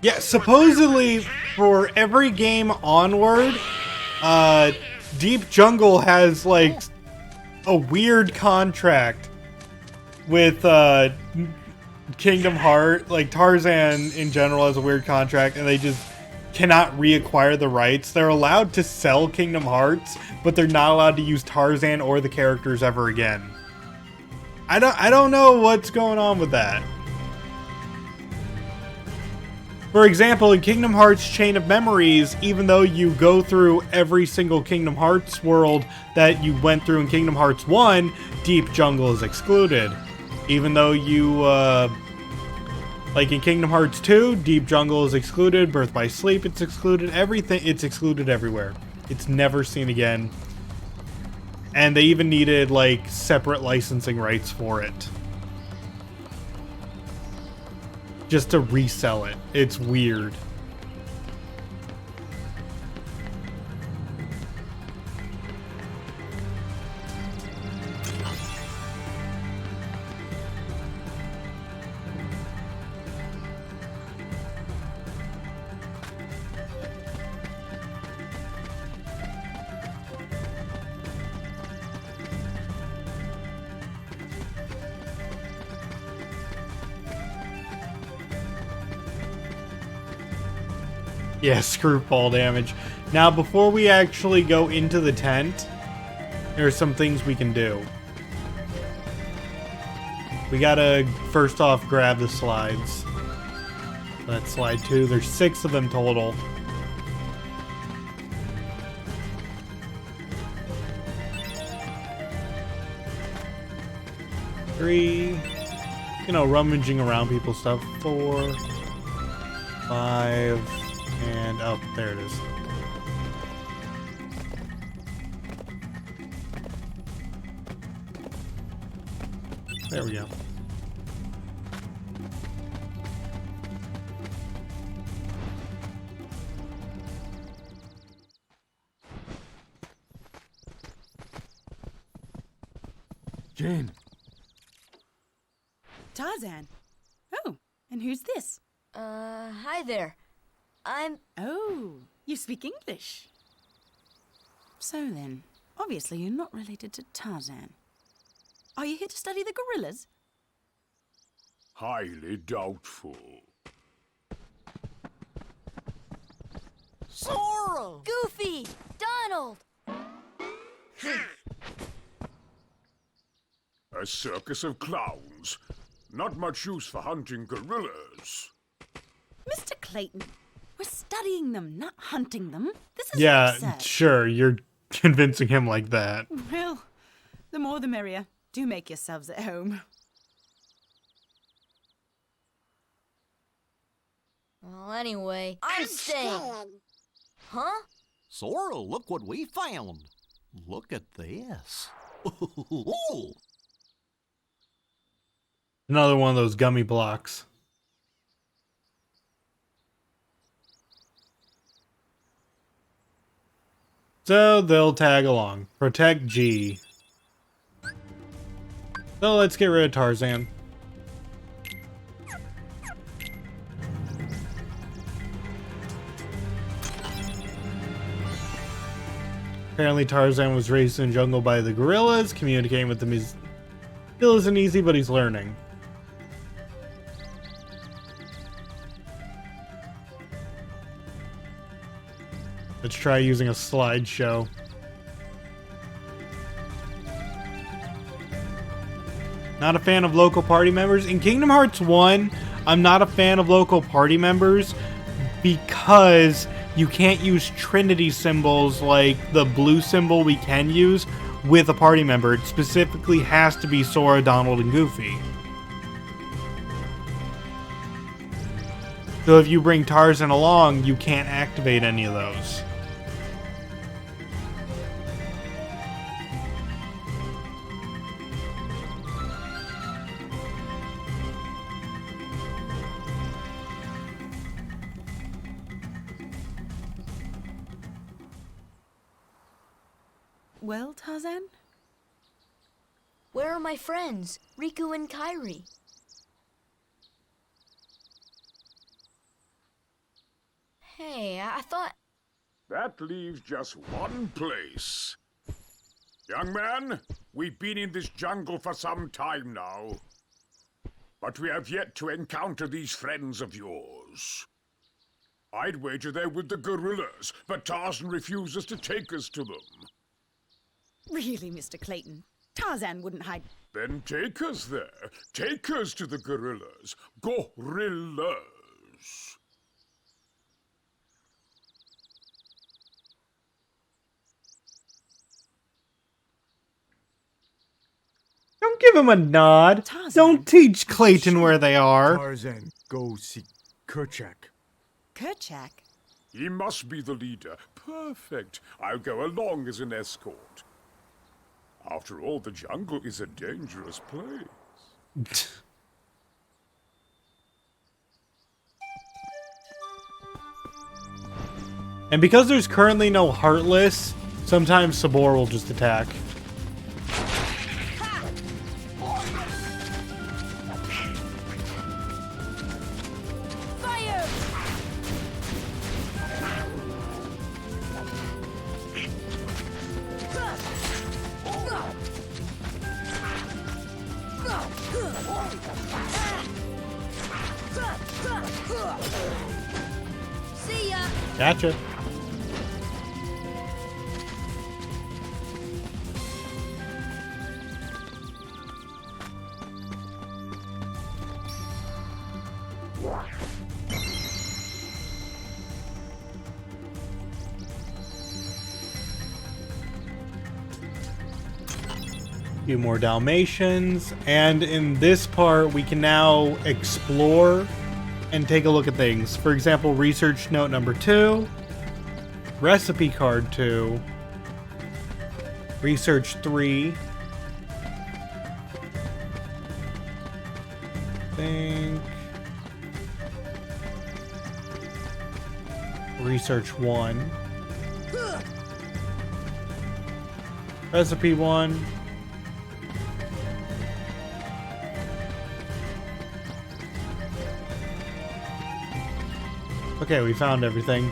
[SPEAKER 1] Yeah, supposedly for every game onward, Deep Jungle has like a weird contract with Kingdom Hearts. Like Tarzan in general has a weird contract, and they just cannot reacquire the rights. They're allowed to sell Kingdom Hearts, but they're not allowed to use Tarzan or the characters ever again. I don't know what's going on with that. For example, in Kingdom Hearts Chain of Memories, even though you go through every single Kingdom Hearts world that you went through in Kingdom Hearts 1, Deep Jungle is excluded. Even though you, like in Kingdom Hearts 2, Deep Jungle is excluded, Birth by Sleep it's excluded, everything, it's excluded everywhere. It's never seen again. And they even needed, like, separate licensing rights for it. Just to resell it. It's weird. Yeah, screwball damage. Now, before we actually go into the tent, there are some things we can do. We gotta, first off, grab the slides. That's slide 2. There's 6 of them total. Three. You know, rummaging around people's stuff. 4, 5... And, oh, there it is. There we go.
[SPEAKER 19] again.
[SPEAKER 5] Tarzan. Oh, and who's this?
[SPEAKER 2] Hi there.
[SPEAKER 5] Oh, you speak English. So then, obviously you're not related to Tarzan. Are you here to study the gorillas?
[SPEAKER 20] Highly doubtful.
[SPEAKER 2] Sora! Goofy! Donald!
[SPEAKER 20] A circus of clowns. Not much use for hunting gorillas.
[SPEAKER 5] Mr. Clayton, we're studying them, not hunting them. This is
[SPEAKER 1] Yeah,
[SPEAKER 5] absurd.
[SPEAKER 1] sure, you're convincing him like that.
[SPEAKER 5] Well, the more the merrier. Do make yourselves at home.
[SPEAKER 2] Well, anyway, I'm staying. Huh?
[SPEAKER 7] Sora, look what we found. Look at this.
[SPEAKER 1] Another one of those gummy blocks. So they'll tag along. Protect G. So let's get rid of Tarzan. Apparently Tarzan was raised in the jungle by the gorillas. Communicating with them still isn't easy, but he's learning. Let's try using a slideshow. Not a fan of local party members. In Kingdom Hearts 1, I'm not a fan of local party members because you can't use Trinity symbols like the blue symbol we can use with a party member. It specifically has to be Sora, Donald, and Goofy. So if you bring Tarzan along, you can't activate any of those.
[SPEAKER 5] Well, Tarzan?
[SPEAKER 2] Where are my friends, Riku and Kairi? Hey, I thought...
[SPEAKER 20] That leaves just one place. Young man, we've been in this jungle for some time now. But we have yet to encounter these friends of yours. I'd wager they're with the gorillas, but Tarzan refuses to take us to them.
[SPEAKER 5] Really, Mr. Clayton? Tarzan wouldn't hide...
[SPEAKER 20] Then take us there. Take us to the gorillas. Gorillas.
[SPEAKER 1] Don't give him a nod. Don't teach Clayton where they are.
[SPEAKER 19] Tarzan, go see Kerchak.
[SPEAKER 5] Kerchak?
[SPEAKER 20] He must be the leader. Perfect. I'll go along as an escort. After all, the jungle is a dangerous place.
[SPEAKER 1] And because there's currently no Heartless, sometimes Sabor will just attack.
[SPEAKER 2] Fire! See ya!
[SPEAKER 1] Gotcha. Few more Dalmatians, and in this part we can now explore and take a look at things. For example, research note number 2, recipe card 2, research 3, research 1, recipe 1, Okay, we found everything.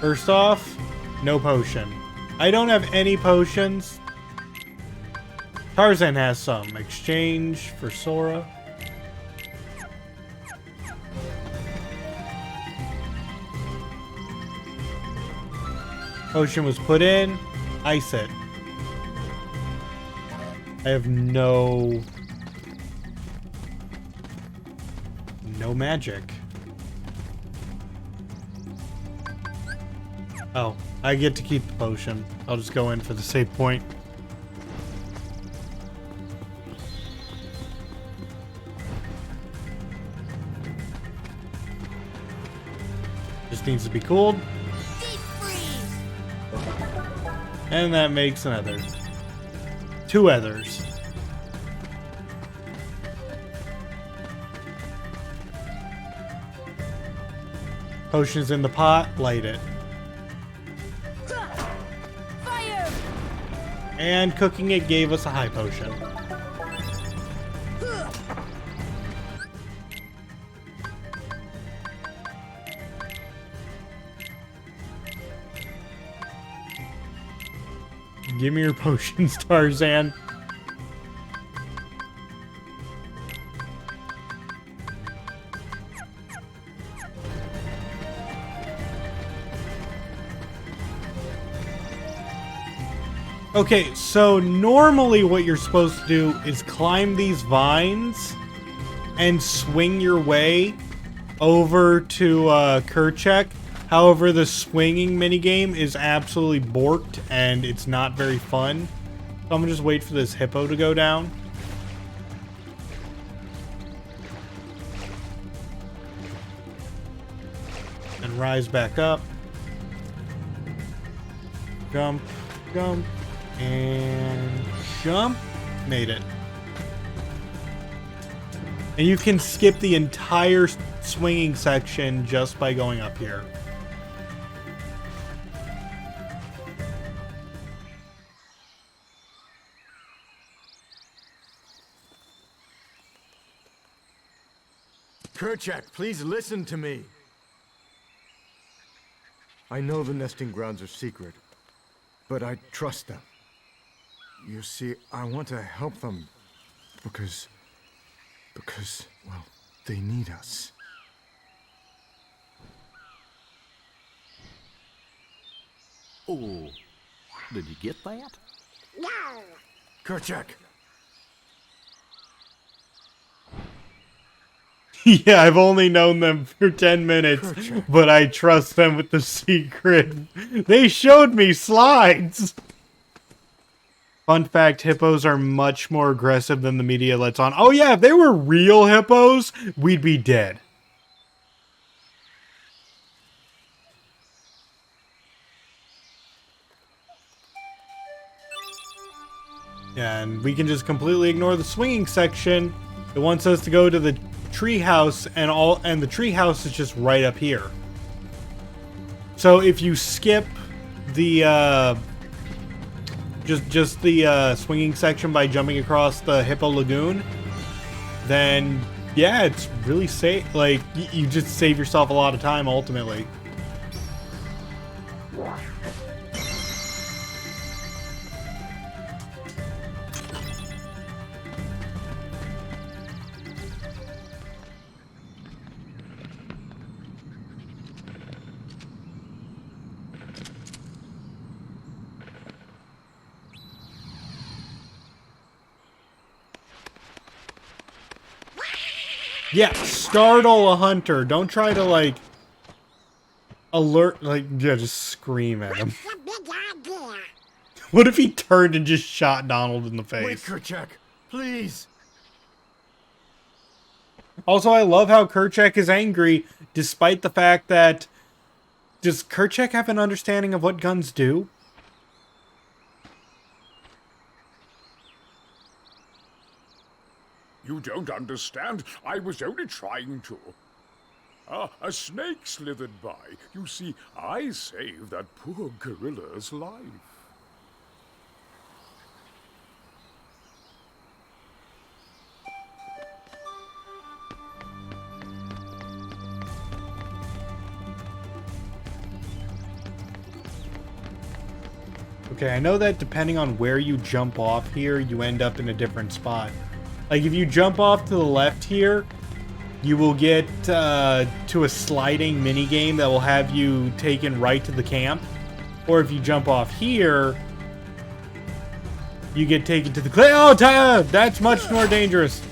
[SPEAKER 1] First off, no potion. I don't have any potions. Tarzan has some. Exchange for Sora. Potion was put in. Ice it. I have no magic. Oh, I get to keep the potion. I'll just go in for the save point. Just needs to be cooled. And that makes another. 2 others. Potion's in the pot, light it.
[SPEAKER 2] Fire!
[SPEAKER 1] And cooking it gave us a high potion. Give me your potions, Tarzan. Okay, so normally what you're supposed to do is climb these vines and swing your way over to Kerchak. However, the swinging minigame is absolutely borked and it's not very fun. So I'm gonna just wait for this hippo to go down. And rise back up. Jump, jump. And jump. Made it. And you can skip the entire swinging section just by going up here.
[SPEAKER 19] Kerchak, please listen to me. I know the nesting grounds are secret, but I trust them. You see, I want to help them because, well, they need us.
[SPEAKER 7] Oh, did you get that?
[SPEAKER 6] No.
[SPEAKER 19] Kerchak!
[SPEAKER 1] Yeah, I've only known them for 10 minutes, but I trust them with the secret. They showed me slides! Fun fact, hippos are much more aggressive than the media lets on. Oh yeah, if they were real hippos, we'd be dead. Yeah, and we can just completely ignore the swinging section. It wants us to go to the treehouse, and the treehouse is just right up here. So if you skip the just the swinging section by jumping across the Hippo Lagoon, then yeah, it's really safe. Like you just save yourself a lot of time ultimately. Yeah, startle a hunter. Don't try to, like, alert, like, yeah, just scream at him. What if he turned and just shot Donald in the face?
[SPEAKER 19] Wait, Kerchak, please.
[SPEAKER 1] Also, I love how Kerchak is angry, despite the fact that... Does Kerchak have an understanding of what guns do?
[SPEAKER 20] You don't understand. I was only trying to. A snake slithered by. You see, I saved that poor gorilla's life.
[SPEAKER 1] Okay, I know that depending on where you jump off here, you end up in a different spot. Like, if you jump off to the left here, you will get to a sliding minigame that will have you taken right to the camp. Or if you jump off here, you get taken to the clay. Oh, that's much more dangerous.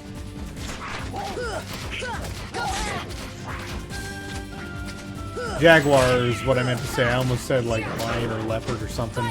[SPEAKER 1] Jaguar is what I meant to say. I almost said like lion or leopard or something.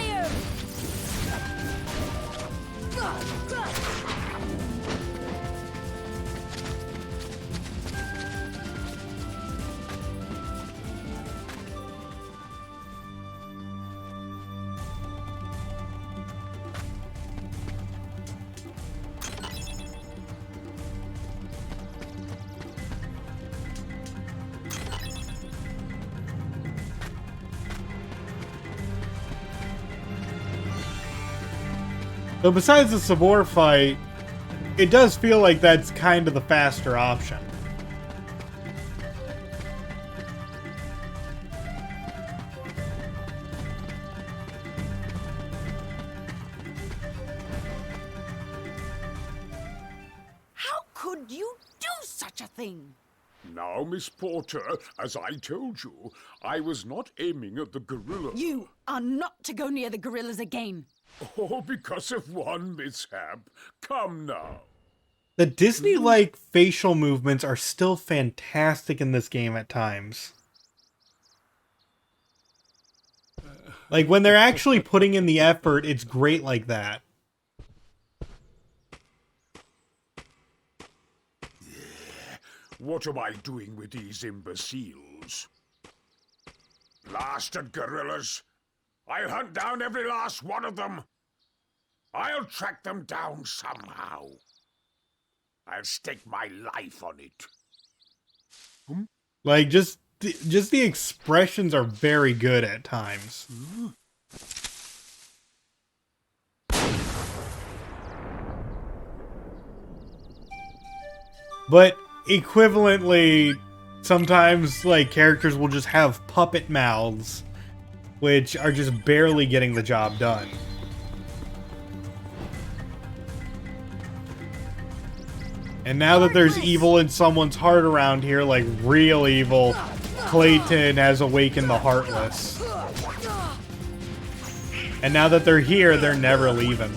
[SPEAKER 1] So besides the Sabor fight, it does feel like that's kind of the faster option.
[SPEAKER 5] How could you do such a thing?
[SPEAKER 20] Now, Miss Porter, as I told you, I was not aiming at the gorilla.
[SPEAKER 5] You are not to go near the gorillas again.
[SPEAKER 20] Oh, because of one mishap. Come now.
[SPEAKER 1] The Disney-like facial movements are still fantastic in this game at times. Like, when they're actually putting in the effort, it's great like that.
[SPEAKER 20] What am I doing with these imbeciles? Blasted gorillas! I'll hunt down every last one of them. I'll track them down somehow. I'll stake my life on it.
[SPEAKER 1] Like, just the expressions are very good at times. But equivalently, sometimes, like, characters will just have puppet mouths, which are just barely getting the job done. And now that there's evil in someone's heart around here, like real evil, Clayton has awakened the Heartless. And now that they're here, they're never leaving.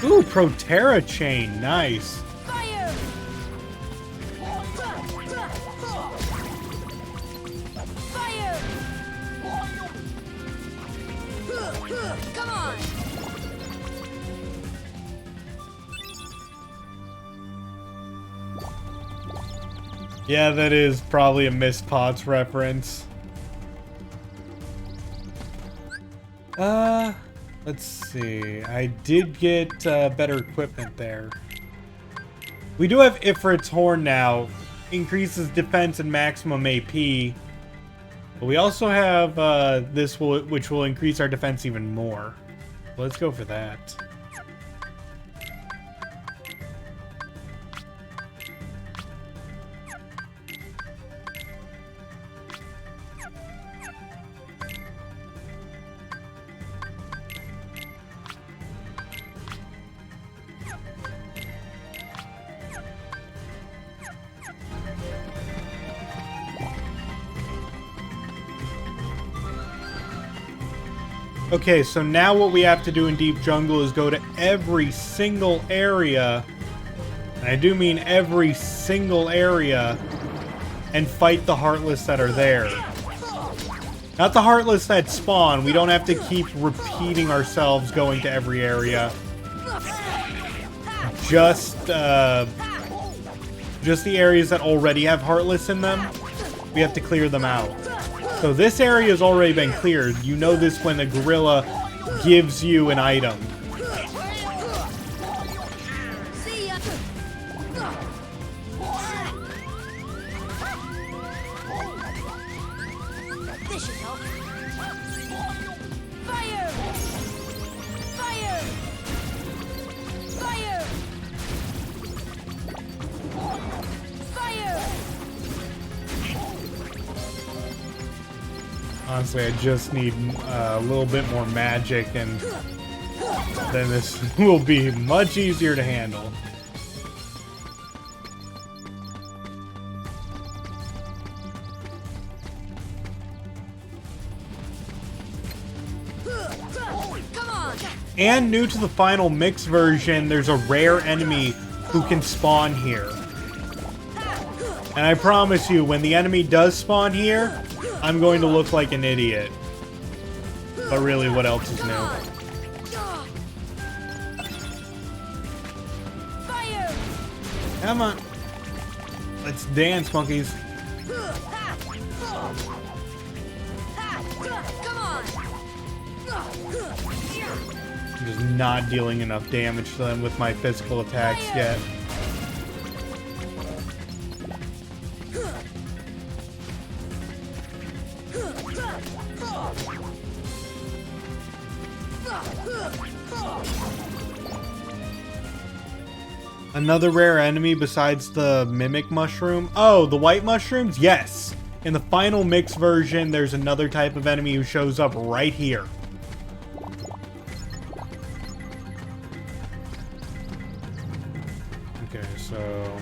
[SPEAKER 1] Ooh, Proterra chain, nice.
[SPEAKER 2] Fire! Fire! Come on!
[SPEAKER 1] Yeah, that is probably a Miss Potts reference. Let's see. I did get better equipment there. We do have Ifrit's Horn now. Increases defense and maximum AP. But we also have this, which will increase our defense even more. Let's go for that. Okay, so now what we have to do in Deep Jungle is go to every single area, and I do mean every single area, and fight the Heartless that are there. Not the Heartless that spawn. We don't have to keep repeating ourselves going to every area. Just the areas that already have Heartless in them, we have to clear them out. So this area has already been cleared. You know this when the gorilla gives you an item.
[SPEAKER 2] See ya. This should help. Fire!
[SPEAKER 1] Honestly, I just need a little bit more magic, and then this will be much easier to handle. And new to the final mix version, there's a rare enemy who can spawn here. And I promise you, when the enemy does spawn here, I'm going to look like an idiot. But really, what else is new? Come on. Let's dance, monkeys. I'm just not dealing enough damage to them with my physical attacks yet. Another rare enemy besides the mimic mushroom? Oh, the white mushrooms? Yes! In the final mix version, there's another type of enemy who shows up right here. Okay, so...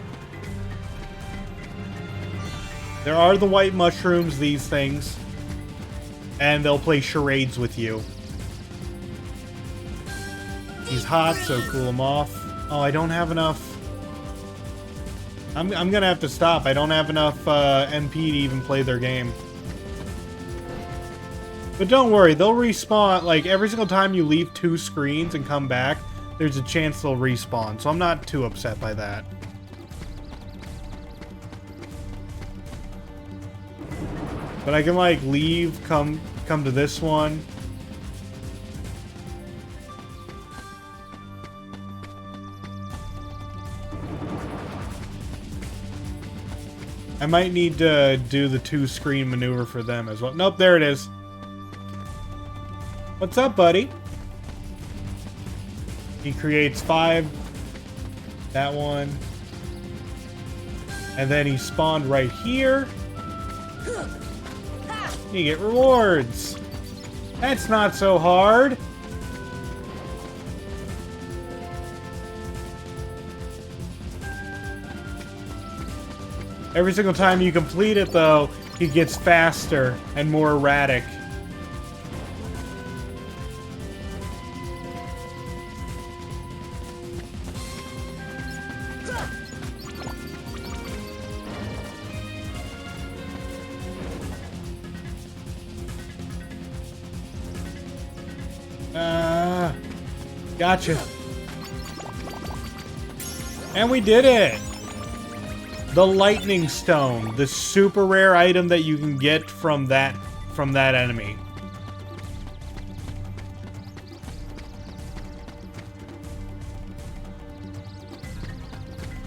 [SPEAKER 1] there are the white mushrooms, these things. And they'll play charades with you. He's hot, so cool him off. Oh, I don't have enough... I'm gonna have to stop. I don't have enough MP to even play their game. But don't worry, they'll respawn. Like, every single time you leave 2 screens and come back, there's a chance they'll respawn. So I'm not too upset by that. But I can, like, leave, come to this one. I might need to do the 2-screen maneuver for them as well. Nope, there it is. What's up, buddy? He creates 5. That one. And then he spawned right here. You get rewards. That's not so hard. Every single time you complete it, though, he gets faster and more erratic. Gotcha. And we did it! The Lightning Stone, the super rare item that you can get from that enemy.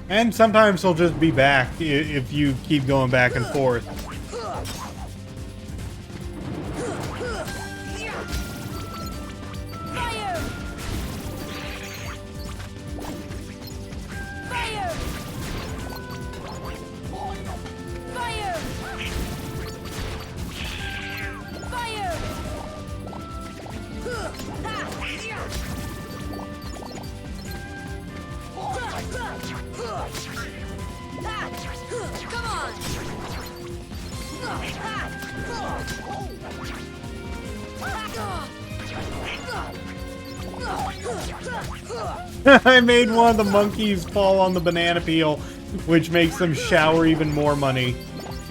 [SPEAKER 1] And sometimes he'll just be back if you keep going back and forth. I made one of the monkeys fall on the banana peel, which makes them shower even more money.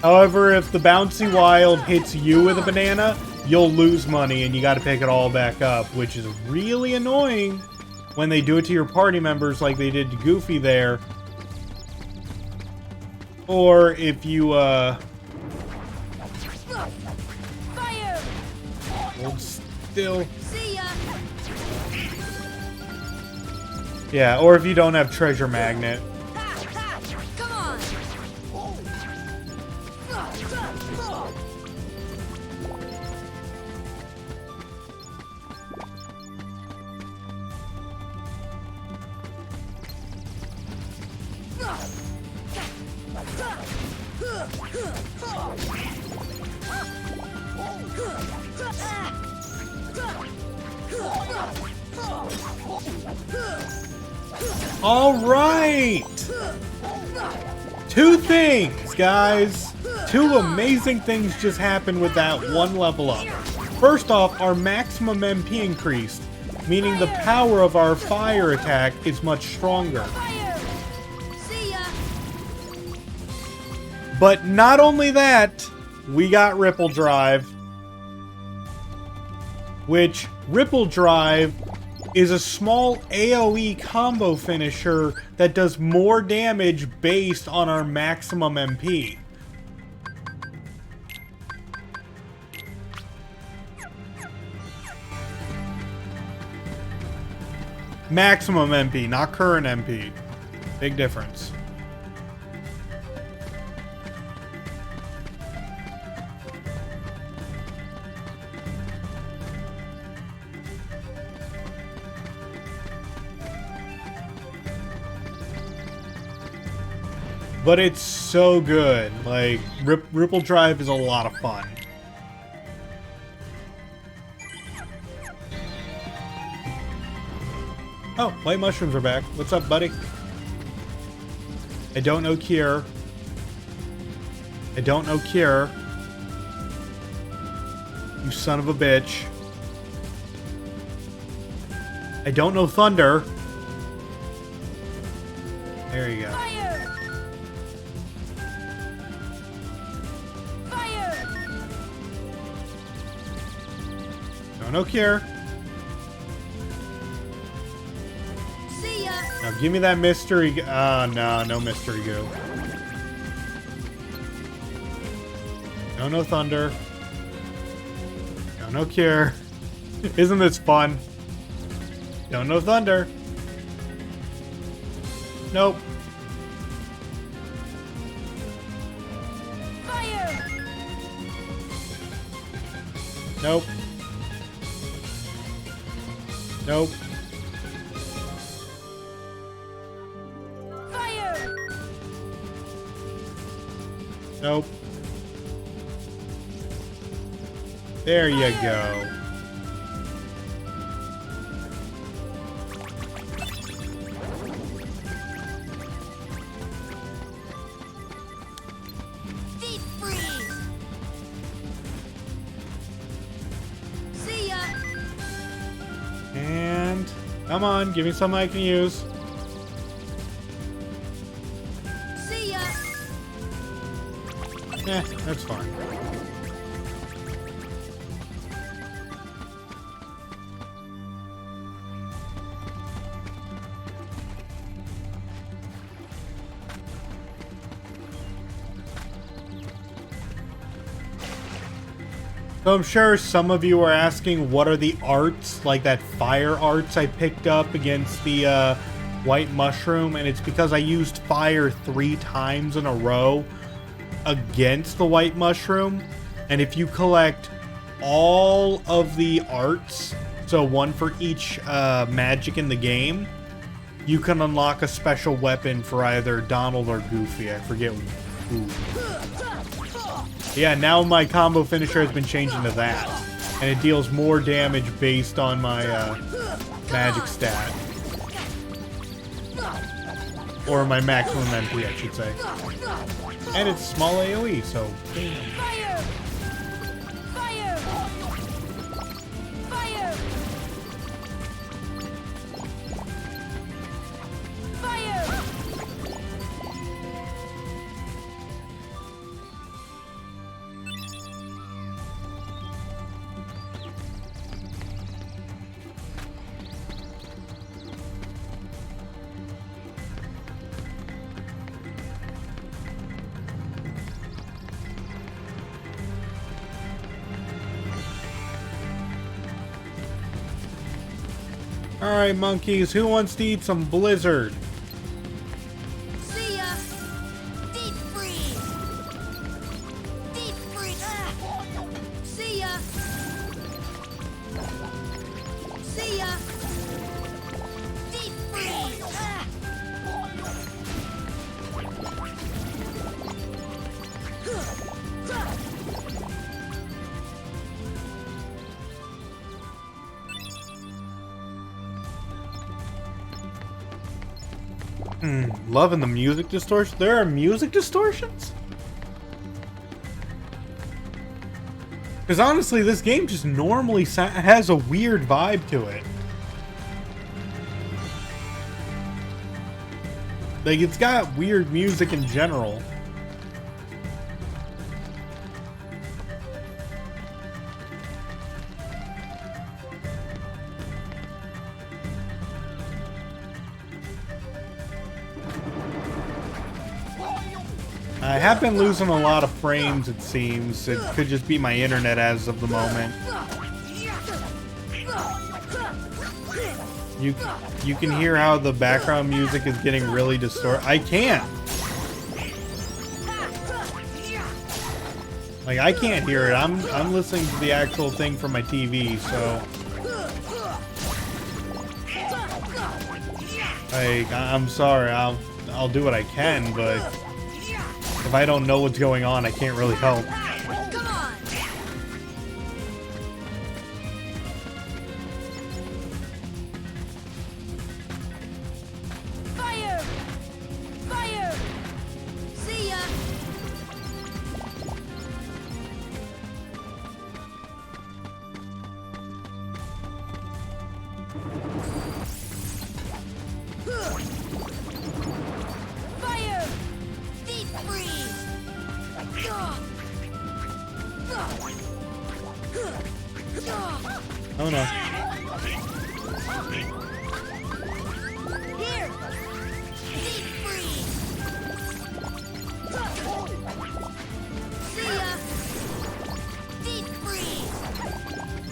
[SPEAKER 1] However, if the Bouncy Wild hits you with a banana, you'll lose money and you gotta pick it all back up, which is really annoying when they do it to your party members like they did to Goofy there. Or if you, hold still.
[SPEAKER 2] See ya.
[SPEAKER 1] Yeah, or if you don't have Treasure Magnet.
[SPEAKER 2] Come on.
[SPEAKER 1] All right! 2 things, guys. 2 amazing things just happened with that 1 level up. First off, our maximum MP increased, meaning the power of our fire attack is much stronger. But not only that, we got Ripple Drive, which Ripple Drive is a small AoE combo finisher that does more damage based on our maximum MP. Maximum MP, not current MP. Big difference. But it's so good. Like, Ripple Drive is a lot of fun. Oh, white mushrooms are back. What's up, buddy? I don't know Cure. I don't know Cure. You son of a bitch. I don't know Thunder. There you go. Don't know Cure. Now give me that mystery. No, no mystery goo. No Thunder. No Cure. Isn't this fun? Don't know Thunder. Nope. Nope. Nope. Nope. There you go.
[SPEAKER 2] Deep freeze. See ya.
[SPEAKER 1] And come on, give me something I can use.
[SPEAKER 2] See ya.
[SPEAKER 1] Eh, that's fine. So I'm sure some of you are asking what are the arts, like that fire arts I picked up against the white mushroom, and it's because I used fire 3 times in a row against the white mushroom. And if you collect all of the arts, so 1 for each magic in the game, you can unlock a special weapon for either Donald or Goofy. I forget who. Yeah, now my combo finisher has been changed into that, and it deals more damage based on my magic stat. Or my maximum MP, I should say. And it's small AoE, so...
[SPEAKER 2] Fire! Fire! Fire! Fire!
[SPEAKER 1] Alright, monkeys, who wants to eat some Blizzard?
[SPEAKER 2] See ya! Deep freeze! Deep freeze! See ya! See ya! Deep freeze!
[SPEAKER 1] Loving the music distortion. There are music distortions? Because honestly, this game just normally has a weird vibe to it. Like, it's got weird music in general. I have been losing a lot of frames, it seems. It could just be my internet as of the moment. You can hear how the background music is getting really distorted. I can't. Like, I can't hear it. I'm listening to the actual thing from my TV, so like, I'm sorry. I'll do what I can, but if I don't know what's going on, I can't really help.
[SPEAKER 2] Fire! Fire! See ya! Fire! Deep freeze!
[SPEAKER 1] Oh no.
[SPEAKER 2] Here! Deep freeze! See ya! Deep freeze!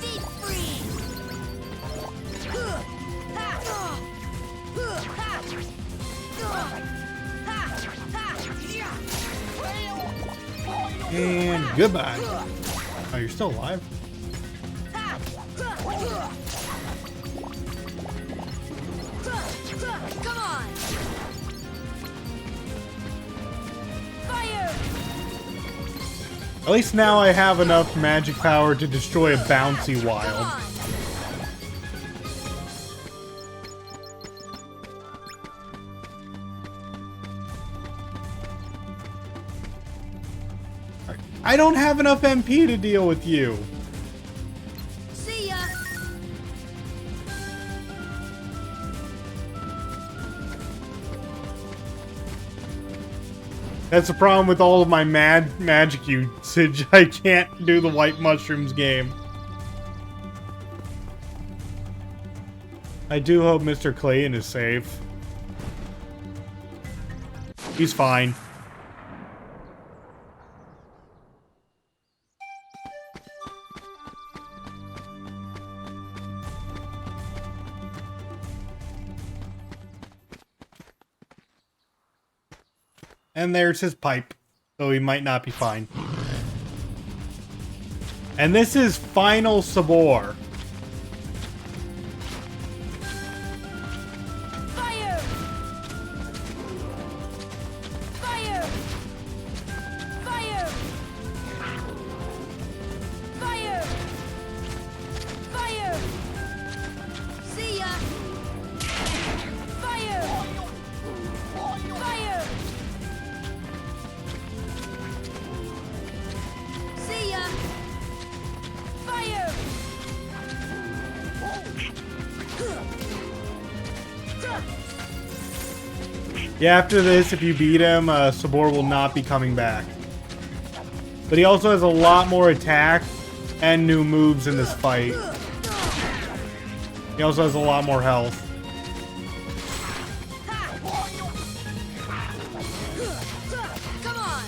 [SPEAKER 2] Deep freeze!
[SPEAKER 1] And goodbye. Oh, you're still alive?
[SPEAKER 2] Come on! Fire!
[SPEAKER 1] At least now I have enough magic power to destroy a bouncy wild. I don't have enough MP to deal with you.
[SPEAKER 2] See ya!
[SPEAKER 1] That's the problem with all of my magic usage. I can't do the white mushrooms game. I do hope Mr. Clayton is safe. He's fine. And there's his pipe, so he might not be fine. And this is Final Sabor.
[SPEAKER 2] Fire! Fire! Fire! Fire! Fire! See ya! Fire! Fire! See ya! Fire!
[SPEAKER 1] Yeah, after this, if you beat him, Sabor will not be coming back. But he also has a lot more attack and new moves in this fight. He also has a lot more health.
[SPEAKER 2] Come on!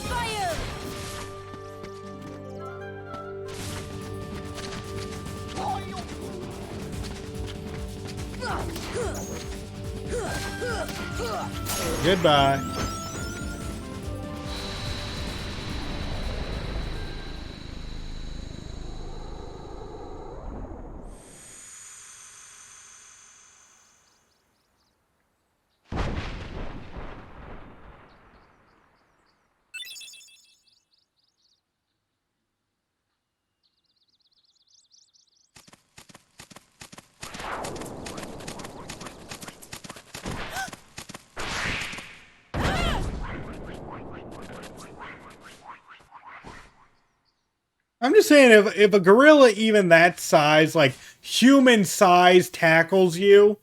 [SPEAKER 2] Fire!
[SPEAKER 1] Goodbye. I'm just saying, if a gorilla even that size, like human size, tackles you,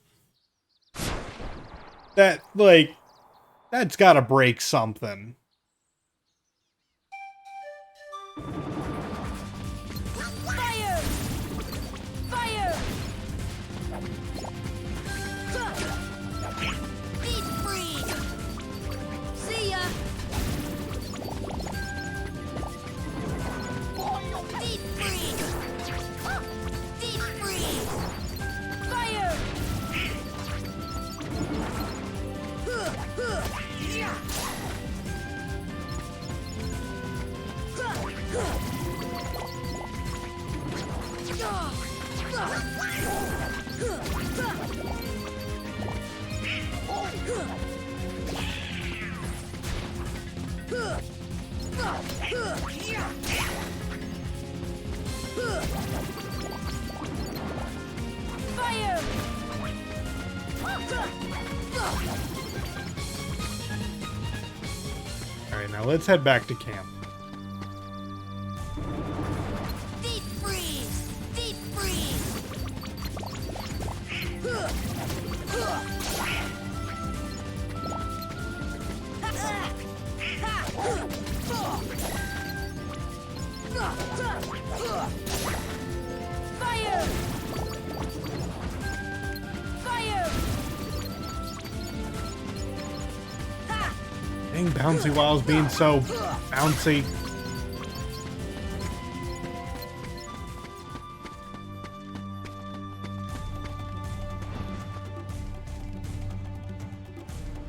[SPEAKER 1] that, like, that's gotta break something.
[SPEAKER 2] Fire! Fire! Deep freeze! See ya! Deep freeze! Deep freeze! Fire! Fire!
[SPEAKER 1] Alright, now let's head back to camp.
[SPEAKER 2] Deep freeze! Deep freeze! Fire! Fire!
[SPEAKER 1] Dang, Bouncy Wild's being so bouncy.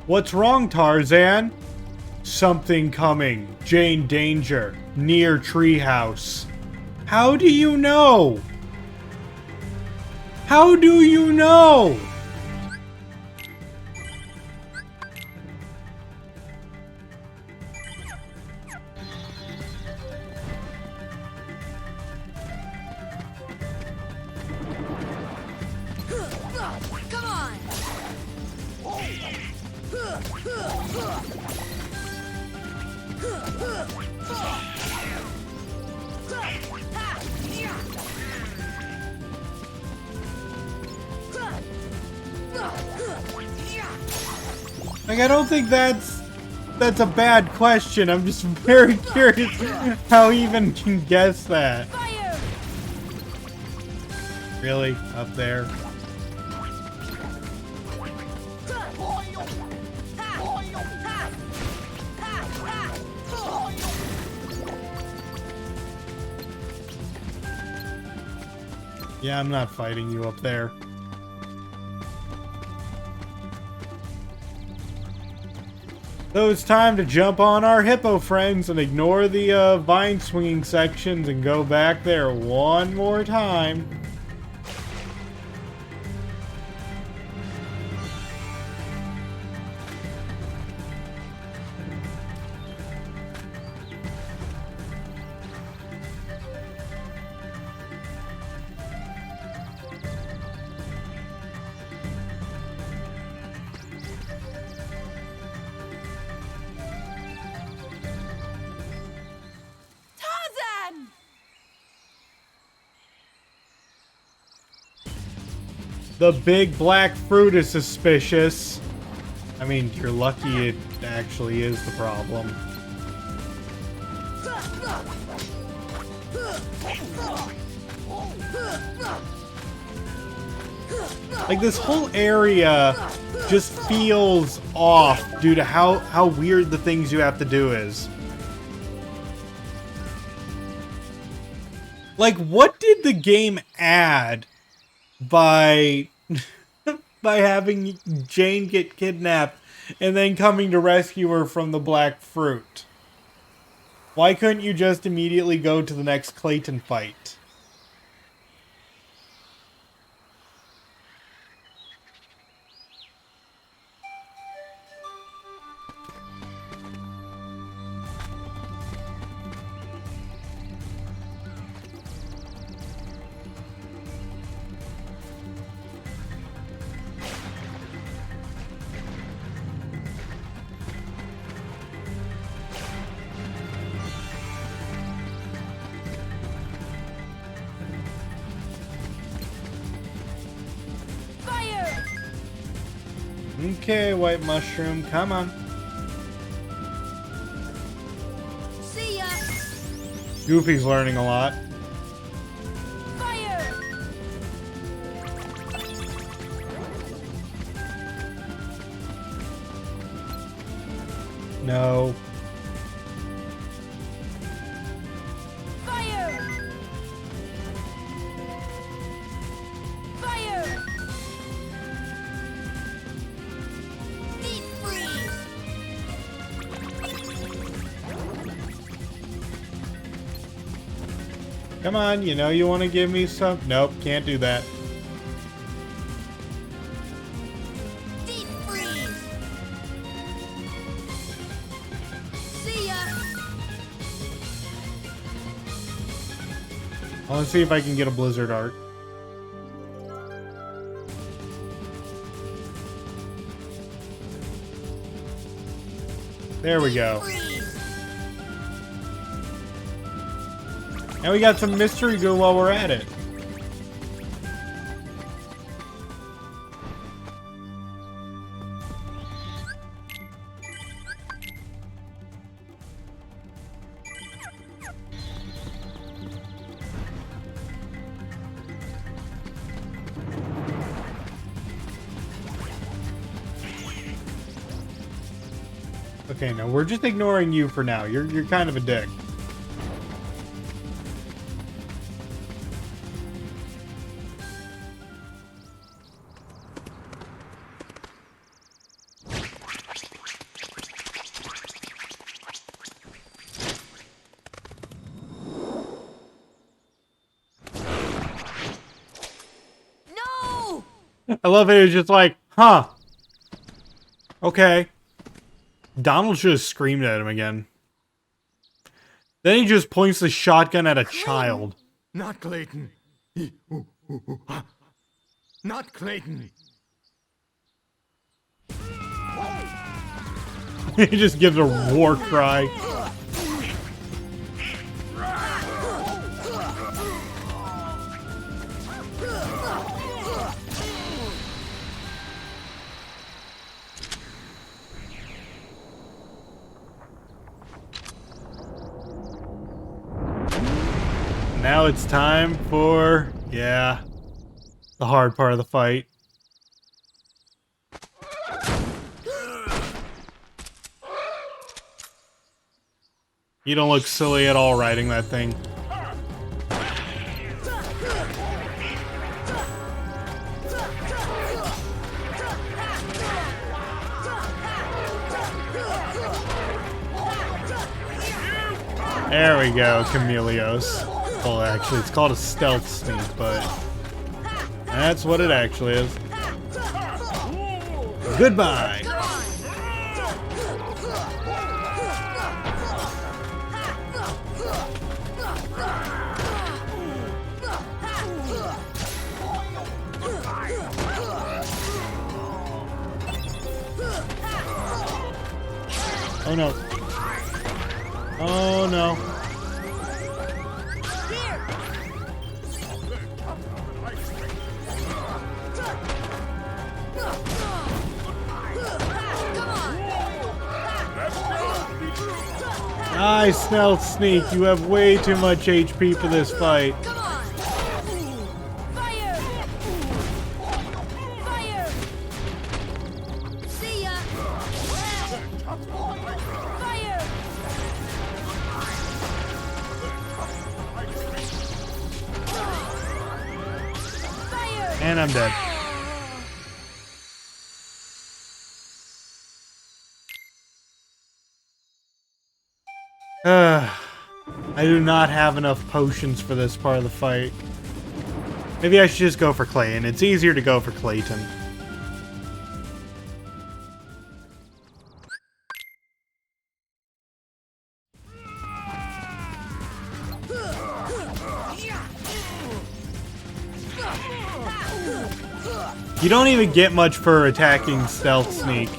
[SPEAKER 1] What's wrong, Tarzan? Something coming. Jane danger. Near treehouse. How do you know? How do you know?
[SPEAKER 2] Come on!
[SPEAKER 1] Like, I don't think that's a bad question. I'm just very curious how he even can guess that. Really? Up there? Yeah, I'm not fighting you up there. So it's time to jump on our hippo friends and ignore the vine swinging sections and go back there one more time.
[SPEAKER 5] Tarzan!
[SPEAKER 1] The big black fruit is suspicious. I mean, you're lucky it actually is the problem. Like, this whole area just feels off due to how weird the things you have to do is. Like, what did the game add by having Jane get kidnapped and then coming to rescue her from the black fruit? Why couldn't you just immediately go to the next Clayton fight? Okay, white mushroom, come on.
[SPEAKER 2] See ya!
[SPEAKER 1] Goofy's learning a lot.
[SPEAKER 2] Fire!
[SPEAKER 1] No.
[SPEAKER 2] Fire! Fire! Deep freeze!
[SPEAKER 1] Come on, you know you want to give me some. Nope, can't do that.
[SPEAKER 2] Deep freeze! See ya!
[SPEAKER 1] I want to see if I can get a blizzard art. There we go. And we got some mystery goo while we're at it. Okay, no, we're just ignoring you for now. You're kind of a dick.
[SPEAKER 2] No!
[SPEAKER 1] I love it. It's just like, huh. Okay. Donald should have screamed at him again. Then he just points the shotgun at a child.
[SPEAKER 19] Not Clayton. Not Clayton.
[SPEAKER 1] He just gives a war cry. Now it's time for, yeah, the hard part of the fight. You don't look silly at all riding that thing. There we go, Chameleos. Well, actually, it's called a stealth sneak, but that's what it actually is. Goodbye. Oh no. Oh no. Nice, Stealth Sneak. You have way too much HP for this fight. And I'm dead. I do not have enough potions for this part of the fight. Maybe I should just go for Clayton. It's easier to go for Clayton. You don't even get much for attacking Stealth Sneak.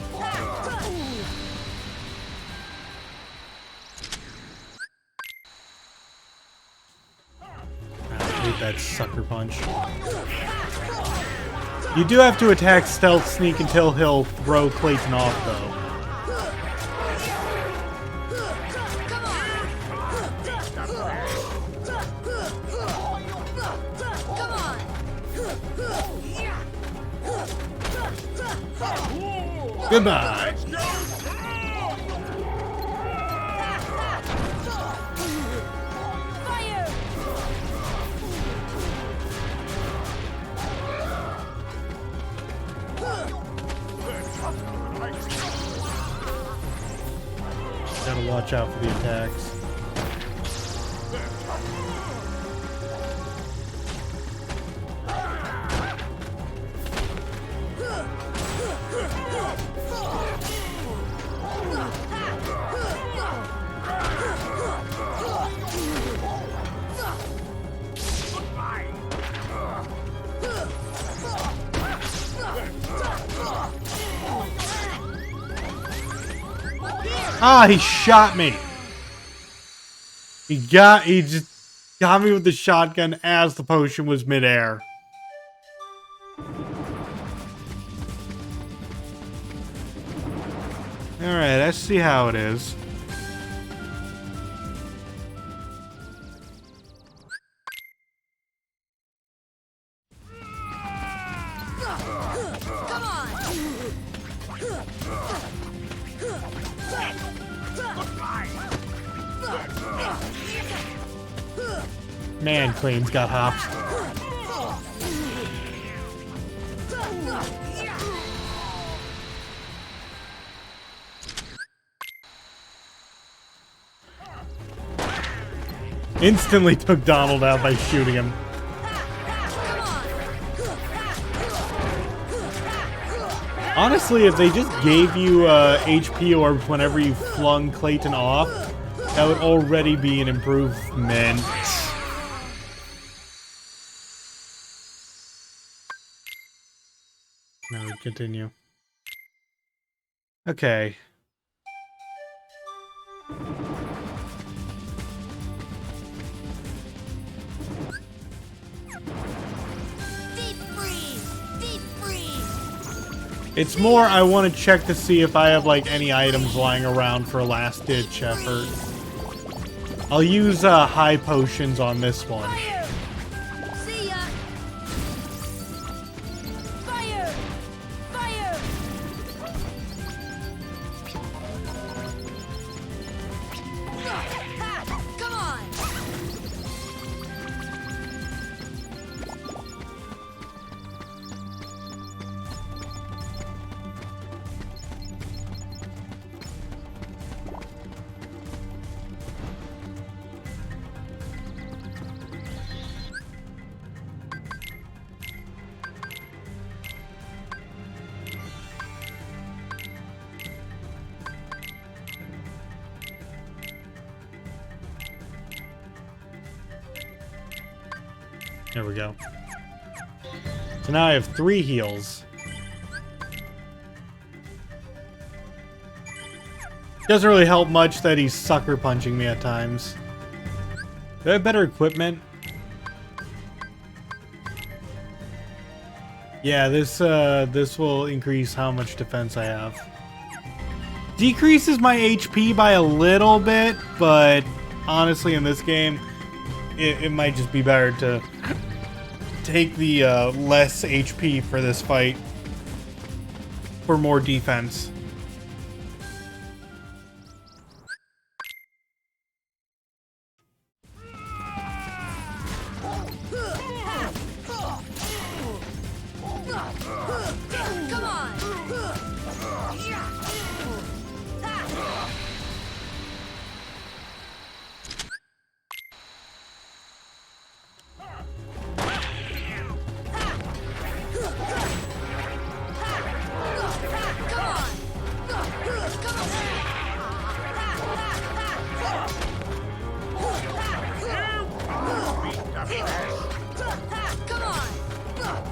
[SPEAKER 1] I hate that sucker punch. You do have to attack Stealth Sneak until he'll throw Clayton off, though. Goodbye. Gotta watch out for the attacks. Ah, he shot me. He just got me with the shotgun as the potion was midair. Alright, let's see how it is. Man, Clayton's got hops. Instantly took Donald out by shooting him. Honestly, if they just gave you HP orbs whenever you flung Clayton off, that would already be an improvement. Now we continue. Okay. It's more I want to check to see if I have like any items lying around for a last ditch effort. I'll use high potions on this one.
[SPEAKER 2] See ya. Fire! Fire! Come on!
[SPEAKER 1] There we go. So now I have 3 heals. Doesn't really help much that he's sucker punching me at times. Do I have better equipment? Yeah, this will increase how much defense I have. Decreases my HP by a little bit, but honestly in this game, it might just be better to take the less HP for this fight for more defense.
[SPEAKER 2] Come on!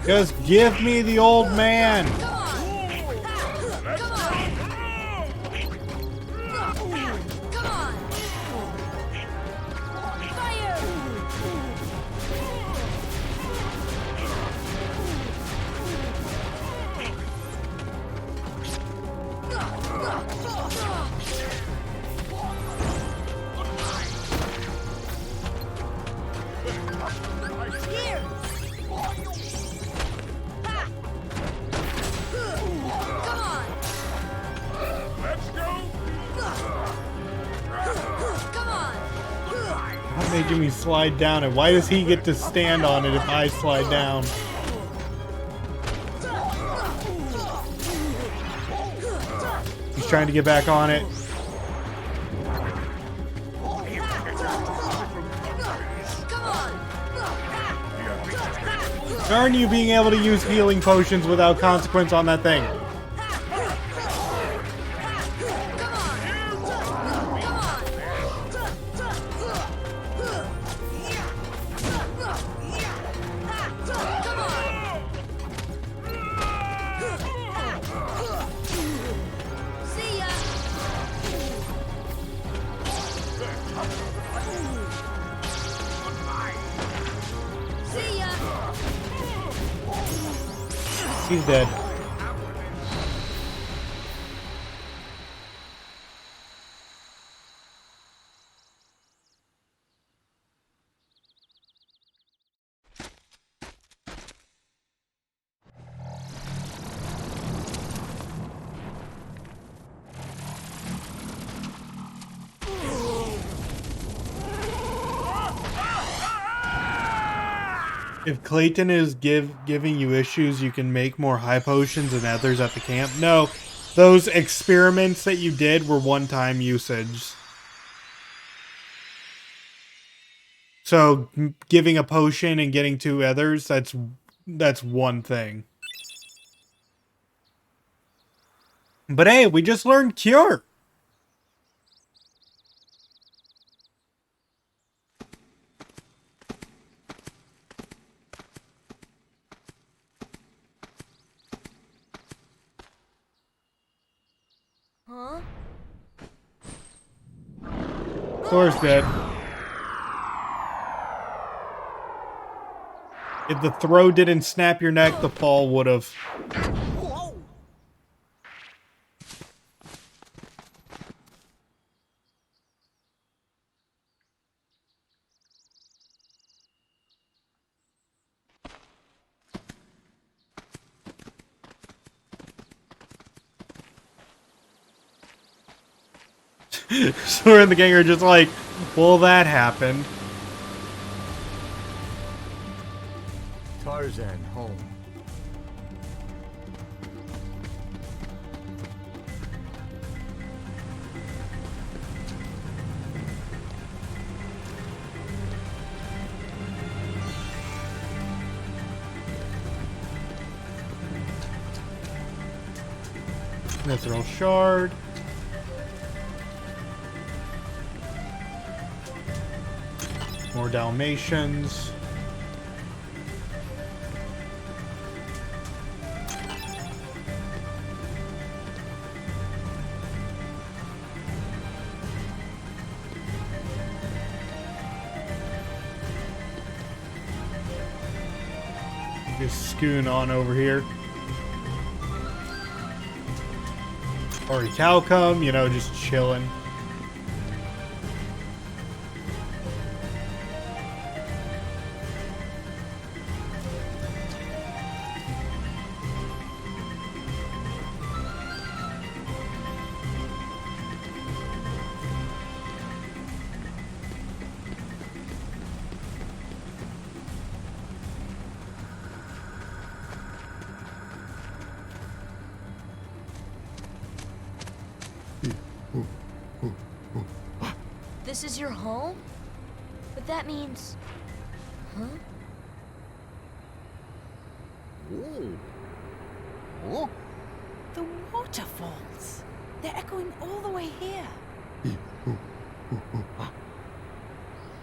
[SPEAKER 1] Just give me the old man. making me slide down it. Why does he get to stand on it if I slide down? He's trying to get back on it. Darn you being able to use healing potions without consequence on that thing. He's dead. If Clayton is giving you issues, you can make more high potions and others at the camp. No, those experiments that you did were one-time usage. So giving a potion and getting 2 others, that's one thing. But hey, we just learned Cure.
[SPEAKER 2] Huh?
[SPEAKER 1] Thor's dead. If the throw didn't snap your neck, the fall would have. Sora and the gang are just like, well, that happened.
[SPEAKER 19] Tarzan, home.
[SPEAKER 1] Mithril shard. More Dalmatians. Just scoon on over here. Orichalcum, you know, just chilling.
[SPEAKER 2] This is your home? But that means... Huh?
[SPEAKER 7] Ooh. Oh.
[SPEAKER 5] The waterfalls. They're echoing all the way here.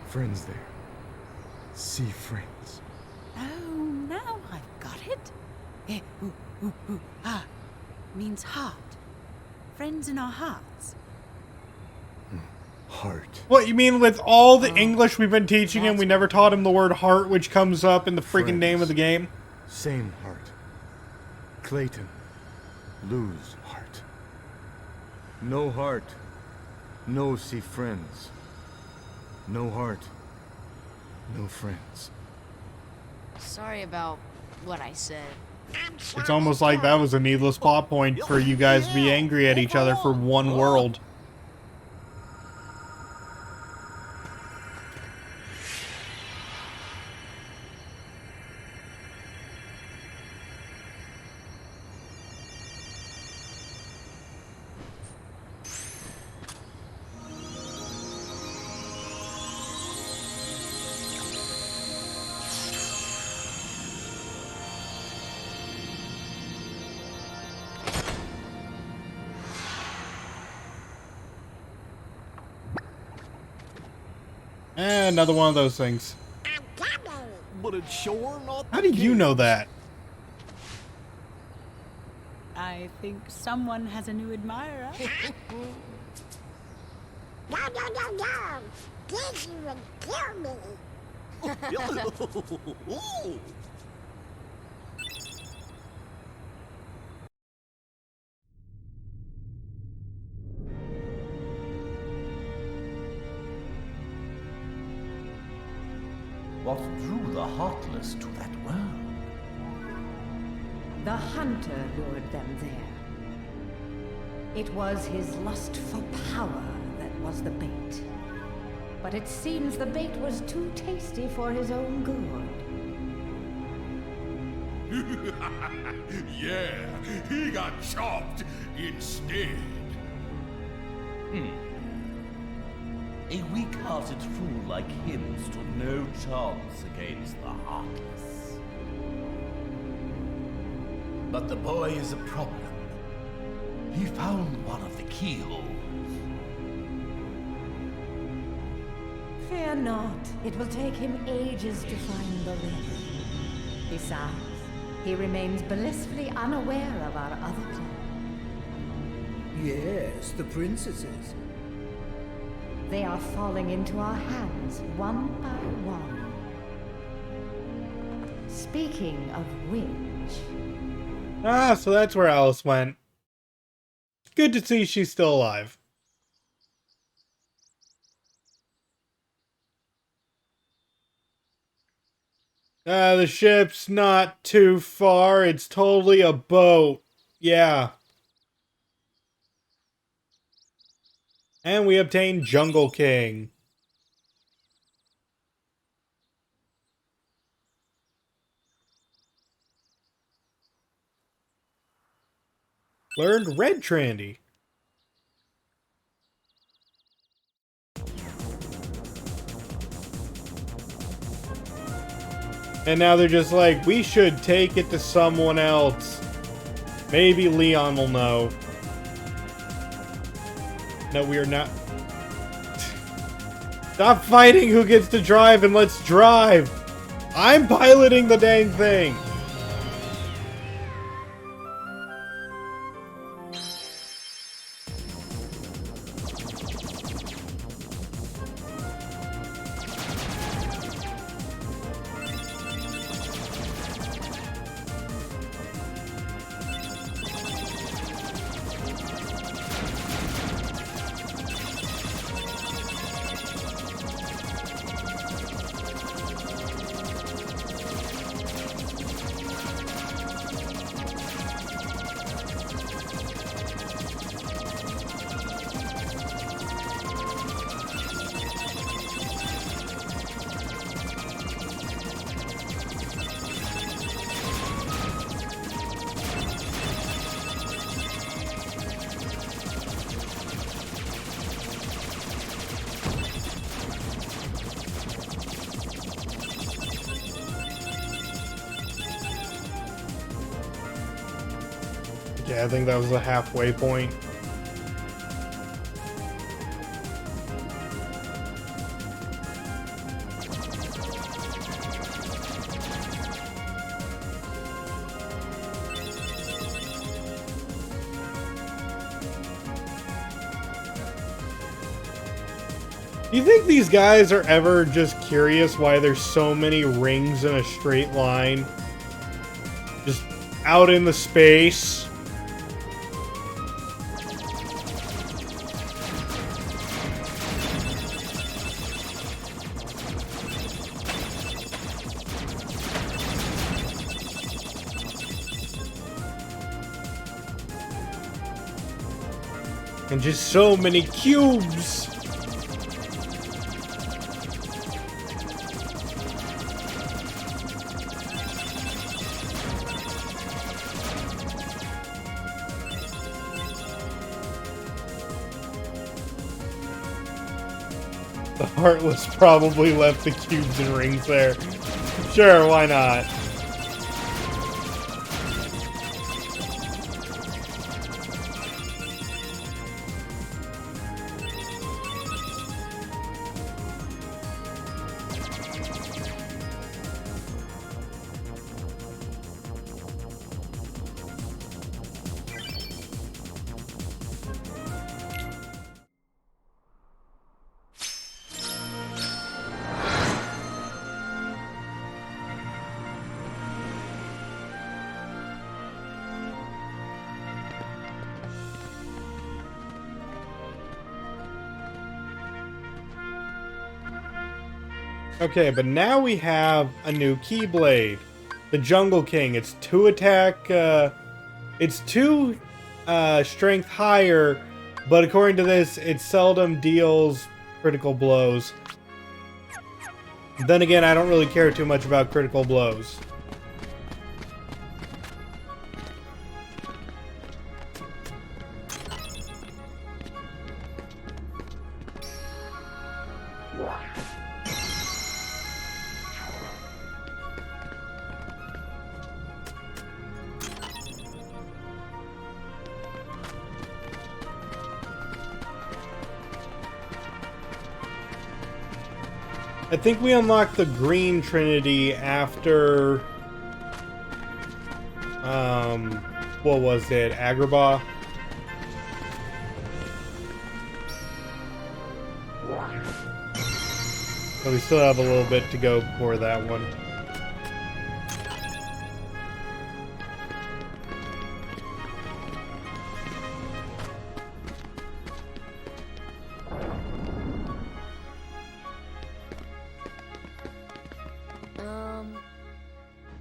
[SPEAKER 19] Friends there. Sea friends.
[SPEAKER 5] Oh, now I've got it. Means heart. Friends in our hearts.
[SPEAKER 19] Heart.
[SPEAKER 1] What, you mean with all the English we've been teaching him, we never taught him the word heart, which comes up in the freaking name of the game?
[SPEAKER 19] Same heart. Clayton. Lose heart. No heart. No sea friends. No heart. No friends.
[SPEAKER 2] Sorry about what I said.
[SPEAKER 1] It's almost like that was a needless plot point for you guys to be angry at each other for one world. Another one of those things.
[SPEAKER 7] But it's sure not.
[SPEAKER 1] How did you know that?
[SPEAKER 5] I think someone has a new admirer.
[SPEAKER 3] No, no, no, no! Please, you would kill me!
[SPEAKER 14] What drew the Heartless to that world?
[SPEAKER 17] The hunter lured them there. It was his lust for power that was the bait. But it seems the bait was too tasty for his own good.
[SPEAKER 20] Yeah, he got chopped instead.
[SPEAKER 14] A weak-hearted fool like him stood no chance against the Heartless. But the boy is a problem. He found one of the keyholes.
[SPEAKER 17] Fear not. It will take him ages to find the ring. Besides, he remains blissfully unaware of our other plan.
[SPEAKER 15] Yes, the princesses.
[SPEAKER 17] They are falling into our hands one by one. Speaking of which...
[SPEAKER 1] Ah, so that's where Alice went. Good to see she's still alive. The ship's not too far. It's totally a boat. Yeah. And we obtain Jungle King. Learned Red Trandy. And now they're just like, we should take it to someone else. Maybe Leon will know. No, we are not. Stop fighting who gets to drive and let's drive. I'm piloting the dang thing. Yeah, I think that was the halfway point. Do you think these guys are ever just curious why there's so many rings in a straight line? Just out in the space? And just so many cubes! The Heartless probably left the cubes and rings there. Sure, why not? Okay, but now we have a new Keyblade. The Jungle King. It's 2 attack, it's 2 strength higher, but according to this, it seldom deals critical blows. Then again, I don't really care too much about critical blows. I think we unlocked the Green Trinity after, what was it? Agrabah? So we still have a little bit to go before that one.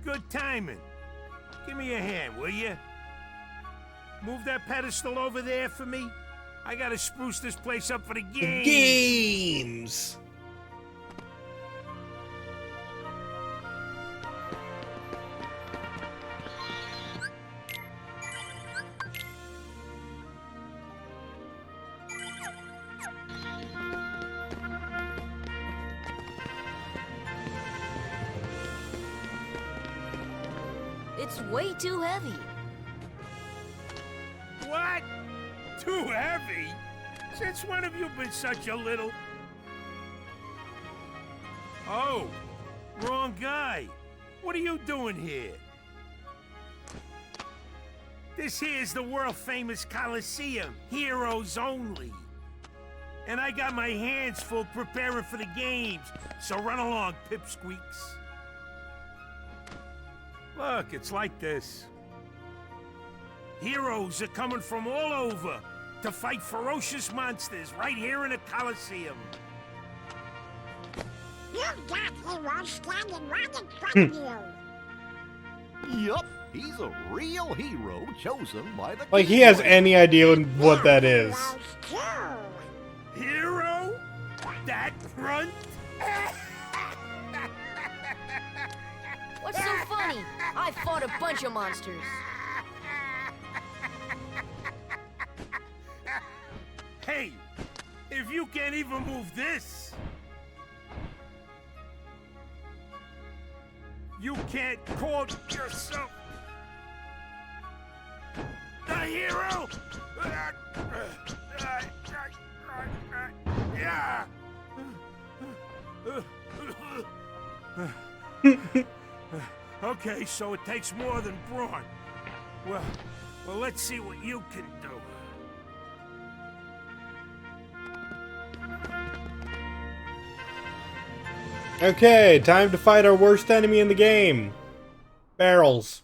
[SPEAKER 21] Good timing. Give me a hand, will you? Move that pedestal over there for me. I gotta spruce this place up for the games.
[SPEAKER 1] Games!
[SPEAKER 2] It's way too heavy.
[SPEAKER 21] What? Too heavy? Since when have you been such a little... Oh, wrong guy. What are you doing here? This here's the world-famous Coliseum, heroes only. And I got my hands full preparing for the games, so run along, pipsqueaks. Look, it's like this. Heroes are coming from all over to fight ferocious monsters right here in the Coliseum.
[SPEAKER 6] You've got heroes standing right in front of you.
[SPEAKER 7] Yup, he's a real hero chosen by the
[SPEAKER 1] Like, he has any idea what that is.
[SPEAKER 21] Hero? That grunt?
[SPEAKER 2] What's so funny? I fought a bunch of monsters.
[SPEAKER 21] Hey, if you can't even move this, you can't call yourself the hero? Yeah. Okay, so it takes more than brawn. Well, let's see what you can do.
[SPEAKER 1] Okay, time to fight our worst enemy in the game. Barrels.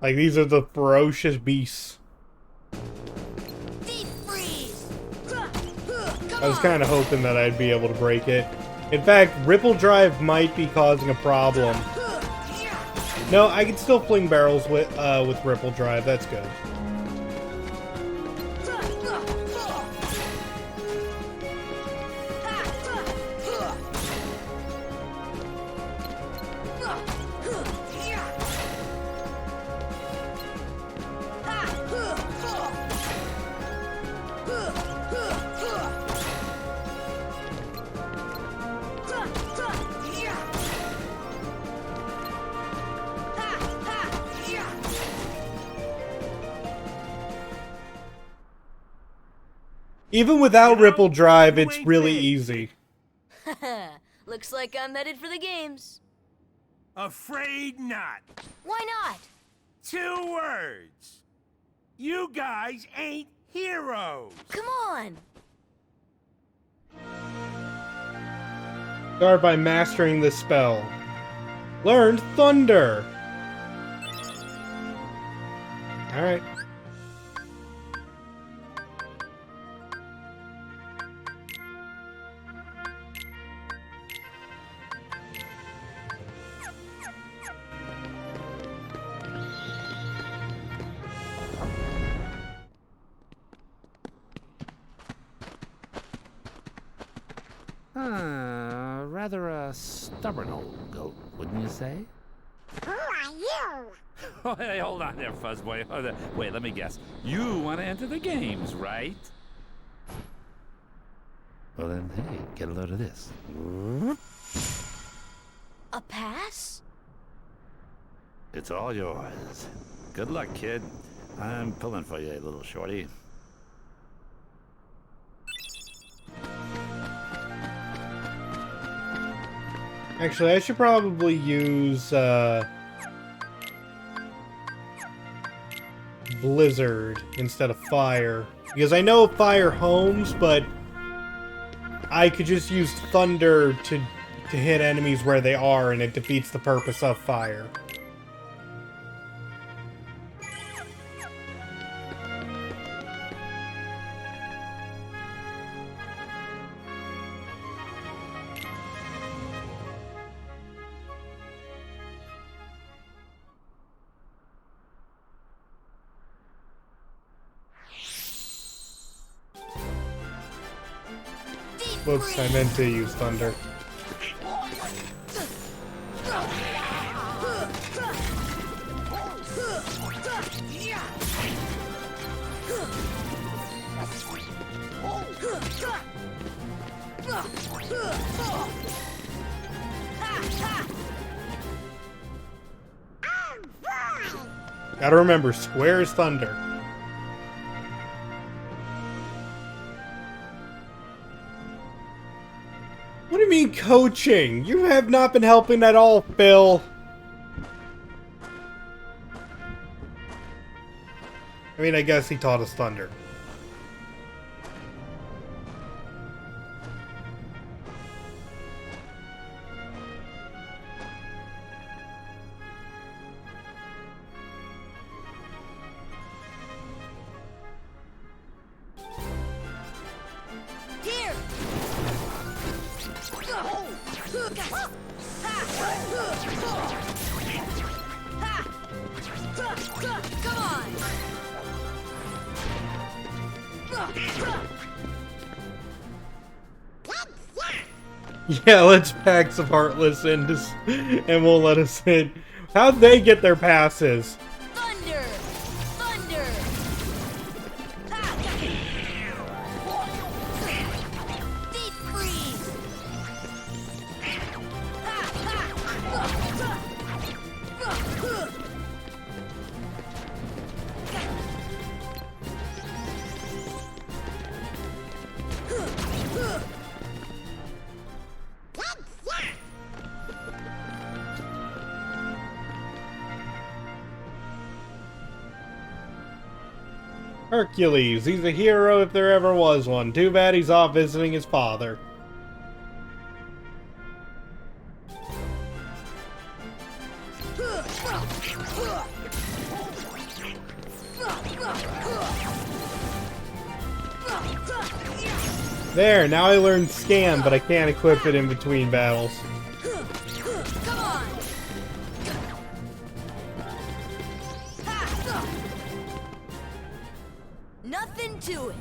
[SPEAKER 1] Like, these are the ferocious beasts.
[SPEAKER 2] Deep freeze.
[SPEAKER 1] I was kind of hoping that I'd be able to break it. In fact, Ripple Drive might be causing a problem. No, I can still fling barrels with Ripple Drive. That's good. Even without Ripple Drive, it's really easy.
[SPEAKER 2] Looks like I'm headed for the games.
[SPEAKER 21] Afraid not.
[SPEAKER 2] Why not?
[SPEAKER 21] 2 words. You guys ain't heroes.
[SPEAKER 2] Come on.
[SPEAKER 1] Start by mastering the spell. Learn Thunder. Alright.
[SPEAKER 13] Rather a stubborn old goat, wouldn't you say?
[SPEAKER 6] Who are you?
[SPEAKER 13] Oh, hey, hold on there, Fuzzboy. Wait, let me guess. You want to enter the games, right? Well then, hey, get a load of this.
[SPEAKER 2] A pass?
[SPEAKER 13] It's all yours. Good luck, kid. I'm pulling for you, little shorty.
[SPEAKER 1] Actually, I should probably use Blizzard instead of Fire. Because I know Fire homes, but I could just use Thunder to hit enemies where they are, and it defeats the purpose of Fire. Whoops, I meant to use Thunder. Gotta remember, square is Thunder. What do you mean coaching? You have not been helping at all, Phil. I mean, I guess he taught us Thunder.
[SPEAKER 2] Here. Come on.
[SPEAKER 1] Yeah, let's pack some Heartless in and we'll let us in. How'd they get their passes?
[SPEAKER 2] Thunder! Thunder! Deep freeze!
[SPEAKER 1] Hercules, he's a hero if there ever was one. Too bad he's off visiting his father. There, now I learned Scan, but I can't equip it in between battles.
[SPEAKER 2] Come on! Nothing to it.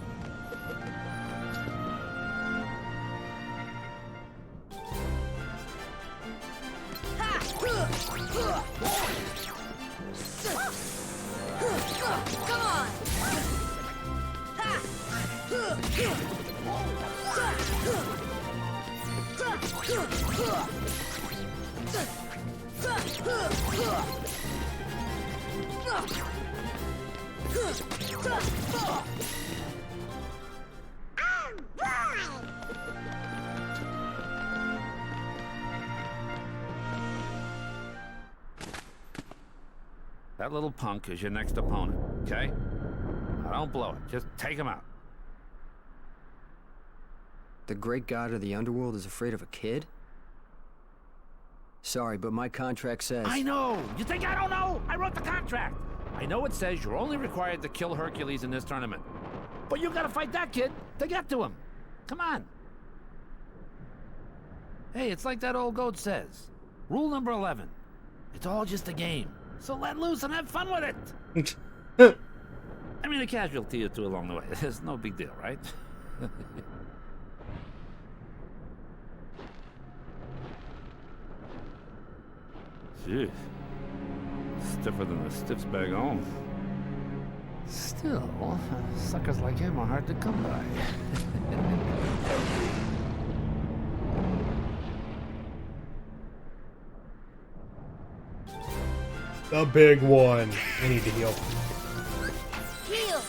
[SPEAKER 2] Come on!
[SPEAKER 13] That little punk is your next opponent, okay? Now don't blow it. Just take him out.
[SPEAKER 4] The great god of the underworld is afraid of a kid? Sorry, but my contract says...
[SPEAKER 13] I know! You think I don't know? I wrote the contract! I know it says you're only required to kill Hercules in this tournament. But you gotta fight that kid to get to him. Come on. Hey, it's like that old goat says. Rule number 11. It's all just a game. So let loose and have fun with it! I mean, a casualty or two along the way. It's no big deal, right? Jeez. Stiffer than the stiffs back home. Still, suckers like him are hard to come by.
[SPEAKER 1] The big one. I need to heal.
[SPEAKER 2] Heal!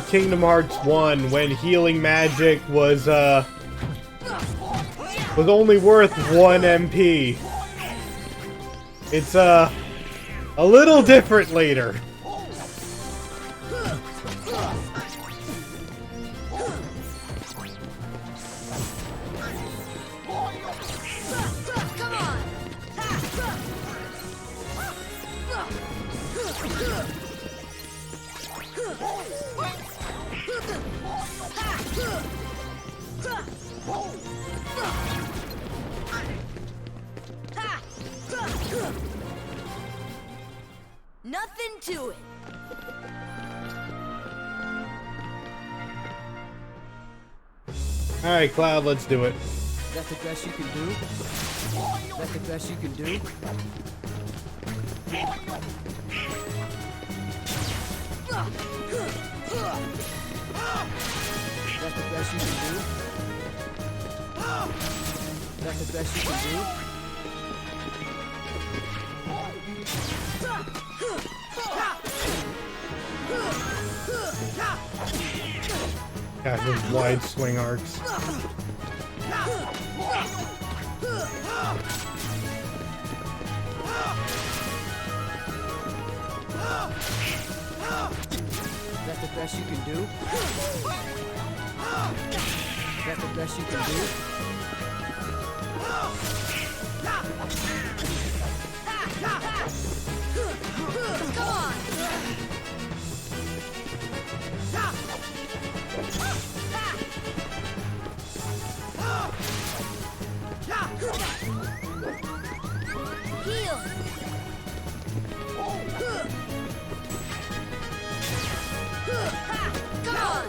[SPEAKER 1] Kingdom Hearts 1, when healing magic was only worth 1 MP. It's, a little different later.
[SPEAKER 2] Nothing to it.
[SPEAKER 1] Alright, Cloud, let's do it.
[SPEAKER 4] That's the best you can do? That's the best you can do? That's the best you can do? That's the best you can do?
[SPEAKER 1] God, those wide swing arcs.
[SPEAKER 4] That's the best you can do? That's the best you can do?
[SPEAKER 2] Come on! Heal! Come on!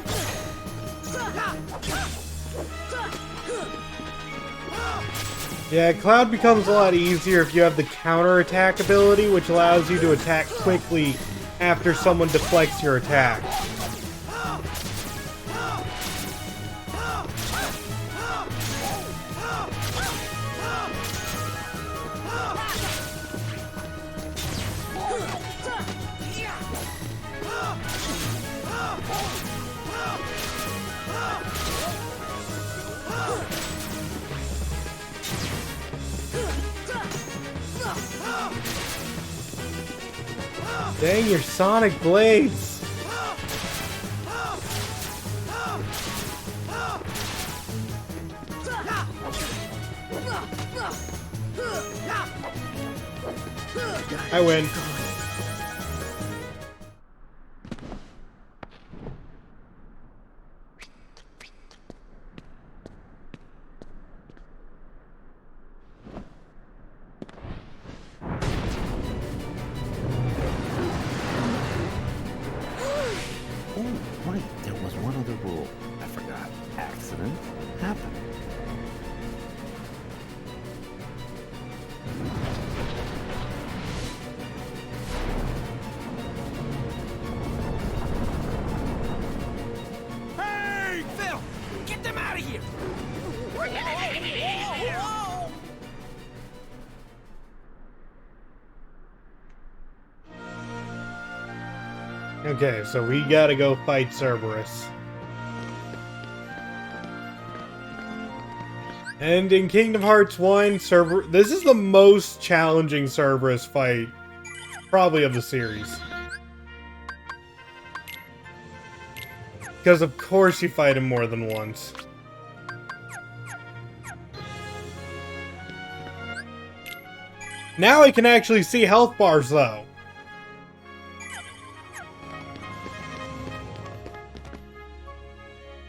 [SPEAKER 1] Yeah, Cloud becomes a lot easier if you have the counter-attack ability, which allows you to attack quickly after someone deflects your attack. Dang, your sonic blades! I win. Okay, so we gotta go fight Cerberus. And in Kingdom Hearts 1, this is the most challenging Cerberus fight, probably of the series. Because of course you fight him more than once. Now I can actually see health bars though.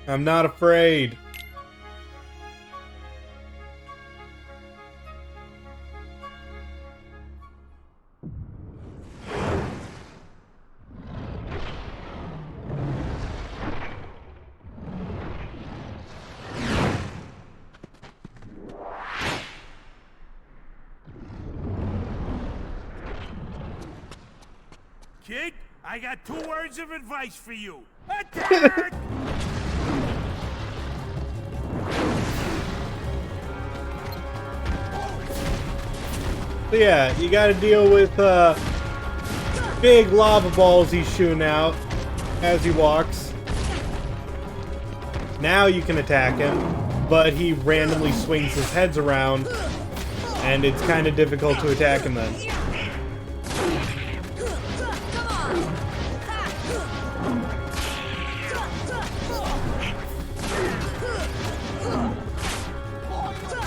[SPEAKER 1] I'm not afraid.
[SPEAKER 21] Kid, I got 2 words of advice for you. Attack!
[SPEAKER 1] So yeah, you gotta deal with big lava balls he's shooting out as he walks. Now you can attack him, but he randomly swings his heads around, and it's kind of difficult to attack him then.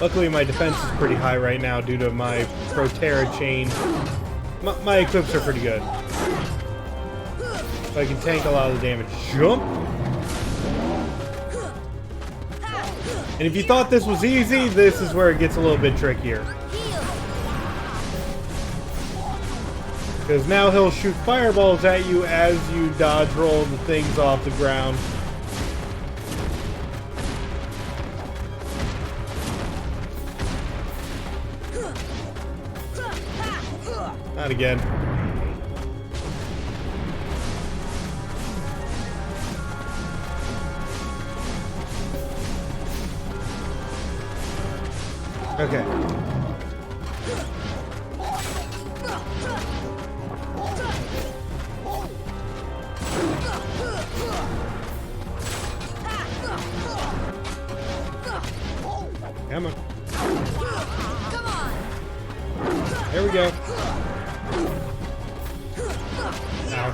[SPEAKER 1] Luckily, my defense is pretty high right now due to my Proterra chain. My equips are pretty good. So I can tank a lot of the damage. Jump! And if you thought this was easy, this is where it gets a little bit trickier. Because now he'll shoot fireballs at you as you dodge roll the things off the ground. Not again. Okay. Come on. There we go. Ow.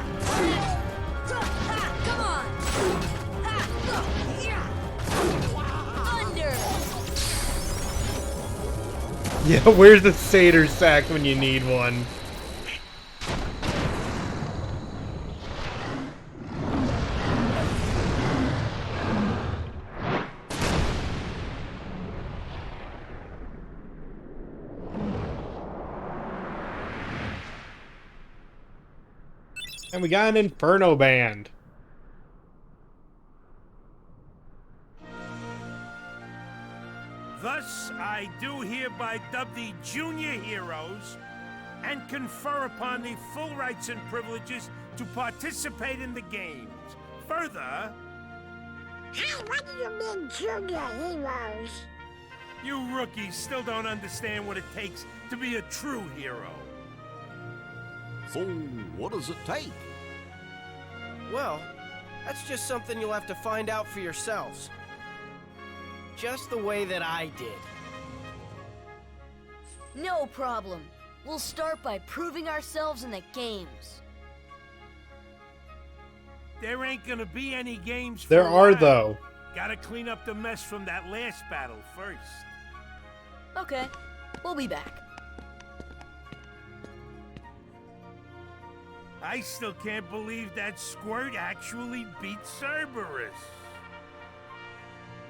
[SPEAKER 1] Yeah, where's the satyr sack when you need one? And we got an Inferno Band.
[SPEAKER 21] Thus, I do hereby dub the Junior Heroes and confer upon the full rights and privileges to participate in the games. Further...
[SPEAKER 6] Hey, what do you mean, Junior Heroes?
[SPEAKER 21] You rookies still don't understand what it takes to be a true hero.
[SPEAKER 7] So, what does it take?
[SPEAKER 4] Well, that's just something you'll have to find out for yourselves. Just the way that I did.
[SPEAKER 2] No problem. We'll start by proving ourselves in the games.
[SPEAKER 21] There ain't gonna be any games for
[SPEAKER 1] There
[SPEAKER 21] a
[SPEAKER 1] are,
[SPEAKER 21] while.
[SPEAKER 1] though.
[SPEAKER 21] Gotta clean up the mess from that last battle first.
[SPEAKER 2] Okay, we'll be back.
[SPEAKER 21] I still can't believe that Squirt actually beat Cerberus.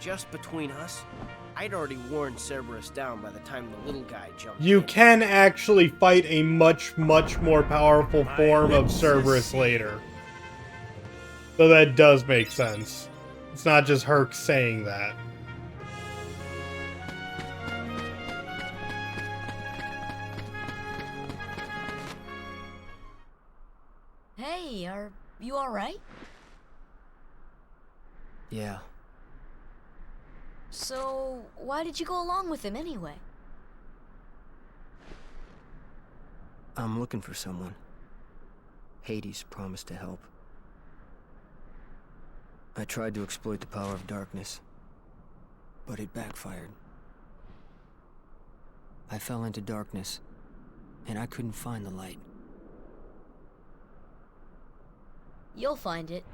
[SPEAKER 4] Just between us, I'd already worn Cerberus down by the time the little guy jumped
[SPEAKER 1] You
[SPEAKER 4] in.
[SPEAKER 1] can actually fight a much, much more powerful form of Cerberus later. So that does make sense. It's not just Herc saying that.
[SPEAKER 2] Hey, are you alright?
[SPEAKER 4] Yeah.
[SPEAKER 2] So, why did you go along with him anyway?
[SPEAKER 4] I'm looking for someone. Hades promised to help. I tried to exploit the power of darkness, but it backfired. I fell into darkness, and I couldn't find the light.
[SPEAKER 2] You'll find it.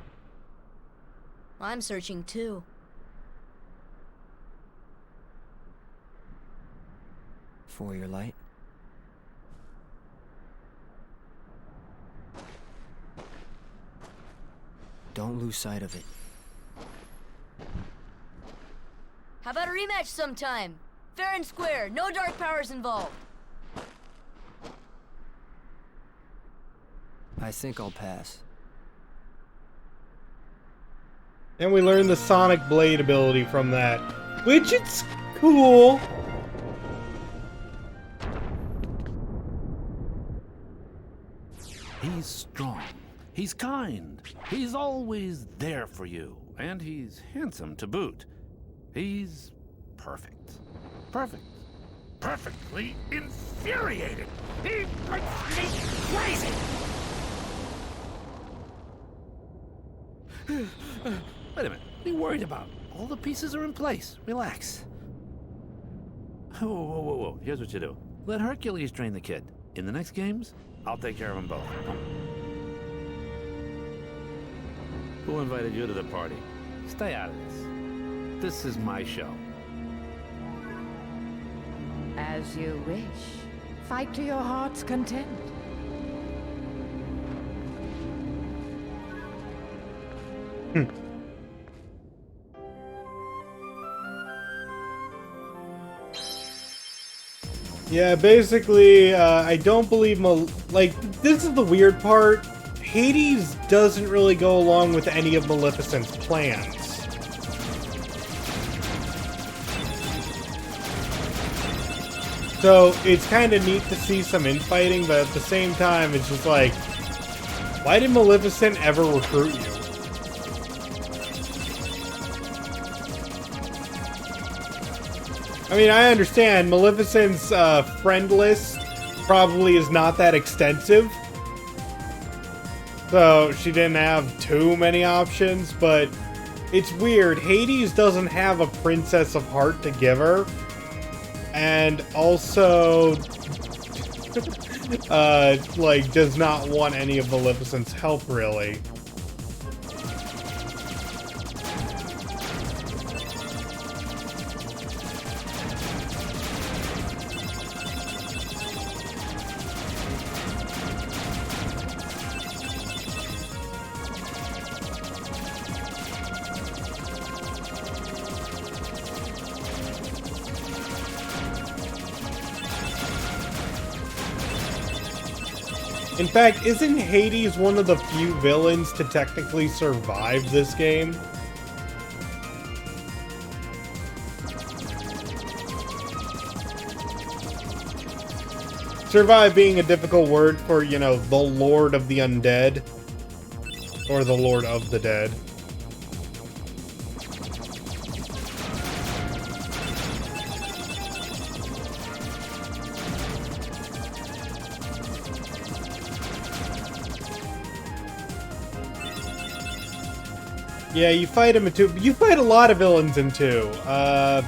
[SPEAKER 2] I'm searching too.
[SPEAKER 4] For your light? Don't lose sight of it.
[SPEAKER 2] How about a rematch sometime? Fair and square, no dark powers involved.
[SPEAKER 4] I think I'll pass.
[SPEAKER 1] And we learned the Sonic Blade ability from that, which it's cool.
[SPEAKER 13] He's strong. He's kind. He's always there for you. And he's handsome to boot. He's perfect. Perfect. Perfectly infuriating. He makes me crazy. Wait a minute. What are you worried about? All the pieces are in place. Relax. Whoa, whoa, whoa, whoa. Here's what you do. Let Hercules train the kid. In the next games, I'll take care of them both. Come. Who invited you to the party? Stay out of this. This is my show.
[SPEAKER 17] As you wish. Fight to your heart's content.
[SPEAKER 1] Yeah, basically, I don't believe, like, this is the weird part. Hades doesn't really go along with any of Maleficent's plans. So, it's kind of neat to see some infighting, but at the same time, it's just like, why did Maleficent ever recruit you? I mean, I understand Maleficent's friend list probably is not that extensive, so she didn't have too many options, but it's weird. Hades doesn't have a Princess of Heart to give her, and also, like, does not want any of Maleficent's help, really. In fact, isn't Hades one of the few villains to technically survive this game? Survive being a difficult word for, you know, the Lord of the Undead. Or the Lord of the Dead. Yeah, you fight him in 2. You fight a lot of villains in 2. I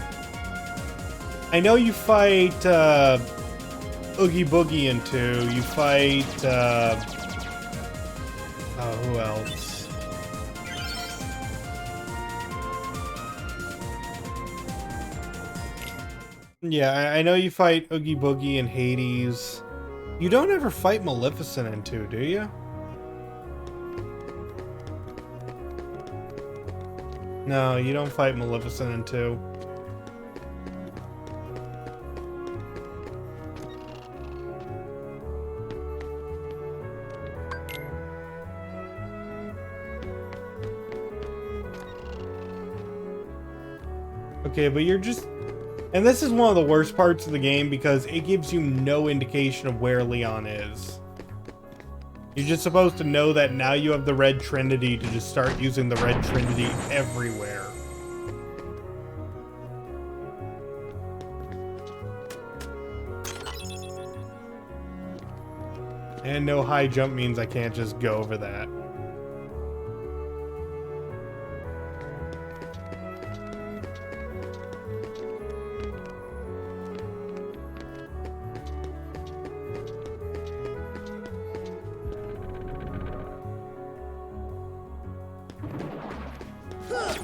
[SPEAKER 1] know you fight Oogie Boogie in 2. You fight who else? Yeah, I know you fight Oogie Boogie in Hades. You don't ever fight Maleficent in 2, do you? No, you don't fight Maleficent in 2. Okay, but you're just... And this is one of the worst parts of the game because it gives you no indication of where Leon is. You're just supposed to know that now you have the Red Trinity to just start using the Red Trinity everywhere. And no high jump means I can't just go over that.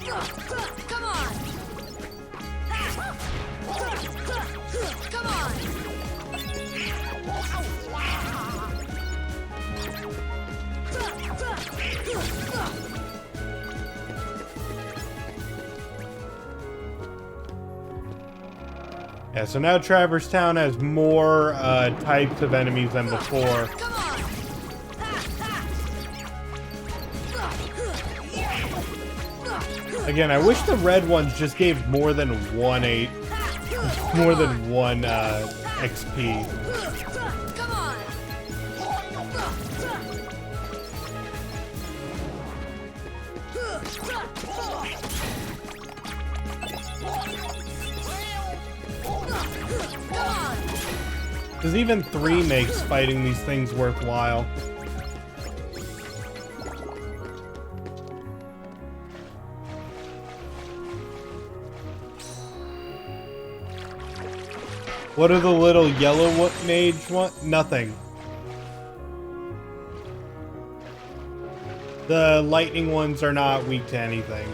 [SPEAKER 2] Come on! Come on!
[SPEAKER 1] Yeah, so now Traverse Town has more types of enemies than before. Again, I wish the red ones just gave more than one XP.
[SPEAKER 2] Come on!
[SPEAKER 1] Because even 3 makes fighting these things worthwhile. What are the little yellow mage want? Nothing. The lightning ones are not weak to anything.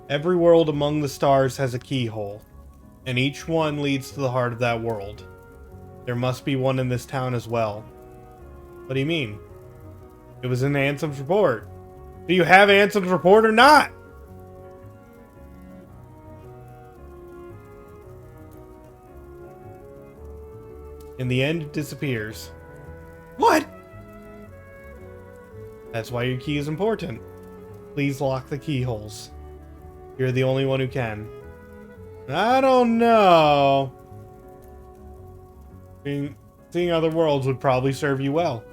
[SPEAKER 1] Every world among the stars has a keyhole, and each one leads to the heart of that world. There must be one in this town as well. What do you mean? It was in Ansem's report. Do you have Ansem's report or not? In the end, it disappears. What? That's why your key is important. Please lock the keyholes. You're the only one who can. I don't know. Seeing other worlds would probably serve you well.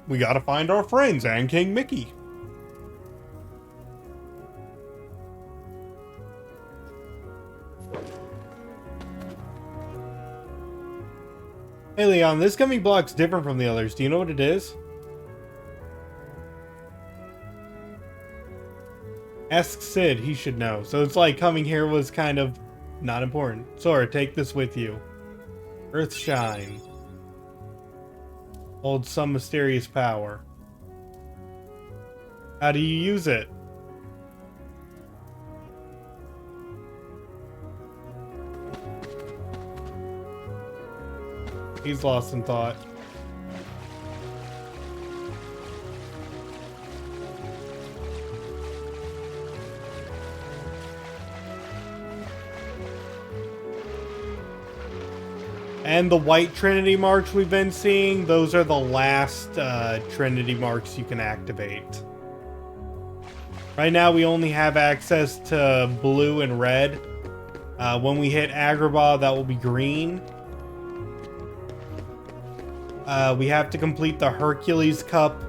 [SPEAKER 1] We gotta find our friends and King Mickey. Hey Leon, this gummy block's different from the others. Do you know what it is? Ask Sid, he should know. So it's like coming here was kind of not important. Sora, take this with you. Earthshine. Holds some mysterious power. How do you use it? He's lost in thought. And the white Trinity marks we've been seeing, those are the last Trinity marks you can activate. Right now we only have access to blue and red. When we hit Agrabah, that will be green. We have to complete the Hercules Cup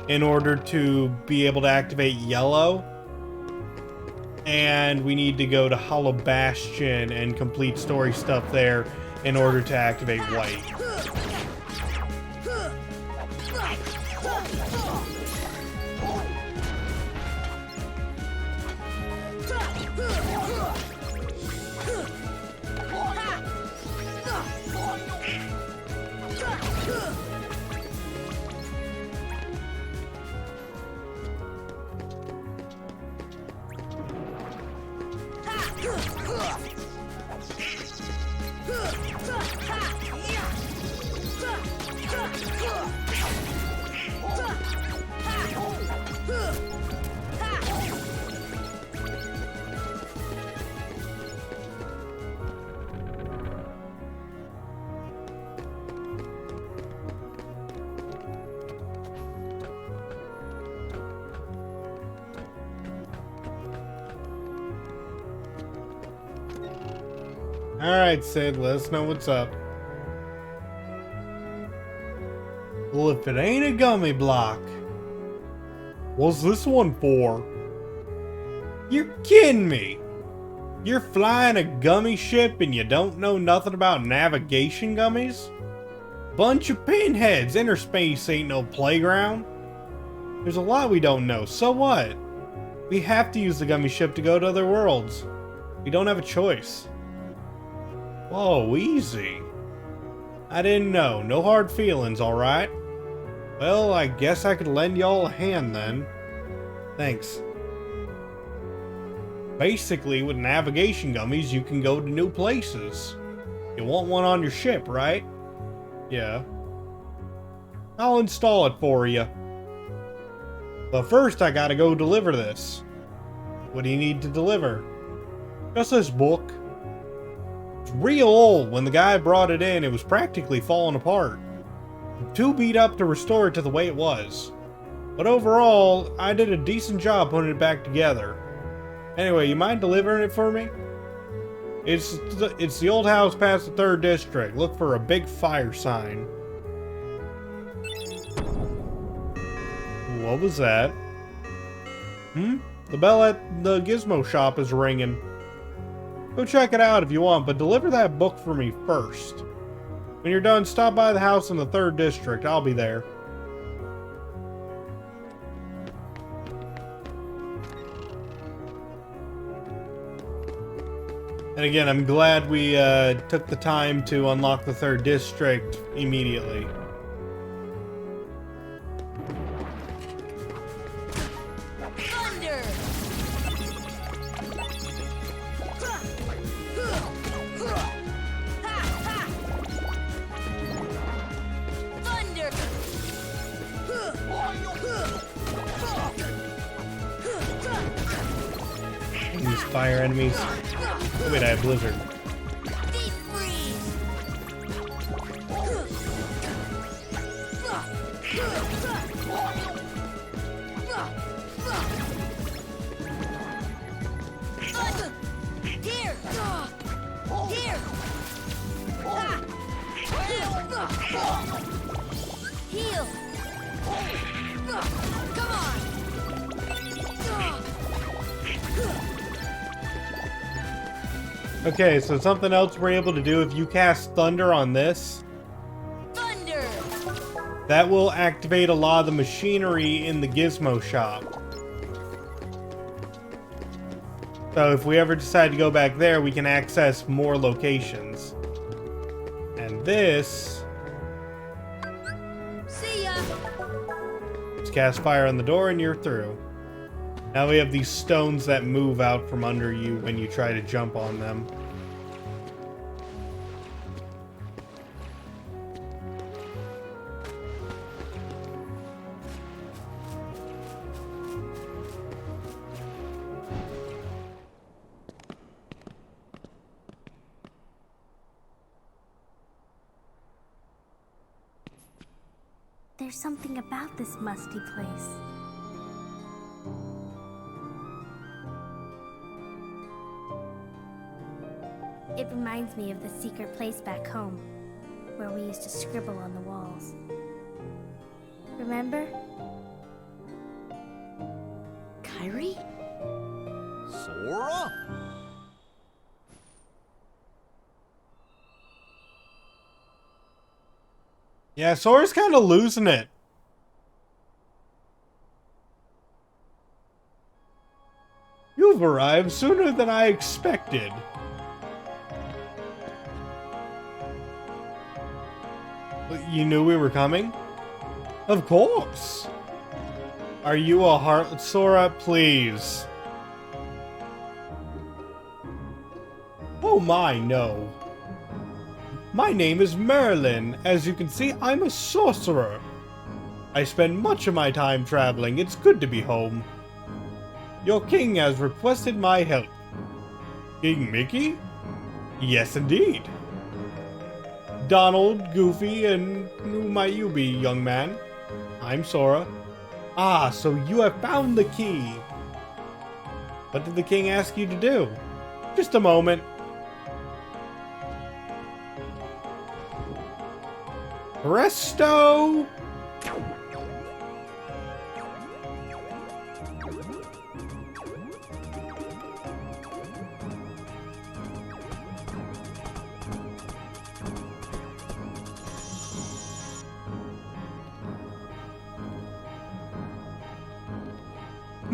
[SPEAKER 1] in order to be able to activate yellow. And we need to go to Hollow Bastion and complete story stuff there in order to activate white. Alright, Sid, let us know what's up. Well, if it ain't a gummy block, what's this one for? You're kidding me! You're flying a gummy ship and you don't know nothing about navigation gummies? Bunch of pinheads, inner space ain't no playground. There's a lot we don't know, so what? We have to use the gummy ship to go to other worlds. We don't have a choice. Oh, easy. I didn't know. No hard feelings, alright? Well, I guess I could lend y'all a hand then. Thanks. Basically, with navigation gummies, you can go to new places. You want one on your ship, right? Yeah. I'll install it for you. But first, I gotta go deliver this. What do you need to deliver? Just this book. It's real old. When the guy brought it in, it was practically falling apart. I'm too beat up to restore it to the way it was. But overall, I did a decent job putting it back together. Anyway, you mind delivering it for me? It's the old house past the 3rd District. Look for a big fire sign. What was that? The bell at the Gizmo shop is ringing. Go check it out if you want, but deliver that book for me first. When you're done, stop by the house in the 3rd District. I'll be there. And again, I'm glad we took the time to unlock the 3rd District immediately.
[SPEAKER 2] Thunder! Thunder!
[SPEAKER 1] These fire enemies. Oh, wait, I have Blizzard.
[SPEAKER 2] Deep freeze! Here! Here! Heal! Come on!
[SPEAKER 1] Okay, so something else we're able to do if you cast Thunder on this.
[SPEAKER 2] Thunder!
[SPEAKER 1] That will activate a lot of the machinery in the Gizmo shop. So if we ever decide to go back there, we can access more locations. And this...
[SPEAKER 2] See ya!
[SPEAKER 1] Just cast fire on the door and you're through. Now we have these stones that move out from under you when you try to jump on them.
[SPEAKER 3] There's something about this musty place. It reminds me of the secret place back home, where we used to scribble on the walls. Remember?
[SPEAKER 2] Kairi?
[SPEAKER 7] Sora?
[SPEAKER 1] Yeah, Sora's kind of losing it. You've arrived sooner than I expected. You knew we were coming? Of course. Are you a heart, Sora? Please. Oh my, no. My name is Merlin. As you can see, I'm a sorcerer. I spend much of my time traveling. It's good to be home. Your king has requested my help. King Mickey? Yes, indeed. Donald, Goofy, and who might you be, young man? I'm Sora. Ah, so you have found the key. What did the king ask you to do? Just a moment. Presto!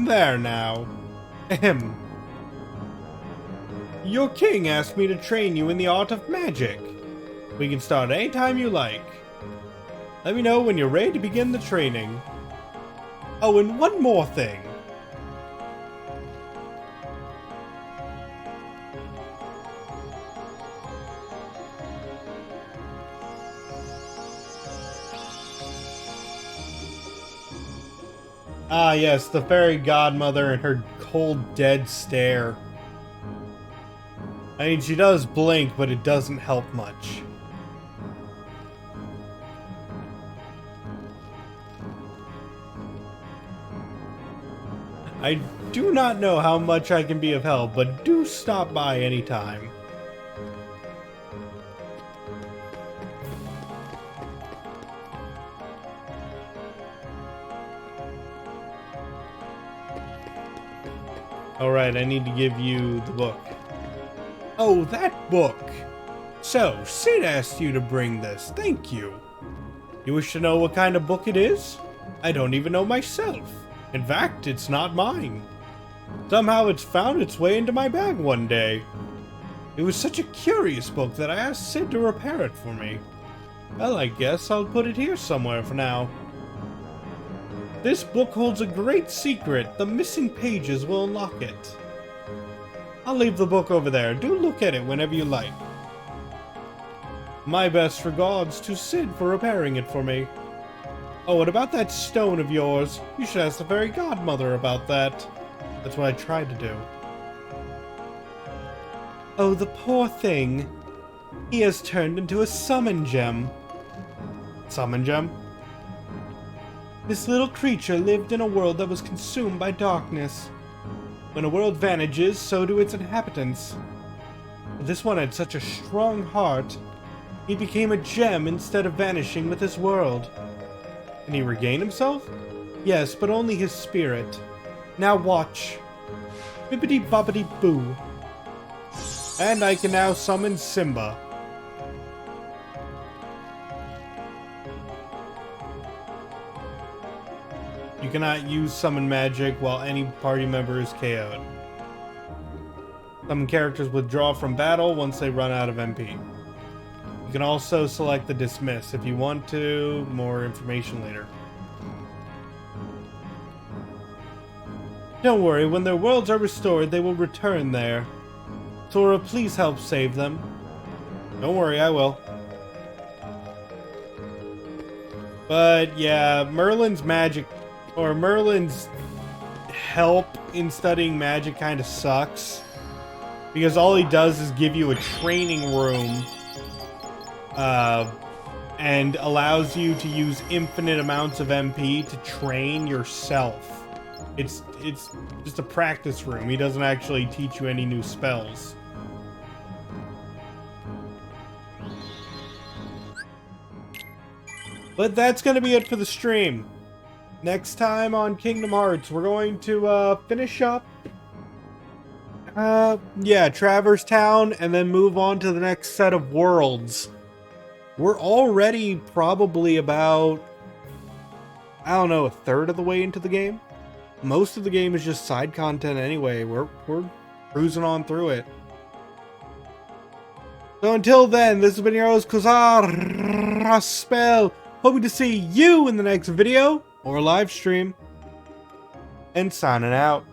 [SPEAKER 1] There now. Ahem. Your king asked me to train you in the art of magic. We can start anytime you like. Let me know when you're ready to begin the training. Oh, and one more thing. Ah, yes, the fairy godmother and her cold, dead stare. I mean, she does blink, but it doesn't help much. I do not know how much I can be of help, but do stop by anytime. Alright, I need to give you the book. Oh, that book! So, Sid asked you to bring this. Thank you. You wish to know what kind of book it is? I don't even know myself. In fact, it's not mine. Somehow it's found its way into my bag one day. It was such a curious book that I asked Sid to repair it for me. Well, I guess I'll put it here somewhere for now. This book holds a great secret. The missing pages will unlock it. I'll leave the book over there. Do look at it whenever you like. My best regards to Sid for repairing it for me. Oh, and about that stone of yours, you should ask the fairy godmother about that. That's what I tried to do. Oh, the poor thing. He has turned into a summon gem. Summon gem? This little creature lived in a world that was consumed by darkness. When a world vanishes, so do its inhabitants. But this one had such a strong heart, he became a gem instead of vanishing with his world. Can he regain himself? Yes, but only his spirit. Now watch. Bippity boppity boo. And I can now summon Simba. You cannot use summon magic while any party member is KO'd. Some characters withdraw from battle once they run out of MP. You can also select the dismiss if you want to. More information later. Don't worry, when their worlds are restored, they will return there. Sora, please help save them. Don't worry, I will. But yeah, Merlin's magic, or Merlin's help in studying magic kind of sucks. Because all he does is give you a training room and allows you to use infinite amounts of MP to train yourself. It's just a practice room. He doesn't actually teach you any new spells. But that's going to be it for the stream. Next time on Kingdom Hearts, we're going to finish up Traverse Town, and then move on to the next set of worlds. We're already probably about, I don't know, a third of the way into the game. Most of the game is just side content anyway. We're cruising on through it. So until then, this has been your host, Quasar Spell. Hoping to see you in the next video or live stream. And signing out.